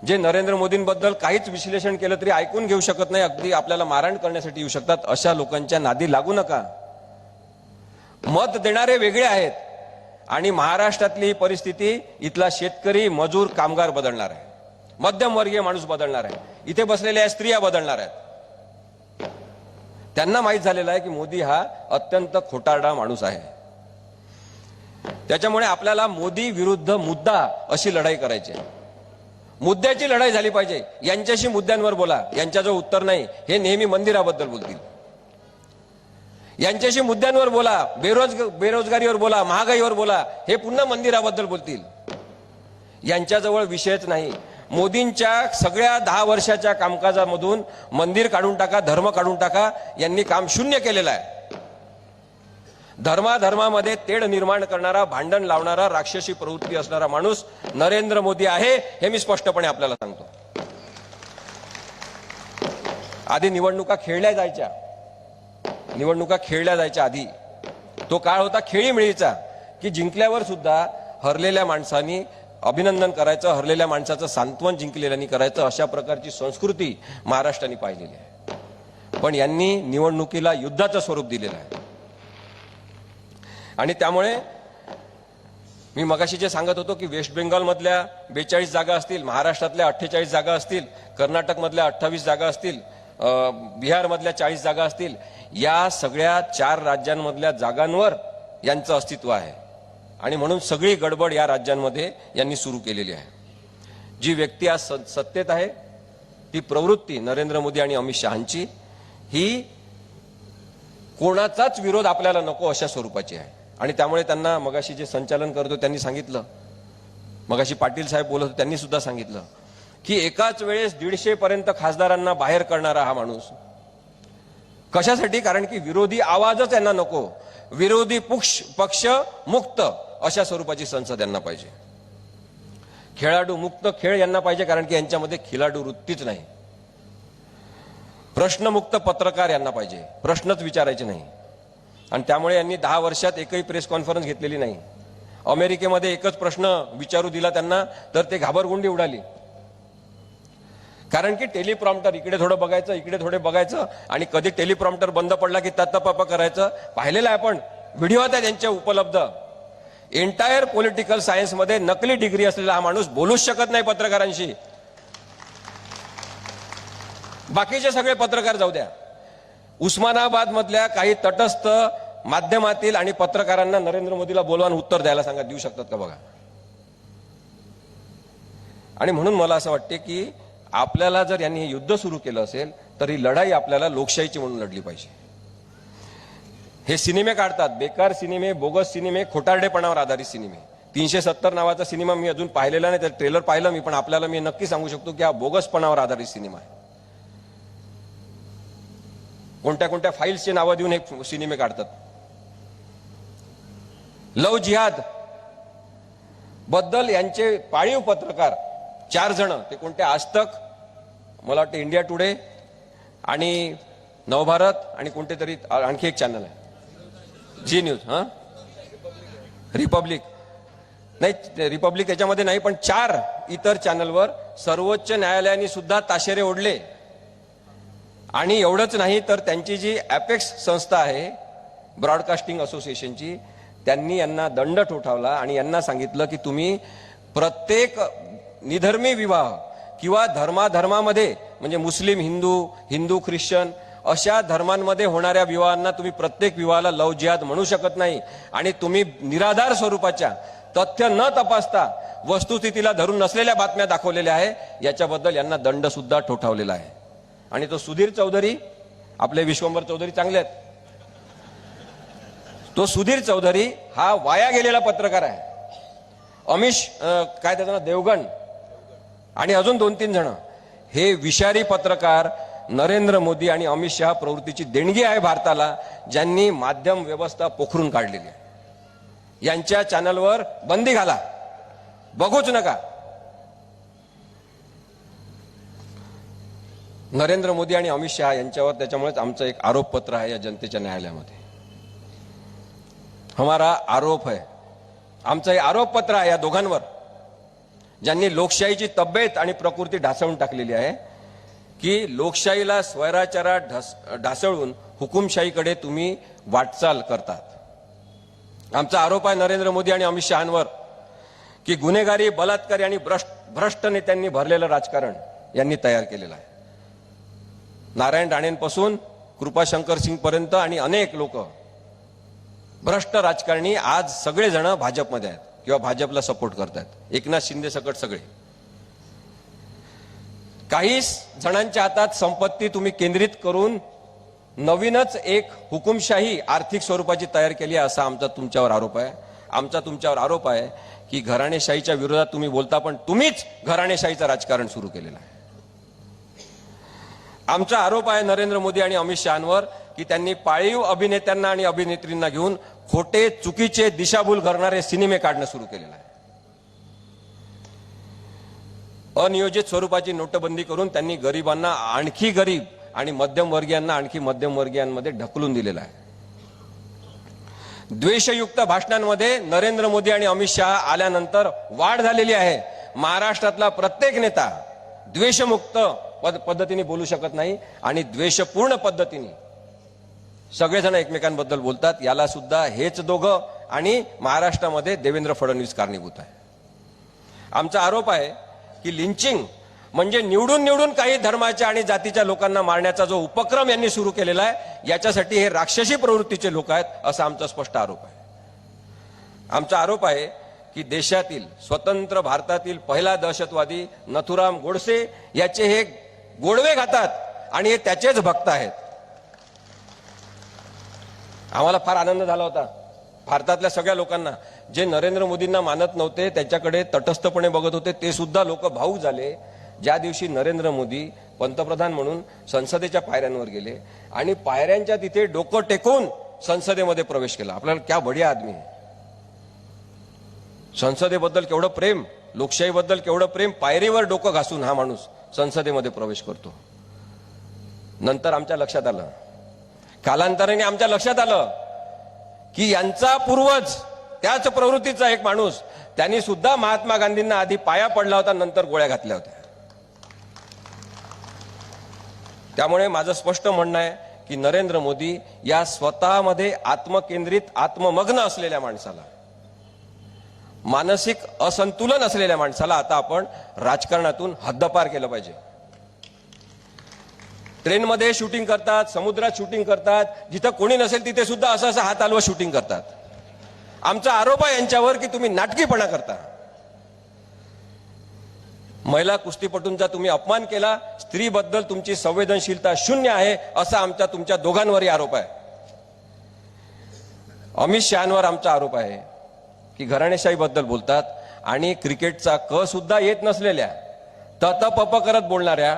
जे नरेंद्र मोदींबद्दल काहीच विश्लेषण केलं तरी ऐकून घेऊ शकत नाही, अगदी आपल्याला मारहाण करण्यासाठी येऊ शकतात, अशा लोकांच्या नादी लागू नका. मत देणारे वेगळे आहेत आणि महाराष्ट्रातली ही परिस्थिती इथला शेतकरी, मजूर, कामगार बदलणार आहे, मध्यमवर्गीय माणूस बदलणार आहे, इथे बसलेल्या स्त्रिया बदलणार आहेत. त्यांना माहित झालेलं आहे की मोदी हा अत्यंत खोटारडा माणूस आहे. त्याच्यामुळे आपल्याला मोदी विरुद्ध मुद्दा अशी लढाई करायची आहे. मुद्द्याची लढाई झाली पाहिजे. यांच्याशी मुद्द्यांवर बोला, यांच्याजवळ उत्तर नाही, हे नेहमी मंदिराबद्दल बोलतील. यांच्याशी मुद्द्यांवर बोला, बेरोजगारीवर बोला, महागाईवर बोला, हे पुन्हा मंदिराबद्दल बोलतील. यांच्याजवळ विषयच नाही. मोदींच्या सगळ्या 10 वर्षाच्या कामकाजामधून मंदिर काढून टाका, धर्म काढून टाका, यांनी काम शून्य केलेलं आहे. धर्माधर्मामध्ये तेढ निर्माण करणारा, भांडण लावणारा, राक्षसी प्रवृत्ती असणारा माणूस नरेंद्र मोदी आहे, हे मी स्पष्टपणे आपल्याला सांगतो. आधी निवडणुका खेळल्या जायच्या आधी तो काळ होता खेळीमेळीचा, की जिंकल्यावर सुद्धा हरलेल्या माणसांनी अभिनंदन करायचं, हरलेल्या माणसाचं सांत्वन जिंकलेल्यांनी करायचं, अशा प्रकारची संस्कृती महाराष्ट्राने पाहिलेली आहे. पण यांनी निवडणुकीला युद्धाचं स्वरूप दिलेलं आहे. आणि त्यामुळे मी मगाशी जे सांगत होतो की वेस्ट बेंगॉलमधल्या 42 जागा असतील, महाराष्ट्रातल्या 48 जागा असतील, कर्नाटकमधल्या 28 जागा असतील, बिहारमधल्या 40 जागा असतील, या सगळ्या 4 राज्यांमधल्या जागांवर यांचं अस्तित्व आहे. आणि म्हणून सगळी गडबड या राज्यांमध्ये यांनी सुरू केलेली आहे. जी व्यक्ती आज सत्तेत आहे, ती प्रवृत्ती नरेंद्र मोदी आणि अमित शहांची, ही कोणाचाच विरोध आपल्याला नको अशा स्वरूपाची आहे. आणि त्यामुळे त्यांना मगाशी जे संचालन करतो त्यांनी सांगितलं, मगाशी पाटील साहेब बोलत होते त्यांनी सुद्धा सांगितलं की एकाच वेळेस 150 पर्यंत खासदारांना बाहेर करणारा हा माणूस कशासाठी? कारण की विरोधी आवाजच यांना नको, विरोधी पक्ष मुक्त अशा स्वरूपाची संसद यांना पाहिजे. खेळाडू मुक्त खेळ यांना पाहिजे, कारण की यांच्यामध्ये खिलाडू वृत्तीच नाही. प्रश्नमुक्त पत्रकार यांना पाहिजे, प्रश्नच विचारायचे नाही. आणि त्यामुळे यांनी 10 वर्षात एकही प्रेस कॉन्फरन्स घेतलेली नाही. अमेरिकेमध्ये एकच प्रश्न विचारू दिला त्यांना तर ते घाबरगुंडी उडाली. कारण की टेलिप्रॉम्प्टर इकडे थोडं बघायचं, इकडे थोडे बघायचं, आणि कधी टेलिप्रॉम्प्टर बंद पडला की तत्तपापा करायचं. पाहिलेलं आहे आपण, व्हिडिओ आहेत त्यांच्या उपलब्ध. एंटायर पॉलिटिकल सायन्स मध्ये नकली डिग्री असलेला हा माणूस बोलूच शकत नाही पत्रकारांशी. बाकीचे सगळे पत्रकार जाऊ द्या. उस्मानाबाद मधल्या काही तटस्थ माध्यमातील आणि पत्रकारांना नरेंद्र मोदीला बोलवून उत्तर द्यायला सांगा, देऊ शकतात का बघा. आणि म्हणून मला असं वाटते की आपल्याला जर यांनी हे युद्ध सुरू केलं असेल तर ही लढाई आपल्याला लोकशाहीची म्हणून लढली पाहिजे. हे सिनेमे काढतात, बेकार सिनेमे, बोगस सिनेमे, खोटारडेपणावर आधारित सिनेमे. 370 नावाचा सिनेमा मी अजून पाहिलेला नाही, त्याचं ट्रेलर पाहिलं मी, पण आपल्याला मी नक्की सांगू शकतो की हा बोगसपणावर आधारित सिनेमा आहे. कोणत्या कोणत्या फाईल्सचे नावं देऊन हे सिनेमे काढतात. लव जिहाद बद्दल यांचे पाळीव पत्रकार 4 जण, ते कोणते, आजतक, मला वाटतं इंडिया टुडे आणि नवभारत आणि कोणते तरी आणखी एक चॅनल आहे, जी न्यूज, रिपब्लिक नाही, रिपब्लिक याच्यामध्ये नाही, पण 4 इतर चॅनलवर सर्वोच्च न्यायालयाने सुद्धा ताशेरे ओढले. आणि एवढंच नाही तर त्यांची जी अपेक्स संस्था आहे ब्रॉडकास्टिंग असोसिएशनची, त्यांनी यांना दंड ठोठावला आणि यांना सांगितलं की तुम्ही प्रत्येक निधर्मी विवाह किंवा धर्माधर्मामध्ये, म्हणजे मुस्लिम हिंदू ख्रिश्चन अशा धर्मांमध्ये होणाऱ्या विवाहांना तुम्ही प्रत्येक विवाहाला लव जिहाद म्हणू शकत नाही. आणि तुम्ही निराधार स्वरूपाच्या, तथ्य न तपासता, वस्तुस्थितीला धरून नसलेल्या बातम्या दाखवलेल्या आहे, याच्याबद्दल यांना दंड सुद्धा ठोठावलेला आहे. आणि तो सुधीर चौधरी, आपले विश्वंभर चौधरी चांगले आहेत, तो सुधीर चौधरी हा वाया गेलेला पत्रकार आहे. अमिश काय त्याचं नाव, देवगण, आणि अजून 2-3 जण, हे विषारी पत्रकार नरेंद्र मोदी आणि अमित शहा प्रवृत्तीची देणगी आहे भारताला, ज्यांनी माध्यम व्यवस्था पोखरून काढलेली आहे. यांच्या चॅनलवर बंदी घाला, बघूच नका. नरेंद्र मोदी आणि अमित शहा यांच्यावर त्याच्यामुळेच आमचं एक आरोपपत्र आहे या जनतेच्या न्यायालयामध्ये. हमारा आरोप है, आमचं हे आरोपपत्र आहे या दोघांवर, ज्यांनी लोकशाहीची तब्येत आणि प्रकृती ढासळून टाकलेली आहे. की लोकशाहीला स्वैराचारात ढासळून हुकुमशाहीकडे तुम्ही वाटचाल करतात. आमचा आरोप आहे नरेंद्र मोदी आणि अमित शहांवर की गुन्हेगारी, बलात्कारी आणि भ्रष्ट नेत्यांनी भरलेलं राजकारण यांनी तयार केलेलं आहे. नारायण राणेंपासून कृपाशंकर सिंग पर्यंत आणि अनेक लोक भ्रष्ट राजकारणी आज सगळेजण भाजपमध्ये आहेत किंवा भाजपला सपोर्ट करतात. एकनाथ शिंदे सकट सगळे. काही जणांच्या हातात संपत्ती तुम्ही केंद्रित करून नवीनच एक हुकुमशाही आर्थिक स्वरूपाची तयार केली आहे असा आमचा तुमच्यावर आरोप आहे. आमचा तुमच्यावर आरोप आहे की घराणेशाहीच्या विरोधात तुम्ही बोलता, पण तुम्हीच घराणेशाहीचं राजकारण सुरू केलेलं आहे. आमचा आरोप आहे नरेंद्र मोदी आणि अमित शहांवर की त्यांनी पाळीव अभिनेत्यांना आणि अभिनेत्रींना घेऊन खोटे चुकीचे दिशाभूल करणारे सिनेमे काढणं सुरू केलेलं आहे. अनियोजित स्वरूपाची नोटबंदी करून त्यांनी गरिबांना आणखी गरीब आणि मध्यमवर्गीयांना आणखी मध्यमवर्गीयांमध्ये ढकलून दिलेला आहे. द्वेषयुक्त भाषणांमध्ये नरेंद्र मोदी आणि अमित शहा आल्यानंतर वाढ झालेली आहे. महाराष्ट्रातला प्रत्येक नेता द्वेषमुक्त पद्धतीने बोलू शकत नाही आणि द्वेषपूर्ण पद्धतीने सगळेजण एकमेकांबद्दल बोलतात. याला सुद्धा हेच दोघं आणि महाराष्ट्रामध्ये देवेंद्र फडणवीस कारणीभूत आहे. आमचा आरोप आहे की लिंचिंग म्हणजे निवडून निवडून काही धर्माच्या आणि जातीच्या लोकांना मारण्याचा जो उपक्रम यांनी सुरू केलेला आहे, याच्यासाठी हे राक्षसी प्रवृत्तीचे लोक आहेत असा आमचा स्पष्ट आरोप आहे. आमचा आरोप आहे की देशातील स्वतंत्र भारतातील पहिला दहशतवादी नथुराम गोडसे याचे हे गोडवे खातात आणि हे त्याचेच भक्त आहेत. आम्हाला फार आनंद झाला होता. भारतातल्या सगळ्या लोकांना जे नरेंद्र मोदींना मानत नव्हते, त्याच्याकडे तटस्थपणे बघत होते, ते सुद्धा लोक भावूक झाले ज्या दिवशी नरेंद्र मोदी पंतप्रधान म्हणून संसदेच्या पायऱ्यांवर गेले आणि पायऱ्यांच्या तिथे डोकं टेकून संसदेमध्ये प्रवेश केला. आपल्याला क्या बढिया आदमी आहे. संसदेबद्दल केवढं प्रेम, लोकशाहीबद्दल केवढं प्रेम. पायरीवर डोकं घासून हा माणूस संसदेमध्ये प्रवेश करतो. नंतर आमच्या लक्षात आलं, कालांतराने आमच्या लक्षात आलं की यांचा पूर्वज त्याच प्रवृत्तीचा एक माणूस, त्यांनी सुद्धा महात्मा गांधींना आधी पाया पडला होता, नंतर गोळ्या घातल्या होत्या. त्यामुळे माझं स्पष्ट म्हणणं आहे की नरेंद्र मोदी या स्वतःमध्ये आत्मकेंद्रित आत्ममग्न असलेल्या माणसाला, मानसिक असंतुलन असलेल्या माणसाला आता आपण राजकारणातून हद्दपार केलं पाहिजे. ट्रेनमध्ये शूटिंग करतात, समुद्रात शूटिंग करतात, जिथं कोणी नसेल तिथे सुद्धा असं असं हात हलवत शूटिंग करतात. आमचा आरोप आहे यांच्यावर की तुम्ही नाटकीपणा करता. महिला कुस्तीपटूंचा तुम्ही अपमान केला, स्त्रीबद्दल तुमची संवेदनशीलता शून्य आहे असा आमचा तुमच्या दोघांवरही आरोप आहे. अमित शहांवर आमचा आरोप आहे की घराणेशाहीबद्दल बोलतात आणि क्रिकेटचा क सुद्धा येत नसलेल्या ततपप करत बोलणाऱ्या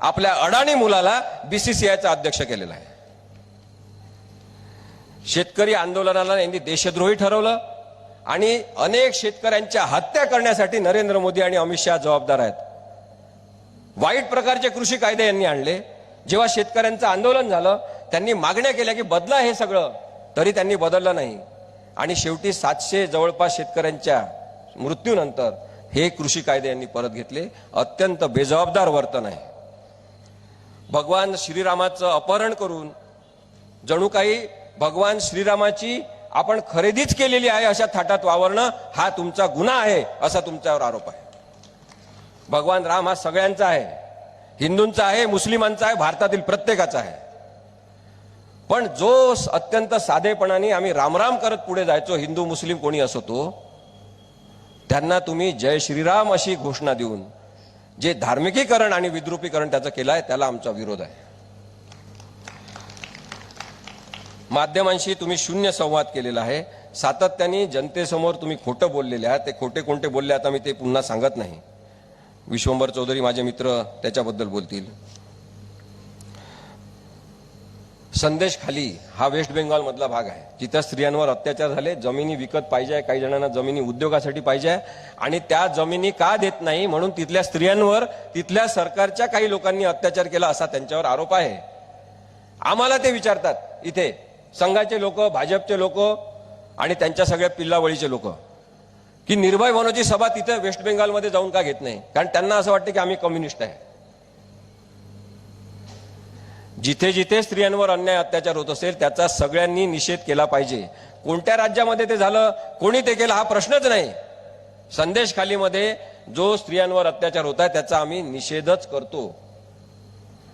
आपल्या अडाणी मुलाला बीसीसीआयचा अध्यक्ष केलेला आहे. शेतकरी आंदोलनाला यांनी देशद्रोही ठरवलं आणि अनेक शेतकऱ्यांच्या हत्या करण्यासाठी नरेंद्र मोदी आणि अमित शहा जबाबदार आहेत. वाईट प्रकारचे कृषी कायदे यांनी आणले. जेव्हा शेतकऱ्यांचं आंदोलन झालं, त्यांनी मागण्या केल्या की बदला हे सगळं, तरी त्यांनी बदललं नाही आणि शेवटी 700 जवळपास शेतकऱ्यांच्या मृत्यूनंतर हे कृषी कायदे यांनी परत घेतले. अत्यंत बेजबाबदार वर्तन आहे. भगवान श्रीरामाचं अपहरण करून जणू काही भगवान श्रीरामाची आपण खरेदीच केलेली आहे अशा थाटात वावरणं हा तुमचा गुन्हा आहे असा तुमच्यावर आरोप आहे. भगवान राम हा सगळ्यांचा आहे, हिंदूंचा आहे, मुस्लिमांचा आहे, भारतातील प्रत्येकाचा आहे. पण जो अत्यंत साधेपणाने आम्ही रामराम करत पुढे जायचो, हिंदू मुस्लिम कोणी असो तो, त्यांना तुम्ही जय श्रीराम अशी घोषणा देऊन जे धार्मिकीकरण आणि विद्रुपीकरण त्याचं केलं आहे, त्याला आमचा विरोध आहे. माध्यमांशी तुम्ही शून्य संवाद केलेला आहे. सातत्याने जनतेसमोर तुम्ही खोटं बोललेले आहात. ते खोटे कोणते बोलले आता मी ते पुन्हा सांगत नाही. विश्वंभर चौधरी माझे मित्र त्याच्याबद्दल बोलतील. संदेश खाली हा वेस्ट बेंगॉल मधला भाग आहे जिथे स्त्रियांवर अत्याचार झाले. जमिनी विकत पाहिजे, काही जणांना जमिनी उद्योगासाठी पाहिजे आणि त्या जमिनी का देत नाही म्हणून तिथल्या स्त्रियांवर तिथल्या सरकारच्या काही लोकांनी अत्याचार केला असा त्यांच्यावर आरोप आहे. आम्हाला ते विचारतात इथे संघाचे लोक, भाजपचे लोक आणि त्यांच्या सगळ्या पिल्लावळीचे लोक की निर्भय बनोची सभा तिथे वेस्ट बेंगॉलमध्ये जाऊन का घेत नाही, कारण त्यांना असं वाटतं की आम्ही कम्युनिस्ट आहे. जिथे जिथे स्त्रियांवर अन्याय अत्याचार होत असेल त्याचा सगळ्यांनी निषेध केला पाहिजे. कोणत्या राज्यामध्ये ते झालं, कोणी ते केलं हा प्रश्नच नाही. संदेश खालीमध्ये जो स्त्रियांवर अत्याचार होत आहे त्याचा आम्ही निषेधच करतो.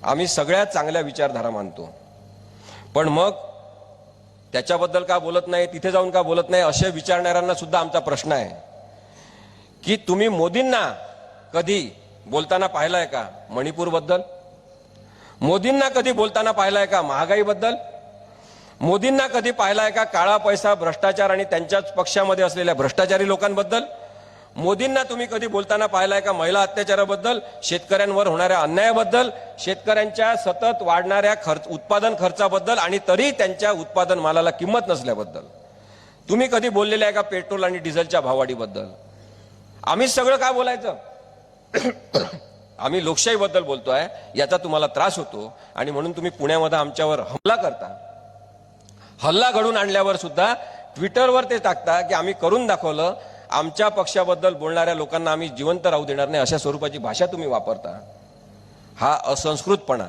आम्ही सगळ्यात चांगल्या विचारधारा मानतो. पण मग त्याच्याबद्दल का बोलत नाही, तिथे जाऊन का बोलत नाही असे विचारणाऱ्यांना सुद्धा आमचा प्रश्न आहे की तुम्ही मोदींना कधी बोलताना पाहिलंय का मणिपूरबद्दल? मोदींना कधी बोलताना पाहिलाय का महागाईबद्दल? मोदींना कधी पाहिलाय का काळा पैसा, भ्रष्टाचार आणि त्यांच्याच पक्षामध्ये असलेल्या भ्रष्टाचारी लोकांबद्दल? मोदींना तुम्ही कधी बोलताना पाहिलाय का महिला अत्याचाराबद्दल, शेतकऱ्यांवर होणाऱ्या अन्यायाबद्दल, शेतकऱ्यांच्या सतत वाढणाऱ्या उत्पादन खर्चाबद्दल आणि तरी त्यांच्या उत्पादन मालाला किंमत नसल्याबद्दल? तुम्ही कधी बोललेले आहे का पेट्रोल आणि डिझेलच्या भाववाढीबद्दल? आम्ही सगळं काय बोलायचं? आम्ही लोकशाहीबद्दल बोलतोय, याचा तुम्हाला त्रास होतो आणि म्हणून तुम्ही पुण्यामध्ये आमच्यावर हमला करता. हल्ला घडून आणल्यावर सुद्धा ट्विटरवर ते टाकता की आम्ही करून दाखवलं, आमच्या पक्षाबद्दल बोलणाऱ्या लोकांना आम्ही जिवंत राहू देणार नाही, अशा स्वरूपाची भाषा तुम्ही वापरता. हा असंस्कृतपणा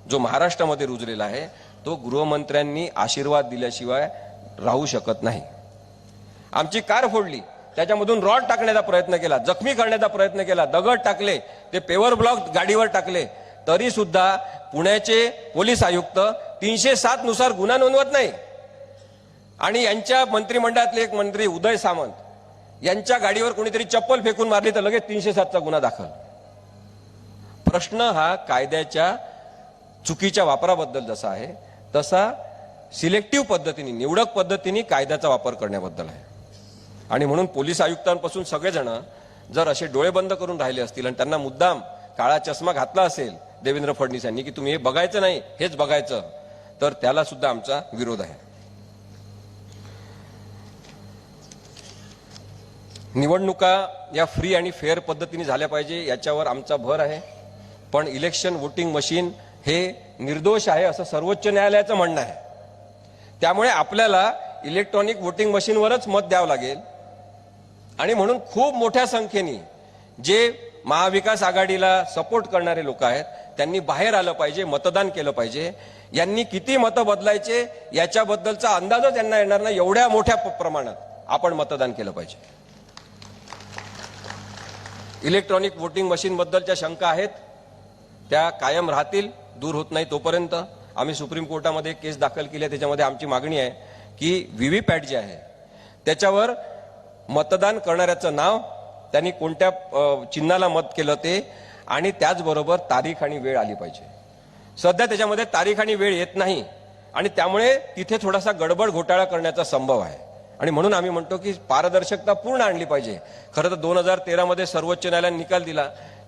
जो महाराष्ट्रामध्ये रुजलेला आहे तो गृहमंत्र्यांनी आशीर्वाद दिल्याशिवाय राहू शकत नाही. आमची कार फोडली, त्याच्यामधून रॉड टाकण्याचा प्रयत्न केला, जखमी करण्याचा प्रयत्न केला, दगड टाकले, ते पेवर ब्लॉक गाडीवर टाकले, तरी सुद्धा पुण्याचे पोलीस आयुक्त 307 नुसार गुन्हा नोंदवत नाही. आणि यांच्या मंत्रिमंडळातले एक मंत्री उदय सामंत यांच्या गाडीवर कोणीतरी चप्पल फेकून मारली तर लगेच 307चा गुन्हा दाखल. प्रश्न हा कायद्याच्या चुकीच्या वापराबद्दल जसा आहे तसा सिलेक्टिव्ह पद्धतीने, निवडक पद्धतीने कायद्याचा वापर करण्याबद्दल आहे. आणि म्हणून पोलीस आयुक्तांपासून सगळेजण जर असे डोळे बंद करून राहिले असतील आणि त्यांना मुद्दाम काळा चष्मा घातला असेल देवेंद्र फडणवीस यांनी की तुम्ही हे बघायचं नाही, हेच बघायचं, तर त्याला सुद्धा आमचा विरोध आहे. निवडणुका या फ्री आणि फेअर पद्धतीने झाल्या पाहिजे याच्यावर आमचा भर आहे. पण इलेक्शन वोटिंग मशीन हे निर्दोष आहे असं सर्वोच्च न्यायालयाचं म्हणणं आहे. त्यामुळे आपल्याला इलेक्ट्रॉनिक वोटिंग मशीनवरच मत द्यावं लागेल. आणि म्हणून खूप मोठ्या संख्येने जे महाविकास आघाडीला सपोर्ट करणारे लोक आहेत त्यांनी बाहेर आलं पाहिजे, मतदान केलं पाहिजे. यांनी किती मतं बदलायचे याच्याबद्दलचा अंदाजच यांना येणार नाही, एवढ्या मोठ्या प्रमाणात आपण मतदान केलं पाहिजे. इलेक्ट्रॉनिक वोटिंग मशीन बद्दलच्या शंका आहेत त्या कायम राहतील, दूर होत नाही तोपर्यंत. आम्ही सुप्रीम कोर्टामध्ये केस दाखल केली आहे, त्याच्यामध्ये आमची मागणी आहे की व्हीव्हीपॅट जे आहे त्याच्यावर मतदान करणाऱ्याचं नाव, त्यांनी कोणत्या चिन्हाला मत केलं ते, आणि त्याचबरोबर तारीख आणि वेळ आली पाहिजे. सध्या त्याच्यामध्ये तारीख आणि वेळ येत नाही आणि त्यामुळे तिथे थोडासा गडबड घोटाळा करण्याचा संभव आहे. आणि म्हणून आम्ही म्हणतो की पारदर्शकता पूर्ण आणली पाहिजे. खरं तर 2013 मध्ये सर्वोच्च न्यायालयाने निकाल दिला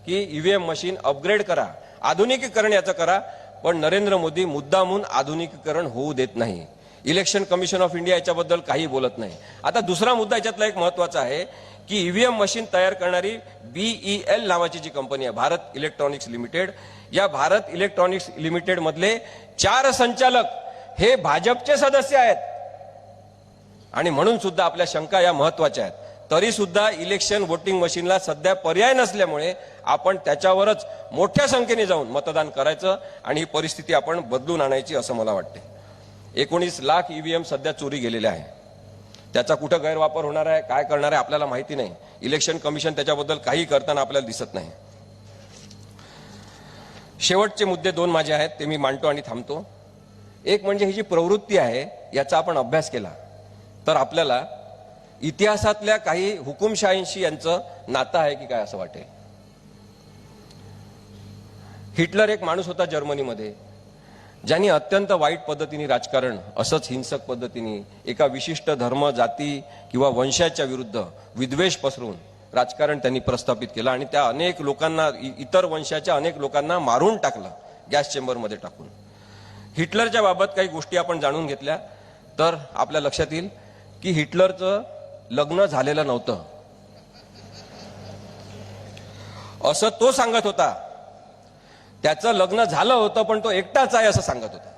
की ईव्हीएम मशीन अपग्रेड करा, आधुनिकीकरण याचं करा, पण नरेंद्र मोदी मुद्दामून आधुनिकीकरण होऊ देत नाही. इलेक्शन कमिशन ऑफ इंडिया याच्याबद्दल काही बोलत नाही. आता दुसरा मुद्दा याच्यातला एक महत्वाचा आहे की ईव्हीएम मशीन तयार करणारी BEL नावाची जी कंपनी आहे, भारत इलेक्ट्रॉनिक्स लिमिटेड, या भारत इलेक्ट्रॉनिक्स लिमिटेड मधले 4 संचालक हे भाजपचे सदस्य आहेत. आणि म्हणून सुद्धा आपल्या शंका या महत्वाच्या आहेत. तरी सुद्धा इलेक्शन वोटिंग मशीनला सध्या पर्याय नसल्यामुळे आपण त्याच्यावरच मोठ्या संख्येने जाऊन मतदान करायचं आणि ही परिस्थिती आपण बदलून आणायची असं मला वाटते. 19 लाख ईव्हीएम सध्या चोरी गेलेले आहे. त्याचा कुठं गैरवापर होणार आहे, काय करणार आहे आपल्याला माहिती नाही. इलेक्शन कमिशन त्याच्याबद्दल काही करताना आपल्याला दिसत नाही. शेवटचे मुद्दे 2 माझे आहेत, ते मी मांडतो आणि थांबतो. एक म्हणजे ही जी प्रवृत्ती आहे याचा आपण अभ्यास केला तर आपल्याला इतिहासातल्या काही हुकुमशाहींशी यांचं नातं आहे की काय असं वाटेल. हिटलर एक माणूस होता जर्मनीमध्ये ज्यांनी अत्यंत वाईट पद्धतीने राजकारण, असंच हिंसक पद्धतीने एका विशिष्ट धर्म, जाती किंवा वंशाच्या विरुद्ध विद्वेष पसरून राजकारण त्यांनी प्रस्थापित केलं आणि त्या अनेक लोकांना, इतर वंशाच्या अनेक लोकांना मारून टाकलं, गॅस चेंबरमध्ये टाकून. हिटलरच्या बाबत काही गोष्टी आपण जाणून घेतल्या तर आपल्या लक्षात येईल की हिटलरचं लग्न झालेलं नव्हतं असं तो सांगत होता. त्याचं लग्न झालं होतं पण तो एकटाच आहे असं सांगत होता.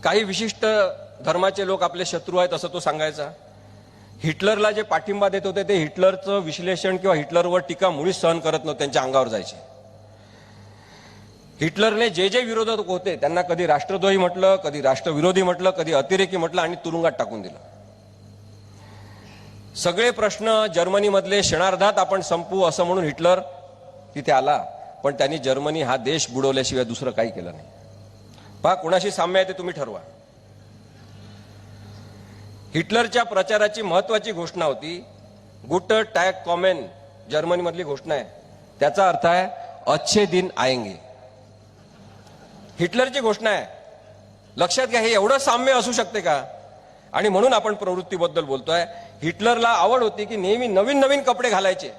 काही विशिष्ट धर्माचे लोक आपले शत्रू आहेत असं तो सांगायचा. हिटलरला जे पाठिंबा देत होते ते हिटलरचं विश्लेषण किंवा हिटलरवर टीका मुळीच सहन करत नव्हते, त्यांच्या अंगावर जायचे. हिटलरने जे जे विरोधक होते त्यांना कधी राष्ट्रद्रोही म्हटलं, कधी राष्ट्रविरोधी म्हटलं, कधी अतिरेकी म्हटलं आणि तुरुंगात टाकून दिलं. सगळे प्रश्न जर्मनीमधले क्षणार्धात आपण संपवू असं म्हणून हिटलर तिथे आला, पण त्यांनी जर्मनी हा देश बुडवल्याशिवाय दुसरं काही केलं नाही. पहा, कोणाशी साम्य आहे ते तुम्ही ठरवा. हिटलरच्या प्रचाराची महत्वाची घोषणा होती गुट टॅग कॉमेन, जर्मनीमधली घोषणा आहे. त्याचा अर्थ आहे अच्छे दिन आएंगे. हिटलरची घोषणा आहे. लक्षात घ्या, हे एवढं साम्य असू शकते का? आणि म्हणून आपण प्रवृत्तीबद्दल बोलतोय. हिटलरला आवड होती की नेहमी नवीन नवीन कपडे घालायचे.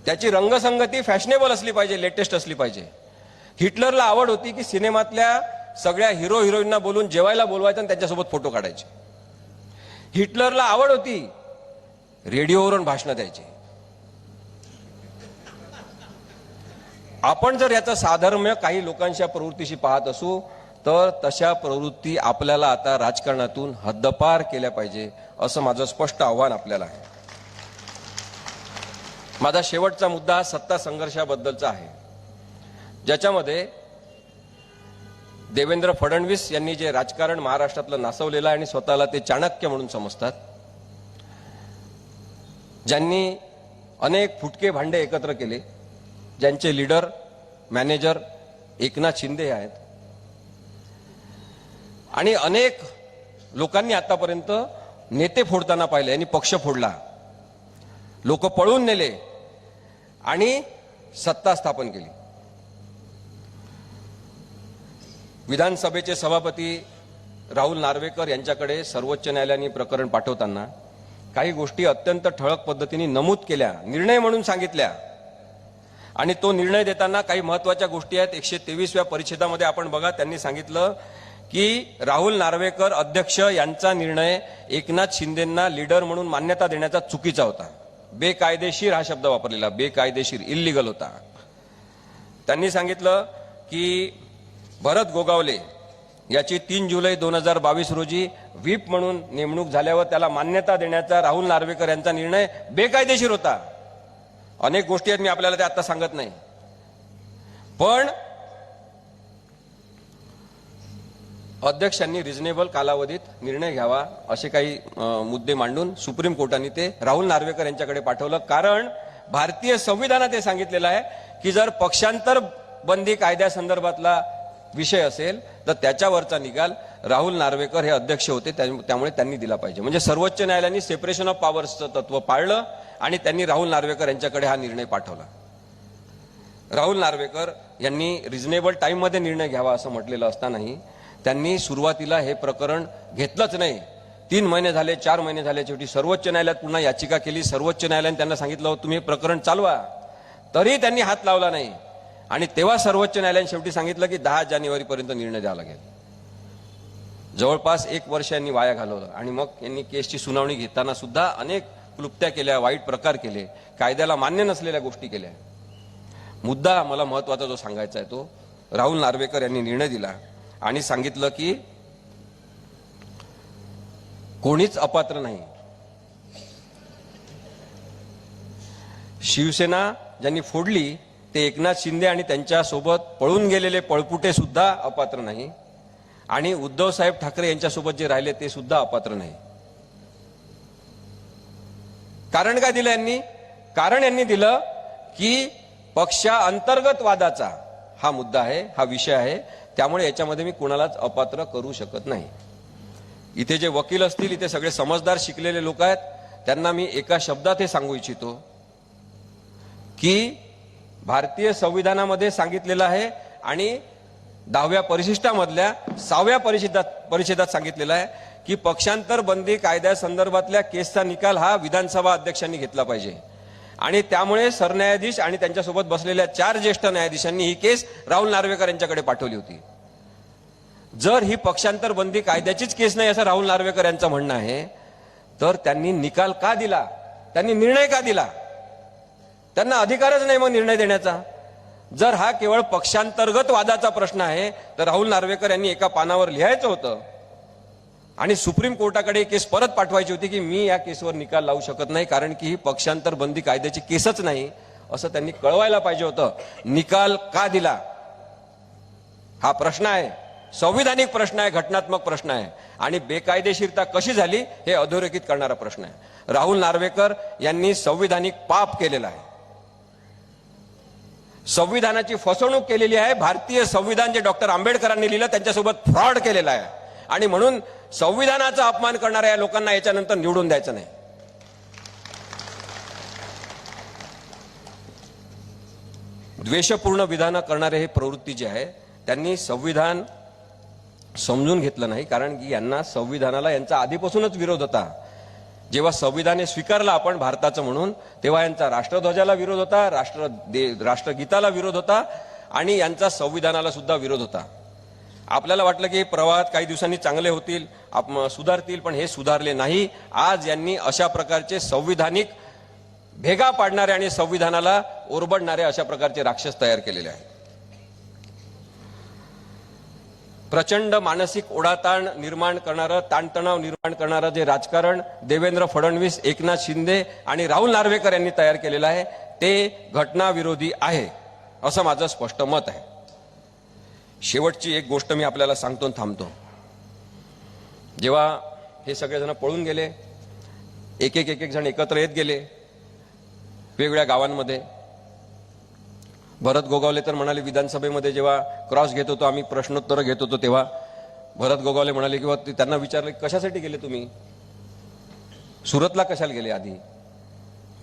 त्याची रंगसंगती फॅशनेबल असली पाहिजे, लेटेस्ट असली पाहिजे. हिटलरला आवड होती की सिनेमातल्या सगळ्या हिरो हिरोईनना बोलून जेवायला बोलवायचं आणि त्यांच्यासोबत फोटो काढायचे. हिटलरला आवड होती रेडिओवरून भाषणं द्यायची. आपण जर याचं साधर्म्य काही लोकांच्या प्रवृत्तीशी पाहत असू तर तशा प्रवृत्ती आपल्याला आता राजकारणातून हद्दपार केल्या पाहिजे, असं माझं स्पष्ट आव्हान आपल्याला आहे. माझा शेवटचा मुद्दा सत्ता संघर्षाबद्दलचा आहे, ज्याच्यामध्ये देवेंद्र फडणवीस यांनी जे राजकारण महाराष्ट्रातलं नासवलेलं आहे आणि स्वतःला ते चाणक्य म्हणून समजतात, ज्यांनी अनेक फुटके भांडे एकत्र केले, ज्यांचे लीडर मॅनेजर एकनाथ शिंदे आहेत, आणि अनेक लोकांनी आतापर्यंत नेते फोडताना पाहिले. यांनी पक्ष फोडला, लोक पळून नेले आणि सत्ता स्थापन केली. विधानसभेचे सभापती राहुल नार्वेकर यांच्याकडे सर्वोच्च न्यायालयाने प्रकरण पाठवताना काही गोष्टी अत्यंत ठळक पद्धतीने नमूद केल्या, निर्णय म्हणून सांगितल्या. आणि तो निर्णय देताना काही महत्वाच्या गोष्टी आहेत. 123व्या परिच्छेदामध्ये आपण बघा, त्यांनी सांगितलं की राहुल नार्वेकर अध्यक्ष यांचा निर्णय एकनाथ शिंदेंना लीडर म्हणून मान्यता देण्याचा चुकीचा होता. बेकायदेशीर हा शब्द वापरलेला, बेकायदेशीर, इल्लीगल होता. त्यांनी सांगितलं की भरत गोगावले याची 3 जुलै 2022 रोजी व्हीप म्हणून नेमणूक झाल्यावर त्याला मान्यता देण्याचा राहुल नार्वेकर यांचा निर्णय बेकायदेशीर होता. अनेक गोष्टी आहेत, मी आपल्याला ते आता सांगत नाही. पण अध्यक्षांनी रिझनेबल कालावधीत निर्णय घ्यावा असे काही मुद्दे मांडून सुप्रीम कोर्टाने ते राहुल नार्वेकर यांच्याकडे पाठवलं. कारण भारतीय संविधानात हे सांगितलेलं आहे की जर पक्षांतर बंदी कायद्यासंदर्भातला विषय असेल तर त्याच्यावरचा निकाल राहुल नार्वेकर हे अध्यक्ष होते, त्यामुळे त्यांनी दिला पाहिजे. म्हणजे सर्वोच्च न्यायालयाने सेपरेशन ऑफ पॉवर्सचं तत्व पाळलं आणि त्यांनी राहुल नार्वेकर यांच्याकडे हा निर्णय पाठवला. राहुल नार्वेकर यांनी रिझनेबल टाइम मध्ये निर्णय घ्यावा असं म्हटलेलं असतानाही त्यांनी सुरुवातीला हे प्रकरण घेतलंच नाही. 3 महिने झाले, 4 महिने झाले, शेवटी सर्वोच्च न्यायालयात पुन्हा याचिका केली. सर्वोच्च न्यायालयाने त्यांना सांगितलं तुम्ही प्रकरण चालवा, तरी त्यांनी हात लावला नाही. आणि तेव्हा सर्वोच्च न्यायालयाने शेवटी सांगितलं की 10 जानेवारीपर्यंत निर्णय द्यावा लागेल. जवळपास 1 वर्ष यांनी वाया घालवलं. आणि मग यांनी केसची सुनावणी घेताना सुद्धा अनेक क्लुप्त्या केल्या, वाईट प्रकार केले, कायद्याला मान्य नसलेल्या गोष्टी केल्या. मुद्दा मला महत्वाचा जो सांगायचा आहे तो, राहुल नार्वेकर यांनी निर्णय दिला आणि सांगितलं की कोणीच अपात्र नाही. शिवसेना ज्यांनी फोडली ते एकनाथ शिंदे आणि त्यांच्यासोबत पळून गेलेले पळपुटे सुद्धा अपात्र नाही, आणि उद्धव साहेब ठाकरे यांच्यासोबत जे राहिले ते सुद्धा अपात्र नाही. कारण काय दिलं यांनी? कारण यांनी दिलं की पक्षा अंतर्गत वादाचा हा मुद्दा आहे, हा विषय आहे, त्यामुळे याच्यामध्ये मी कुणालाच अपात्र करू शकत नाही. इथे जे वकील असतील, इथे सगळे समजदार शिकलेले लोक आहेत, त्यांना मी एका शब्दात हे सांगू इच्छितो की भारतीय संविधानामध्ये सांगितलेलं आहे आणि 10व्या परिशिष्टामधल्या 6व्या परिच्छेदात सांगितलेलं आहे की पक्षांतर बंदी कायद्यासंदर्भातल्या केसचा निकाल हा विधानसभा अध्यक्षांनी घेतला पाहिजे. आणि त्यामुळे सरन्यायाधीश आणि त्यांच्यासोबत बसलेल्या 4 ज्येष्ठ न्यायाधीशांनी ही केस राहुल नार्वेकर यांच्याकडे पाठवली होती. जर ही पक्षांतर बंदी कायद्याचीच केस नाही असं राहुल नार्वेकर यांचं म्हणणं आहे, तर त्यांनी निकाल का दिला? त्यांनी निर्णय का दिला? त्यांना अधिकारच नाही मग निर्णय देण्याचा. जर हा केवळ पक्षांतर्गत वादाचा प्रश्न आहे तर राहुल नार्वेकर यांनी एका पानावर लिहायचं होतं आणि सुप्रीम कोर्टाकडे केस परत पाठवायची होती की मी या केसवर निकाल लावू शकत नाही कारण की ही पक्षांतर बंदी कायद्याची केसच नाही, असं त्यांनी कळवायला पाहिजे होतं. निकाल का दिला हा प्रश्न आहे, संविधानिक प्रश्न आहे, घटनात्मक प्रश्न आहे, आणि बेकायदेशीरता कशी झाली हे अधोरेखित करणारा प्रश्न आहे. राहुल नार्वेकर यांनी संविधानिक पाप केलेला आहे, संविधानाची फसवणूक केलेली आहे. भारतीय संविधान जे डॉक्टर आंबेडकरांनी लिहिलं त्यांच्यासोबत फ्रॉड केलेला आहे, आणि म्हणून संविधानाचा अपमान करणाऱ्या या लोकांना याच्यानंतर निवडून द्यायचं नाही. द्वेषपूर्ण विधानं करणारे हे प्रवृत्ती जी आहे त्यांनी संविधान समजून घेतलं नाही, कारण की यांना संविधानाला यांचा आधीपासूनच विरोध होता. जेव्हा संविधान स्वीकारलं आपण भारताचं म्हणून, तेव्हा यांचा राष्ट्रध्वजाला विरोध होता, राष्ट्रगीताला विरोध होता आणि यांचा संविधानाला सुद्धा विरोध होता. आपल्याला वाटलं की प्रवाहात काही दिवसांनी चांगले होतील, सुधारतील, पण हे सुधारले नाही. आज यांनी अशा प्रकारचे संविधानिक भेगा पाडणारे आणि संविधानाला ओरबडणारे अशा प्रकारचे राक्षस तयार केलेले आहेत. प्रचंड मानसिक ओढाताण निर्माण करणारं, ताणतणाव निर्माण करणारं जे राजकारण देवेंद्र फडणवीस, एकनाथ शिंदे आणि राहुल नार्वेकर यांनी तयार केलेलं आहे ते घटनाविरोधी आहे असं माझं स्पष्ट मत आहे. शेवटची एक गोष्ट मी आपल्याला सांगतो आणि थांबतो. जेव्हा हे सगळेजण पळून गेले, एक एक जण एकत्र येत गेले वेगवेगळ्या गावांमध्ये. भरत गोगावले तर म्हणाले, विधानसभेमध्ये जेव्हा क्रॉस घेत होतो आम्ही, प्रश्नोत्तर घेत होतो, तेव्हा भरत गोगावले म्हणाले किंवा त्यांना विचारले कशासाठी गेले तुम्ही, सुरतला कशाला गेले आधी,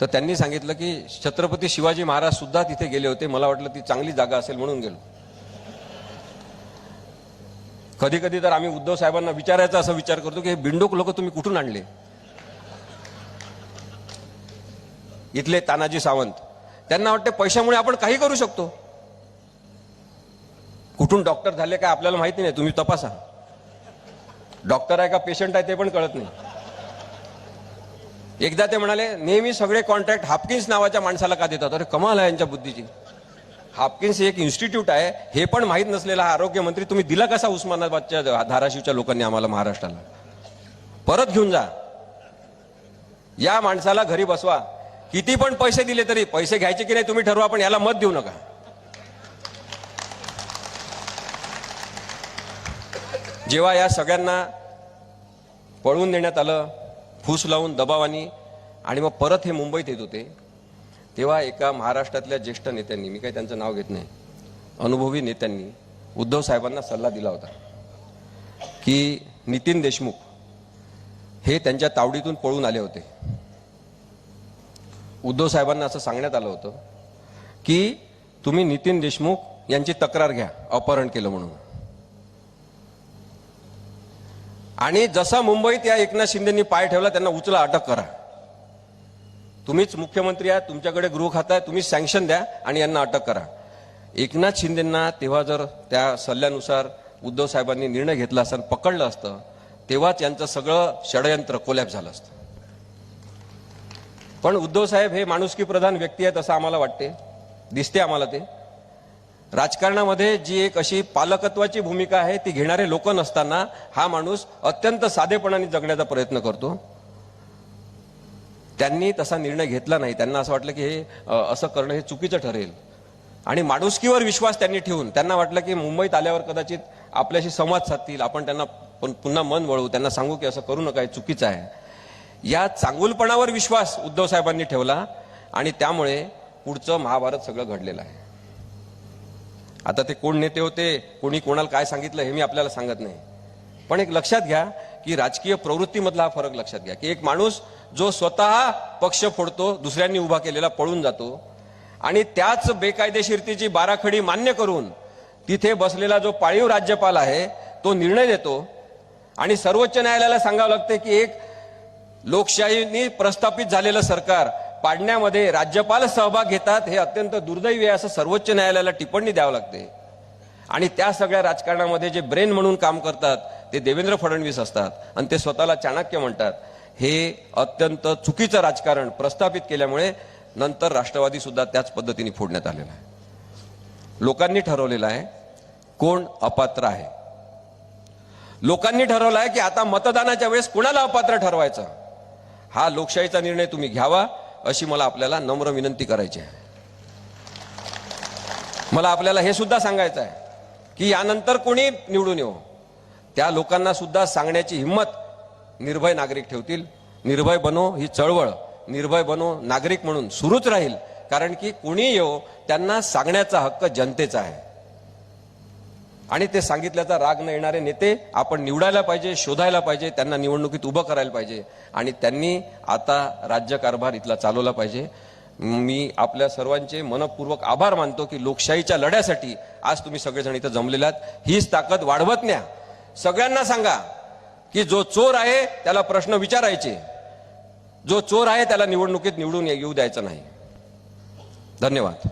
तर त्यांनी सांगितलं की छत्रपती शिवाजी महाराज सुद्धा तिथे गेले होते, मला वाटलं ती चांगली जागा असेल म्हणून गेलो. कधी कधी तर आम्ही उद्धव साहेबांना विचारायचा असा विचार करतो की हे बिंडोक लोक तुम्ही कुठून आणले. इथले तानाजी सावंत, त्यांना वाटते पैशामुळे आपण काही करू शकतो. कुठून डॉक्टर झाले काय आपल्याला माहिती नाही, तुम्ही तपासा. डॉक्टर आहे का पेशंट आहे ते पण कळत नाही. एकदा ते म्हणाले, नेहमी सगळे कॉन्ट्रॅक्ट हापकिन्स नावाच्या माणसाला का देतात. अरे कमाल आहे यांच्या बुद्धीची. हापकिन्स एक इन्स्टिट्यूट आहे हे पण माहीत नसलेला आरोग्य मंत्री तुम्ही दिला कसा उस्मानाबादच्या धाराशिवच्या लोकांनी आम्हाला महाराष्ट्राला. परत घेऊन जा, या माणसाला घरी बसवा. किती पण पैसे दिले तरी, पैसे घ्यायचे की नाही तुम्ही ठरवा, पण याला मत देऊ नका. जेव्हा या सगळ्यांना पळवून देण्यात आलं, फूस लावून दबावानी, आणि मग परत हे मुंबईत येत होते, तेव्हा एका महाराष्ट्रातल्या ज्येष्ठ नेत्यांनी, मी काही त्यांचं नाव घेत नाही, अनुभवी नेत्यांनी उद्धव साहेबांना सल्ला दिला होता की नितीन देशमुख हे त्यांच्या तावडीतून पळून आले होते. उद्धव साहेबांना असं सांगण्यात आलं होतं की तुम्ही नितीन देशमुख यांची तक्रार घ्या, अपहरण केलं म्हणून. आणि जसा मुंबईत या एकनाथ शिंदेंनी पाय ठेवला त्यांना उचला, अटक करा. तुम्हीच मुख्यमंत्री आहात, तुमच्याकडे गृह खातं आहे, तुम्हीच सँक्शन द्या आणि यांना अटक करा. एकनाथ शिंदेंना तेव्हा जर त्या सल्ल्यानुसार उद्धव साहेबांनी निर्णय घेतला असता, पकडलं असतं, तेव्हाच यांचं सगळं षडयंत्र कोलॅप्स झालं असतं. पण उद्धव साहेब हे माणुसकी प्रधान व्यक्ती आहेत असं आम्हाला वाटते, दिसते आम्हाला. ते राजकारणामध्ये जी एक अशी पालकत्वाची भूमिका आहे ती घेणारे लोक नसताना हा माणूस अत्यंत साधेपणाने जगण्याचा प्रयत्न करतो. त्यांनी तसा निर्णय घेतला नाही. त्यांना असं वाटलं की हे असं करणं हे चुकीचं ठरेल, आणि माणुसकीवर विश्वास त्यांनी ठेवून त्यांना वाटलं की मुंबईत आल्यावर कदाचित आपल्याशी संवाद साधतील, आपण त्यांना पुन्हा मन वळवू, त्यांना सांगू की असं करू नका, हे चुकीचं आहे. या चांगुलपणावर विश्वास उद्धव साहेबांनी ठेवला आणि त्यामुळे पुढचं महाभारत सगळं घडलेलं आहे. आता ते कोण नेते होते, कोणी कोणाला काय सांगितलं हे मी आपल्याला सांगत नाही, पण एक लक्षात घ्या की राजकीय प्रवृत्तीमधला हा फरक लक्षात घ्या की एक माणूस जो स्वतः पक्ष फोडतो, दुसऱ्यांनी उभा केलेला, पळून जातो, आणि त्याच बेकायदेशीरतेची बाराखडी मान्य करून तिथे बसलेला जो पाळीव राज्यपाल आहे तो निर्णय देतो, आणि सर्वोच्च न्यायालयाला सांगावं लागते की एक लोकशाहीने प्रस्थापित झालेलं सरकार पाडण्यामध्ये राज्यपाल सहभाग घेतात, हे अत्यंत दुर्दैवी आहे असं सर्वोच्च न्यायालयाला टिप्पणी द्यावं लागते. आणि त्या सगळ्या राजकारणामध्ये जे ब्रेन म्हणून काम करतात ते देवेंद्र फडणवीस असतात, आणि ते स्वतःला चाणक्य म्हणतात. हे अत्यंत चुकीचं राजकारण प्रस्थापित केल्यामुळे नंतर राष्ट्रवादी सुद्धा त्याच पद्धतीने फोडण्यात आलेला आहे. लोकांनी ठरवलेलं आहे कोण अपात्र आहे. लोकांनी ठरवलं आहे की आता मतदानाच्या वेळेस कुणाला अपात्र ठरवायचं, हा लोकशाहीचा निर्णय तुम्ही घ्यावा अशी मला आपल्याला नम्र विनंती करायची आहे. मला आपल्याला हे सुद्धा सांगायचं आहे की यानंतर कोणी निवडून येऊ, त्या लोकांना सुद्धा सांगण्याची हिंमत निर्भय नागरिक ठेवतील. निर्भय बनो ही चळवळ निर्भय बनो नागरिक म्हणून सुरूच राहील, कारण की कोणी येऊ त्यांना सांगण्याचा हक्क जनतेचा आहे. आणि ते सांगितल्याचा राग न येणारे नेते आपण निवडायला पाहिजे, शोधायला पाहिजे, त्यांना निवडणुकीत उभं करायला पाहिजे, आणि त्यांनी आता राज्यकारभार इथला चालवला पाहिजे. मी आपल्या सर्वांचे मनपूर्वक आभार मानतो की लोकशाहीच्या लढ्यासाठी आज तुम्ही सगळेजण इथं जमलेले आहात. हीच ताकद वाढवत न्या. सगळ्यांना सांगा की जो चोर आहे त्याला प्रश्न विचारायचे, जो चोर आहे त्याला निवडणुकीत निवडून येऊ द्यायचं नाही. धन्यवाद.